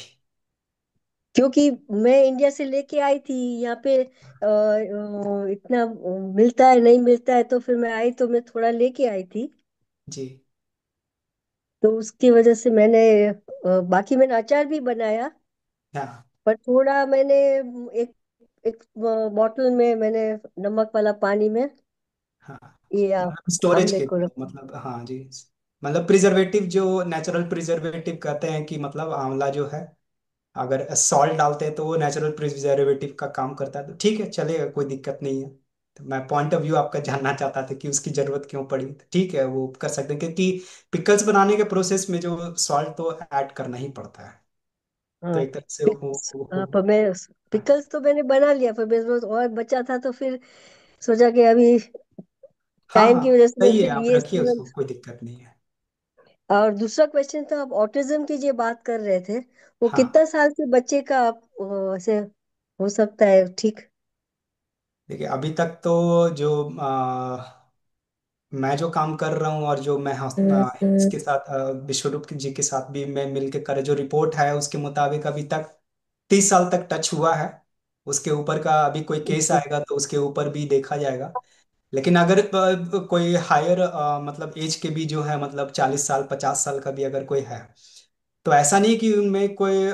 S12: क्योंकि मैं इंडिया से लेके आई थी यहाँ पे, इतना मिलता है नहीं मिलता है, तो फिर मैं आई तो मैं थोड़ा लेके आई थी।
S2: जी।
S12: तो उसकी वजह से मैंने बाकी मैंने अचार भी बनाया,
S2: हाँ
S12: पर थोड़ा मैंने एक एक बॉटल में मैंने नमक वाला पानी में
S2: हाँ,
S12: ये
S2: मतलब स्टोरेज
S12: आमले
S2: के
S12: को
S2: लिए,
S12: रखा।
S2: मतलब हाँ जी। मतलब प्रिजर्वेटिव, जो नेचुरल प्रिजर्वेटिव कहते हैं कि मतलब आंवला जो है, अगर सॉल्ट डालते हैं तो वो नेचुरल प्रिजर्वेटिव का काम करता है, तो ठीक है, चलेगा, कोई दिक्कत नहीं है। तो मैं पॉइंट ऑफ व्यू आपका जानना चाहता था कि उसकी जरूरत क्यों पड़ी। तो ठीक है, वो कर सकते हैं, क्योंकि पिकल्स बनाने के प्रोसेस में जो सॉल्ट तो ऐड करना ही पड़ता है। तो
S12: हाँ,
S2: एक तरह से
S12: हाँ, पर मैं
S2: हाँ
S12: पिकल्स तो मैंने बना लिया, पर मेरे पास और बचा था, तो फिर सोचा कि अभी
S2: हाँ
S12: टाइम
S2: हाँ,
S12: की वजह से मैं
S2: सही है,
S12: फिर
S2: आप
S12: ये
S2: रखिए उसको,
S12: तुरंत।
S2: कोई दिक्कत नहीं है।
S12: और दूसरा क्वेश्चन था, आप ऑटिज्म की जो बात कर रहे थे, वो
S2: हाँ,
S12: कितना साल के बच्चे का आप ऐसे हो सकता है ठीक?
S2: देखिए अभी तक तो जो मैं जो काम कर रहा हूँ, और जो मैं इसके साथ विश्वरूप जी के साथ भी मैं मिलकर करे, जो रिपोर्ट है उसके मुताबिक अभी तक 30 साल तक टच हुआ है। उसके ऊपर का अभी कोई केस
S12: ओके।
S2: आएगा तो उसके ऊपर भी देखा जाएगा। लेकिन अगर कोई हायर मतलब एज के भी जो है, मतलब 40 साल 50 साल का भी अगर कोई है, तो ऐसा नहीं कि उनमें कोई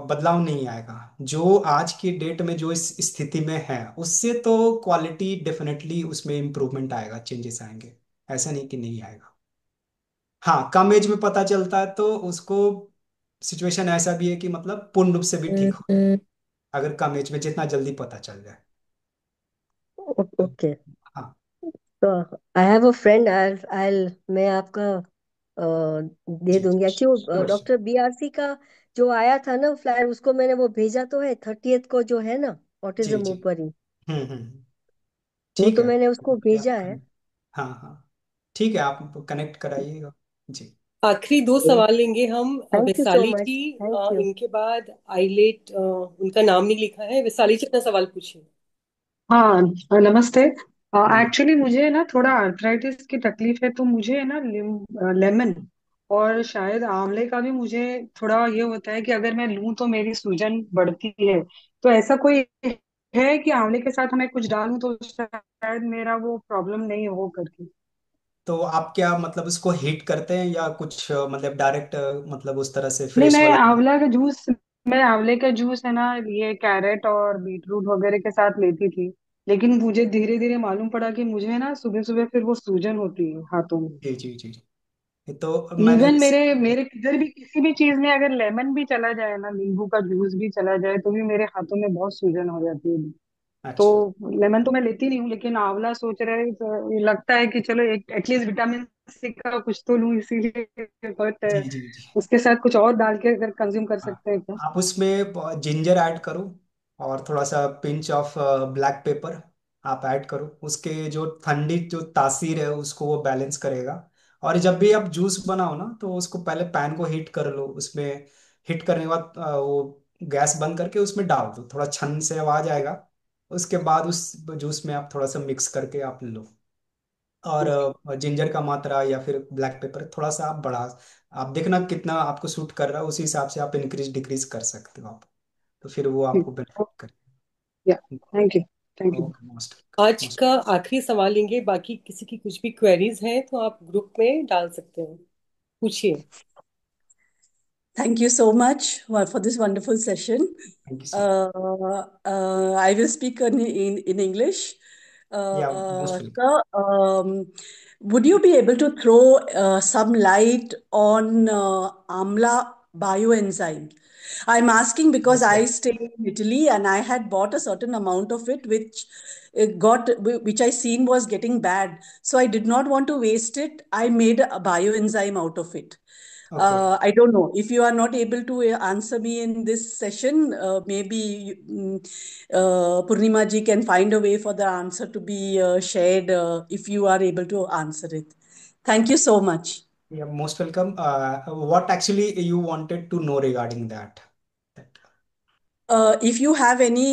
S2: बदलाव नहीं आएगा। जो आज की डेट में जो इस स्थिति में है उससे तो क्वालिटी डेफिनेटली उसमें इम्प्रूवमेंट आएगा, चेंजेस आएंगे। ऐसा नहीं कि नहीं आएगा। हाँ, कम एज में पता चलता है तो उसको सिचुएशन ऐसा भी है कि मतलब पूर्ण रूप से भी ठीक हो, अगर कम एज में जितना जल्दी पता चल जाए तो।
S12: ओके।
S2: हाँ
S12: तो आई हैव अ फ्रेंड, आई मैं आपका दे
S2: जी जी,
S12: दूंगी। Actually
S2: sure.
S12: डॉक्टर बीआरसी का जो आया था ना फ्लायर, उसको मैंने वो भेजा तो है 30th को, जो है ना,
S2: जी
S12: ऑटिज्म
S2: जी।
S12: ऊपर ही, वो
S2: ठीक
S12: तो
S2: है।
S12: मैंने उसको
S2: ये आप
S12: भेजा है।
S2: हाँ हाँ, ठीक है, आप कनेक्ट कराइएगा। जी।
S1: आखिरी दो सवाल लेंगे हम।
S12: Thank you so
S1: Vaishali ji,
S12: much, thank you.
S1: इनके बाद आइलेट, उनका नाम नहीं लिखा है। वैशाली जी अपना सवाल पूछिए।
S13: हाँ, नमस्ते।
S2: नमस्ते।
S13: एक्चुअली मुझे ना थोड़ा आर्थराइटिस की तकलीफ है, तो मुझे ना लेमन और शायद आंवले का भी मुझे थोड़ा ये होता है कि अगर मैं लूं तो मेरी सूजन बढ़ती है। तो ऐसा कोई है कि आंवले के साथ मैं कुछ डालूं तो शायद मेरा वो प्रॉब्लम नहीं हो करके?
S2: तो आप क्या मतलब उसको हीट करते हैं या कुछ मतलब डायरेक्ट, मतलब उस तरह से
S13: नहीं,
S2: फ्रेश वाला?
S13: मैं आंवले का जूस है ना, ये कैरेट और बीटरूट वगैरह के साथ लेती थी। लेकिन मुझे धीरे धीरे मालूम पड़ा कि मुझे ना सुबह सुबह फिर वो सूजन होती है हाथों में।
S2: जी जी जी जी। तो मैंने
S13: इवन मेरे मेरे किधर भी किसी भी चीज में अगर लेमन भी चला जाए ना, नींबू का जूस भी चला जाए, तो भी मेरे हाथों में बहुत सूजन हो जाती है। तो
S2: अच्छा।
S13: लेमन तो मैं लेती नहीं हूँ, लेकिन आंवला सोच रहे तो ये लगता है कि चलो एक एटलीस्ट विटामिन सी का कुछ तो लूँ, इसीलिए। बट
S2: जी जी जी।
S13: उसके साथ कुछ और डाल के अगर कंज्यूम कर
S2: हाँ,
S13: सकते हैं क्या?
S2: आप उसमें जिंजर ऐड करो और थोड़ा सा पिंच ऑफ ब्लैक पेपर आप ऐड करो। उसके जो ठंडी जो तासीर है उसको वो बैलेंस करेगा। और जब भी आप जूस बनाओ ना तो उसको पहले पैन को हीट कर लो। उसमें हीट करने के बाद वो गैस बंद करके उसमें डाल दो, थोड़ा छन से आवाज आएगा। उसके बाद उस जूस में आप थोड़ा सा मिक्स करके आप लो। और जिंजर का मात्रा या फिर ब्लैक पेपर थोड़ा सा आप बढ़ा, आप देखना कितना आपको सूट कर रहा है, उसी हिसाब से आप इंक्रीज डिक्रीज कर सकते हो आप। तो फिर वो
S13: ठीक।
S2: आपको बेनिफिट करे।
S13: या, thank you. Thank you.
S2: Okay, most
S1: आज
S2: मोस्ट।
S1: का आखिरी सवाल लेंगे, बाकी किसी की कुछ भी क्वेरीज हैं तो आप ग्रुप में डाल सकते हैं, पूछिए।
S14: Thank you so much for this wonderful session.
S2: Thank you so much.
S14: I will speak in English.
S2: या most welcome.
S14: Sir, would you be able to throw some light on amla bioenzyme? I'm asking because
S2: yes
S14: I
S2: yes.
S14: stay in Italy and I had bought a certain amount of it, which I seen was getting bad. So I did not want to waste it. I made a bioenzyme out of it.
S2: Okay.
S14: I don't know if you are not able to answer me in this session. Maybe Purnima ji can find a way for the answer to be shared if you are able to answer it. Thank you so much.
S2: या most welcome. What actually you wanted to know regarding that?
S14: If you have any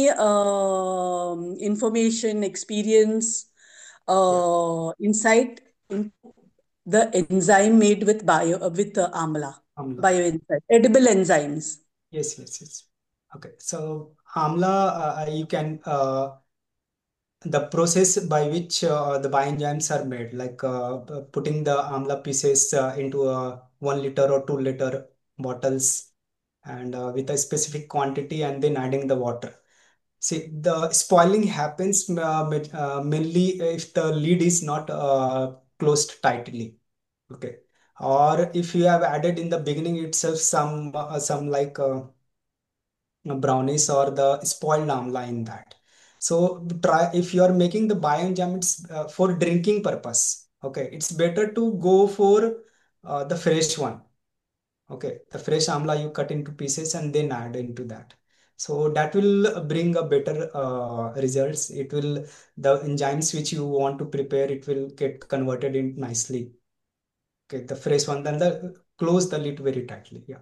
S14: information, experience,
S2: या
S14: insight in the enzyme made with amla,
S2: Amla.
S14: bioenzyme, edible enzymes.
S2: Yes yes yes. Okay, so Amla, you can the process by which the bioenzymes are made, like putting the amla pieces into a 1 liter or 2 liter bottles, and with a specific quantity, and then adding the water. See, the spoiling happens mainly if the lid is not closed tightly. Okay, or if you have added in the beginning itself some like brownies or the spoiled amla in that. So try, if you are making the bioenzyme, it's for drinking purpose. Okay, it's better to go for the fresh one. Okay, the fresh amla you cut into pieces and then add into that. So that will bring a better results. It will, the enzymes which you want to prepare, it will get converted in nicely. Okay, the fresh one, then the close the lid very tightly. Yeah.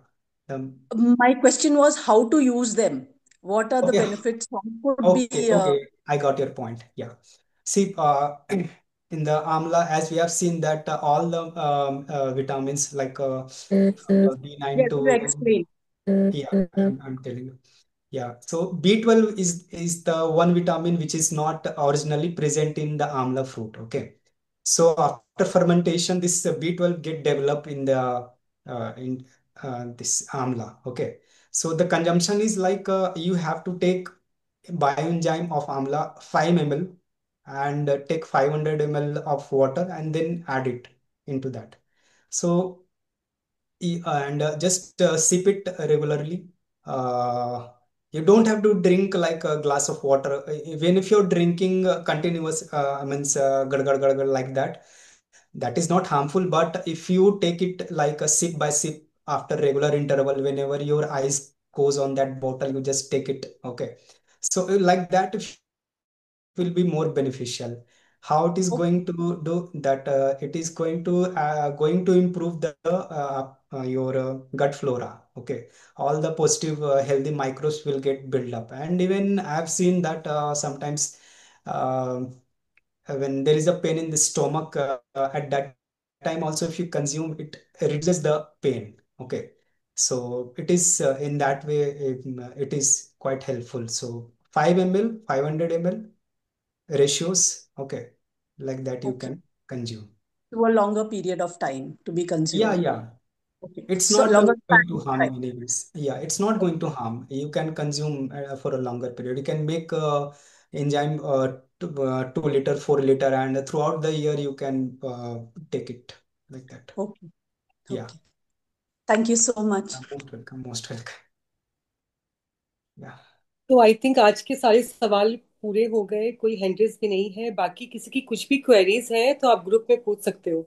S14: My question was how to use them. What are the
S2: Okay.
S14: benefits? How could
S2: Okay,
S14: be
S2: okay, I got your point. Yeah. See, in the amla, as we have seen that all the vitamins like B9
S14: yes, you
S2: to,
S14: explain.
S2: yeah, I'm telling you. Yeah, so B12 is the one vitamin which is not originally present in the amla fruit. Okay, so after fermentation, this B12 get developed in the in this amla. Okay, so the consumption is like you have to take bioenzyme of amla 5 ml and take 500 ml of water and then add it into that. So and just sip it regularly. Uh, you don't have to drink like a glass of water. Even if you're drinking continuous, means gad, gad, gad, gad, like that, that is not harmful. But if you take it like a sip by sip after regular interval, whenever your eyes goes on that bottle, you just take it. Okay. So like that, will be more beneficial. How it is
S14: Okay.
S2: going to do that? It is going to improve the your gut flora. Okay, all the positive healthy microbes will get built up. And even I've seen that sometimes uh, when there is a pain in the stomach, at that time also if you consume it, reduces the pain. Okay, so it is in that way it is quite helpful. So 5 ml, 500 ml ratios. Okay, like that you
S14: Okay.
S2: can consume.
S14: To a longer period of time to be
S2: Yeah,
S14: consumed.
S2: yeah,
S14: Okay.
S2: it's
S14: So
S2: not
S14: longer
S2: going to
S14: time.
S2: harm
S14: Time.
S2: anyways. Yeah, it's not going to harm. You can consume for a longer period. You can make enzyme 2 liter, 4 liter, and throughout the year you can take it like that.
S14: Okay.
S2: या
S14: Thank you so much.
S2: Most welcome, most welcome. या
S1: तो I think आज के सारे सवाल पूरे हो गए, कोई हैंड भी नहीं है। बाकी किसी की कुछ भी क्वेरीज हैं तो आप ग्रुप में पूछ सकते हो।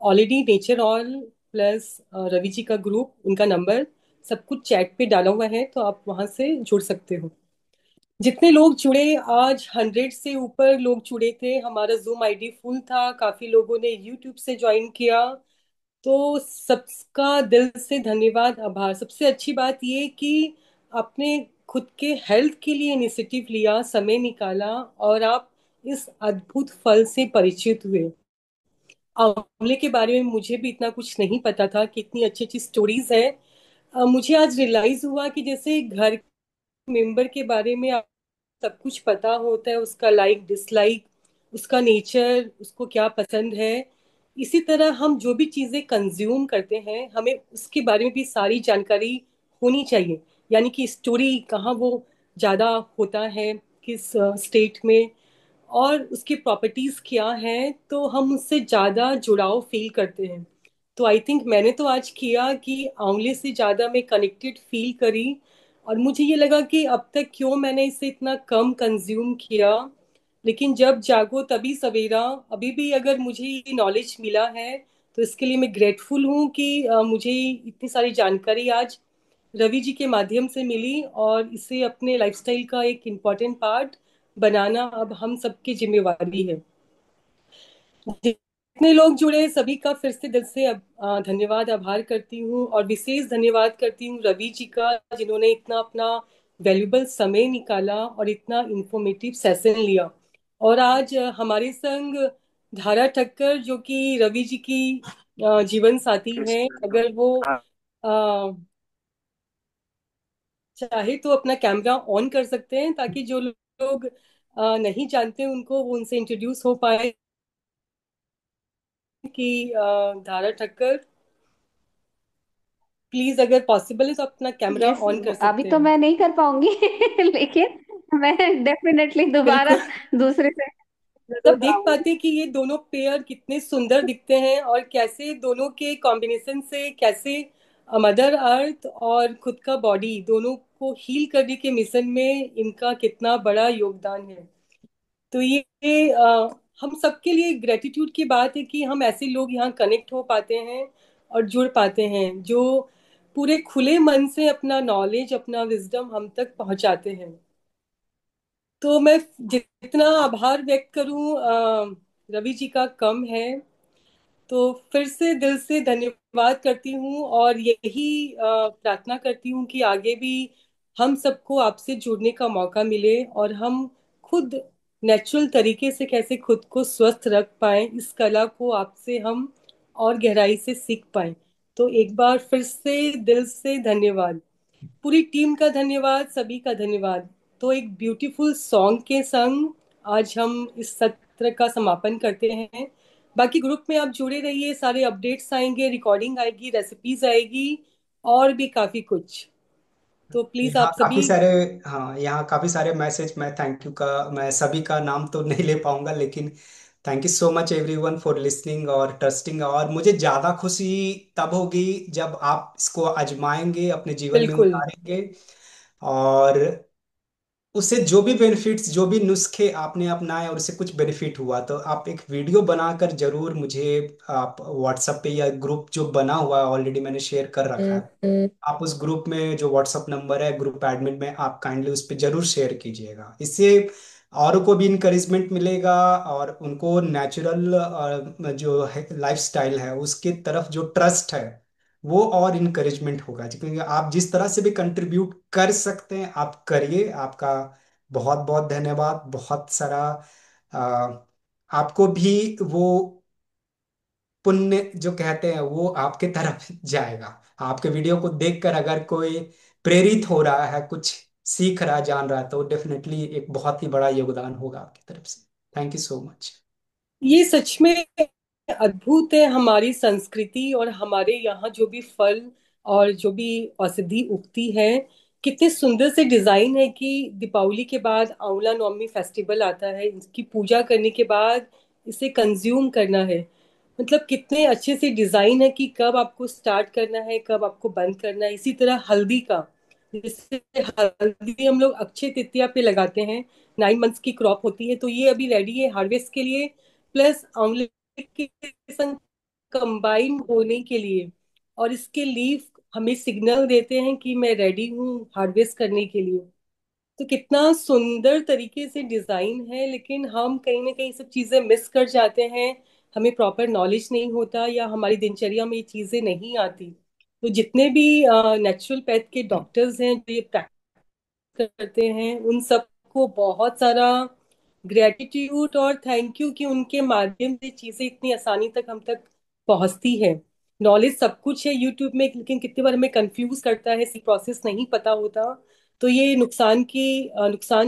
S1: Already nature all plus Ravi ji का ग्रुप, उनका नंबर सब कुछ चैट पे डाला हुआ है, तो आप वहां से जुड़ सकते हो। जितने लोग जुड़े, आज 100 से ऊपर लोग जुड़े थे। हमारा जूम आईडी फुल था, काफी लोगों ने यूट्यूब से ज्वाइन किया। तो सबका दिल से धन्यवाद, आभार। सबसे अच्छी बात ये कि आपने खुद के हेल्थ के लिए इनिशिएटिव लिया, समय निकाला, और आप इस अद्भुत फल से परिचित हुए। आंवले के बारे में मुझे भी इतना कुछ नहीं पता था कि इतनी अच्छी अच्छी स्टोरीज है। मुझे आज रियलाइज हुआ कि जैसे घर मेंबर के बारे में आप सब कुछ पता होता है, उसका लाइक डिसलाइक, उसका नेचर, उसको क्या पसंद है। इसी तरह हम जो भी चीजें कंज्यूम करते हैं, हमें उसके बारे में भी सारी जानकारी होनी चाहिए। यानी कि स्टोरी कहाँ वो ज्यादा होता है, किस स्टेट में, और उसकी प्रॉपर्टीज क्या हैं, तो हम उससे ज्यादा जुड़ाव फील करते हैं। तो आई थिंक मैंने तो आज किया कि आंवले से ज्यादा मैं कनेक्टेड फील करी। और मुझे ये लगा कि अब तक क्यों मैंने इसे इतना कम कंज्यूम किया। लेकिन जब जागो तभी सवेरा। अभी भी अगर मुझे ये नॉलेज मिला है तो इसके लिए मैं ग्रेटफुल हूँ कि मुझे इतनी सारी जानकारी आज रवि जी के माध्यम से मिली, और इसे अपने लाइफस्टाइल का एक इम्पॉर्टेंट पार्ट बनाना अब हम सबकी जिम्मेवारी है। जितने लोग जुड़े सभी का फिर से दिल से धन्यवाद, आभार करती हूँ। और विशेष धन्यवाद करती हूँ रवि जी का, जिन्होंने इतना अपना वैल्यूबल समय निकाला और इतना इंफॉर्मेटिव सेशन लिया। और आज हमारे संग धारा ठक्कर, जो कि रवि जी की जीवन साथी हैं। अगर वो अ, चाहे तो अपना कैमरा ऑन कर सकते हैं, ताकि जो लोग नहीं जानते उनको, वो उनसे इंट्रोड्यूस हो पाए। कि धारा ठक्कर, प्लीज अगर पॉसिबल है तो अपना कैमरा
S15: यस,
S1: ऑन कर
S15: अभी
S1: सकते
S15: तो
S1: हैं।
S15: मैं नहीं कर पाऊंगी लेकिन मैं डेफिनेटली दोबारा
S1: बिल्कुल।
S15: दूसरे से
S1: तब
S15: जरूर
S1: देख
S15: आऊंगी।
S1: पाते कि ये दोनों पेयर कितने सुंदर दिखते हैं, और कैसे दोनों के कॉम्बिनेशन से कैसे मदर अर्थ और खुद का बॉडी दोनों को हील करने के मिशन में इनका कितना बड़ा योगदान है। तो ये हम सबके लिए ग्रेटिट्यूड की बात है कि हम ऐसे लोग यहाँ कनेक्ट हो पाते हैं और जुड़ पाते हैं, जो पूरे खुले मन से अपना नॉलेज, अपना विजडम हम तक पहुंचाते हैं। तो मैं जितना आभार व्यक्त करूं रवि जी का कम है। तो फिर से दिल से धन्यवाद करती हूँ, और यही प्रार्थना करती हूँ कि आगे भी हम सबको आपसे जुड़ने का मौका मिले, और हम खुद नेचुरल तरीके से कैसे खुद को स्वस्थ रख पाए, इस कला को आपसे हम और गहराई से सीख पाए। तो एक बार फिर से दिल से धन्यवाद, पूरी टीम का धन्यवाद, सभी का धन्यवाद। तो एक ब्यूटीफुल सॉन्ग के संग आज हम इस सत्र का समापन करते हैं। बाकी ग्रुप में आप जुड़े रहिए, सारे अपडेट्स आएंगे, रिकॉर्डिंग आएगी, रेसिपीज आएगी, और भी काफी कुछ। तो प्लीज
S2: यहाँ
S1: आप
S2: काफी
S1: सभी।
S2: सारे, हाँ यहाँ काफी सारे मैसेज, मैं थैंक यू का, मैं सभी का नाम तो नहीं ले पाऊंगा, लेकिन thank you so much everyone for listening और ट्रस्टिंग। और मुझे ज्यादा खुशी तब होगी जब आप इसको आजमाएंगे, अपने जीवन में
S1: बिल्कुल।
S2: उतारेंगे, और उससे जो भी बेनिफिट्स, जो भी नुस्खे आपने अपनाए और उससे कुछ बेनिफिट हुआ, तो आप एक वीडियो बनाकर जरूर मुझे, आप व्हाट्सएप पे या ग्रुप जो बना हुआ है ऑलरेडी मैंने शेयर कर रखा है, आप उस ग्रुप में जो व्हाट्सएप नंबर है ग्रुप एडमिन में, आप काइंडली उस पर जरूर शेयर कीजिएगा। इससे औरों को भी इंकरेजमेंट मिलेगा, और उनको नेचुरल जो है लाइफ स्टाइल है उसके तरफ जो ट्रस्ट है वो और इनकरेजमेंट होगा। क्योंकि आप जिस तरह से भी कंट्रीब्यूट कर सकते हैं आप करिए। आपका बहुत बहुत धन्यवाद, बहुत सारा अ, आपको भी वो पुण्य जो कहते हैं वो आपके तरफ जाएगा। आपके वीडियो को देखकर अगर कोई प्रेरित हो रहा है, कुछ सीख रहा, जान रहा है, तो डेफिनेटली एक बहुत ही बड़ा योगदान होगा आपकी तरफ से। Thank you so much.
S1: ये सच में अद्भुत है, हमारी संस्कृति और हमारे यहाँ जो भी फल और जो भी औषधि उगती है, कितने सुंदर से डिजाइन है कि दीपावली के बाद आंवला नवमी फेस्टिवल आता है, इसकी पूजा करने के बाद इसे कंज्यूम करना है। मतलब कितने अच्छे से डिजाइन है कि कब आपको स्टार्ट करना है, कब आपको बंद करना है। इसी तरह हल्दी का, जैसे हल्दी हम लोग अक्षय तृतीया पे लगाते हैं, 9 मंथ्स की क्रॉप होती है, तो ये अभी रेडी है हार्वेस्ट के लिए। प्लस आंवले के संग कंबाइन होने के लिए, और इसके लीफ हमें सिग्नल देते हैं कि मैं रेडी हूँ हार्वेस्ट करने के लिए। तो कितना सुंदर तरीके से डिजाइन है, लेकिन हम कहीं ना कहीं सब चीजें मिस कर जाते हैं। हमें प्रॉपर नॉलेज नहीं होता, या हमारी दिनचर्या में ये चीजें नहीं आती। तो जितने भी नेचुरल पैथ के डॉक्टर्स हैं जो ये करते हैं, उन सबको बहुत सारा ग्रेटिट्यूड और थैंक यू कि उनके माध्यम से चीजें इतनी आसानी तक हम तक पहुंचती है। नॉलेज सब कुछ है यूट्यूब में, लेकिन कितनी बार हमें कंफ्यूज करता है, सी प्रोसेस नहीं पता होता। तो ये नुकसान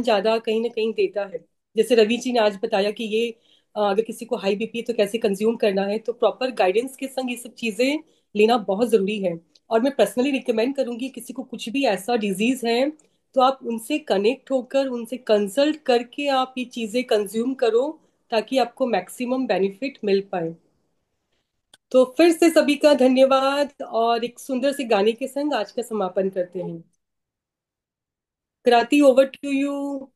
S1: ज्यादा कहीं ना कहीं देता है। जैसे रवि जी ने आज बताया कि ये अगर किसी को हाई बीपी तो कैसे कंज्यूम करना है, तो प्रॉपर गाइडेंस के संग ये सब चीजें लेना बहुत जरूरी है। और मैं पर्सनली रिकमेंड करूंगी, किसी को कुछ भी ऐसा डिजीज है तो आप उनसे कनेक्ट होकर, उनसे कंसल्ट करके आप ये चीजें कंज्यूम करो, ताकि आपको मैक्सिमम बेनिफिट मिल पाए। तो फिर से सभी का धन्यवाद, और एक सुंदर से गाने के संग आज का समापन करते हैं। क्रांति, ओवर टू यू।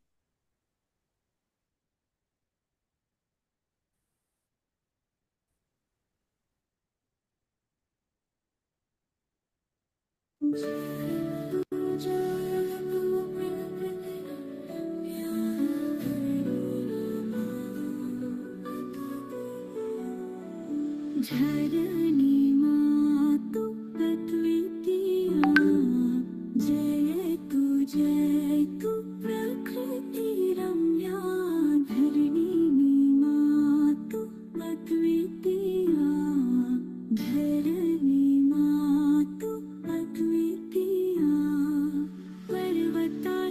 S16: झरने